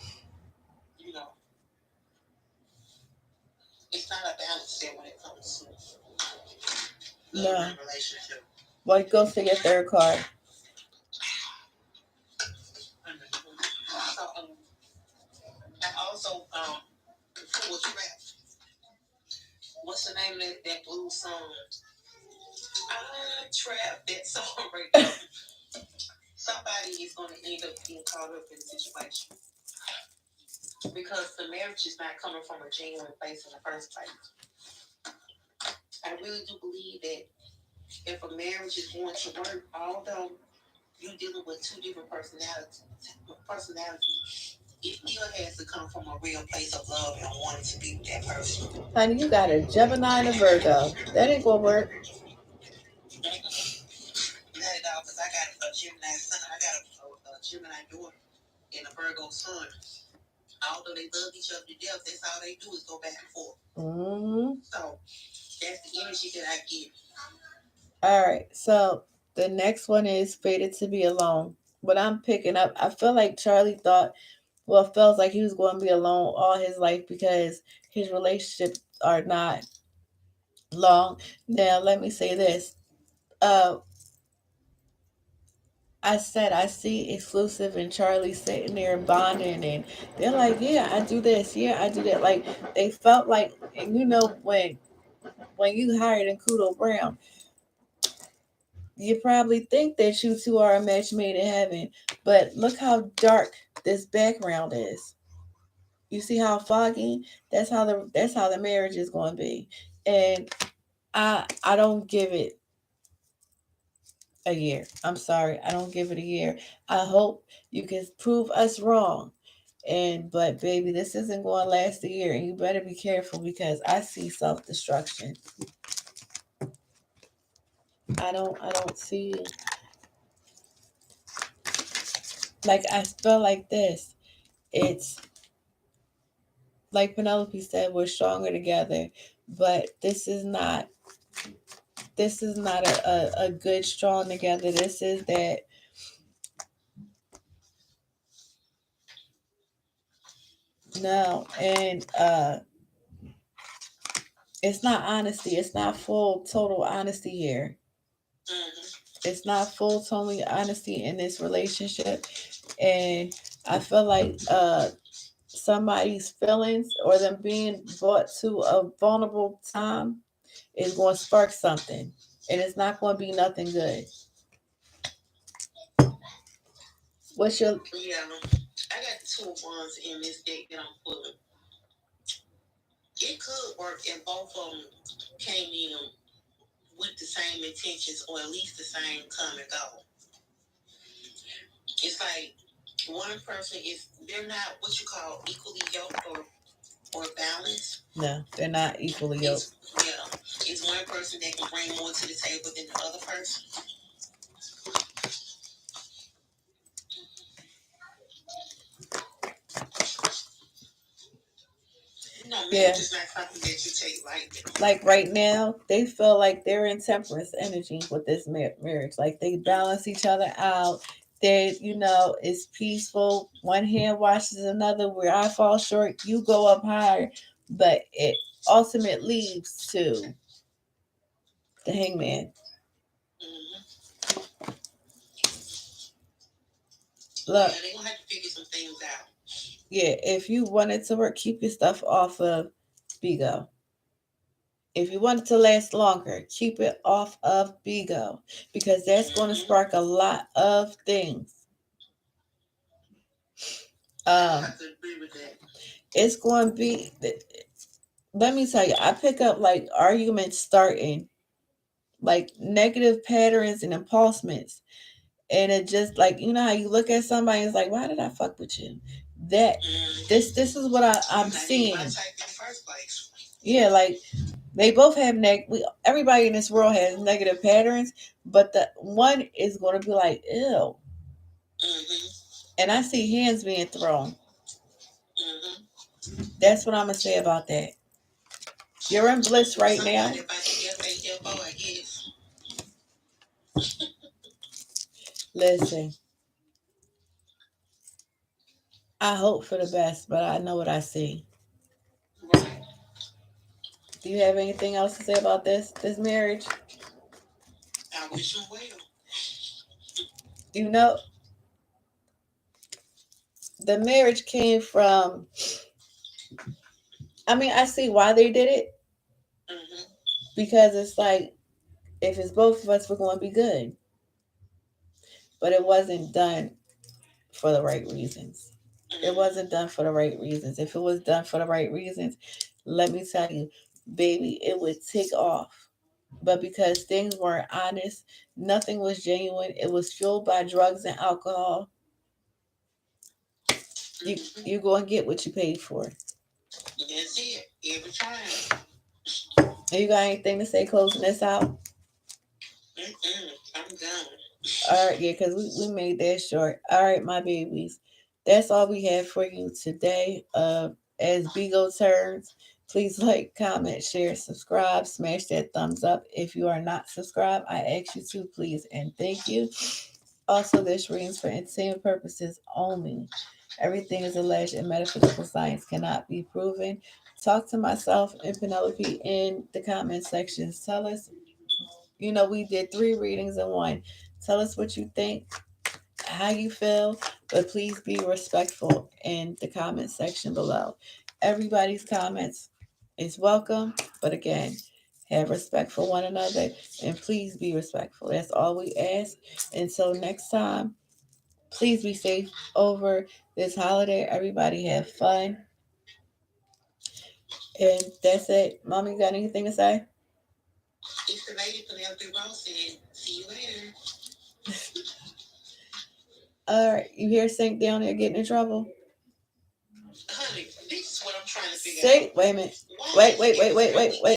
Speaker 2: It's not a balance there when it comes to love and relationship.
Speaker 1: Well, go to your third card.
Speaker 2: And also, what what's the name of that blues song? I trap that song right there. Somebody is going to end up being caught up in the situation because the marriage is not coming from a genuine place in the first place. I really do believe that if a marriage is going to work, although you're dealing with two different personalities, it still has to come from a real place of love and wanting to be with that person.
Speaker 1: Honey, you got a Gemini and a Virgo. That ain't gonna work.
Speaker 2: Not at all, because I got a Gemini son. I got a Gemini daughter and a Virgo son. Although they love each other to death, that's all they do is go back and forth. So that's the energy that I get.
Speaker 1: All right. So the next one is fated to be alone. What I'm picking up, I feel like Charlie thought, well, feels like he was going to be alone all his life because his relationships are not long. Now, let me say this. Uh, I said I see Exclusive and Charlie sitting there bonding, and they're like, "Yeah, I do this. Yeah, I do that." Like they felt like, and when you hired in Kudo Brown, you probably think that you two are a match made in heaven, but look how dark this background is. You see how foggy? That's how the marriage is going to be, and I don't give it a year. I'm sorry, I don't give it a year. I hope you can prove us wrong. But baby, this isn't going to last a year, and you better be careful because I see self destruction. I don't see, like I feel like this. It's like Penelope said, we're stronger together, but this is not a good strong together. This is that no, and it's not honesty. It's not full total honesty here. It's not full total honesty in this relationship, and I feel like somebody's feelings or them being brought to a vulnerable time is going to spark something, and it's not going to be nothing good. What's your
Speaker 2: Yeah, I got the two ones in this deck that I'm pulling. It could work if both of them came in with the same intentions or at least the same common goal. It's like one person is they're not what you call equally yoked or balanced.
Speaker 1: No, they're not equally yoked.
Speaker 2: It's one person that can bring more to the table than the other person. No,
Speaker 1: Yeah.
Speaker 2: it's not something that you take lightly.
Speaker 1: Like right now, they feel like they're in temperance energy with this marriage. Like they balance each other out. It's peaceful. One hand washes another. Where I fall short, you go up higher. But it ultimately leads to the hangman. Look,
Speaker 2: they're gonna have to figure some things out.
Speaker 1: Yeah, if you want it to work, keep your stuff off of Bigo. If you want it to last longer, keep it off of Bigo because that's going to spark a lot of things.
Speaker 2: I have to agree with that.
Speaker 1: It's going to be. Let me tell you, I pick up like arguments starting, like negative patterns and impulsements, and it just like how you look at somebody, and it's like, why did I fuck with you? That this is what I'm seeing. Yeah, like they both have everybody in this world has negative patterns, but the one is going to be like, ew. And I see hands being thrown. That's what I'm going to say about that. You're in bliss right now. Listen, I hope for the best, but I know what I see. Do you have anything else to say about this marriage?
Speaker 2: I wish you well.
Speaker 1: You know, the marriage came from. I mean, I see why they did it. because it's like if it's both of us, we're going to be good. But it wasn't done for the right reasons. It wasn't done for the right reasons. If it was done for the right reasons, let me tell you, baby, it would take off. But because things weren't honest, nothing was genuine, it was fueled by drugs and alcohol, you you're gonna get what you paid for.
Speaker 2: That's it. Every time.
Speaker 1: And you got anything to say closing this out?
Speaker 2: I'm done.
Speaker 1: All right, yeah, because we made that short. All right, my babies. That's all we have for you today. As Bigo turns, please like, comment, share, subscribe, smash that thumbs up. If you are not subscribed, I ask you to please and thank you. Also, this readings for entertainment purposes only. Everything is alleged and metaphysical science cannot be proven. Talk to myself and Penelope in the comment sections. Tell us, we did 3 readings in one. Tell us what you think, how you feel, but please be respectful in the comment section below. Everybody's comments is welcome, but again, have respect for one another and please be respectful. That's all we ask. Until next time, please be safe over this holiday. Everybody have fun. And that's it. Mommy, you got anything to say?
Speaker 2: It's the lady Penelope Rose said, see you later.
Speaker 1: All right, you hear Sink down there getting in trouble?
Speaker 2: Honey, this is what I'm trying to figure out.
Speaker 1: Wait a minute. Wait.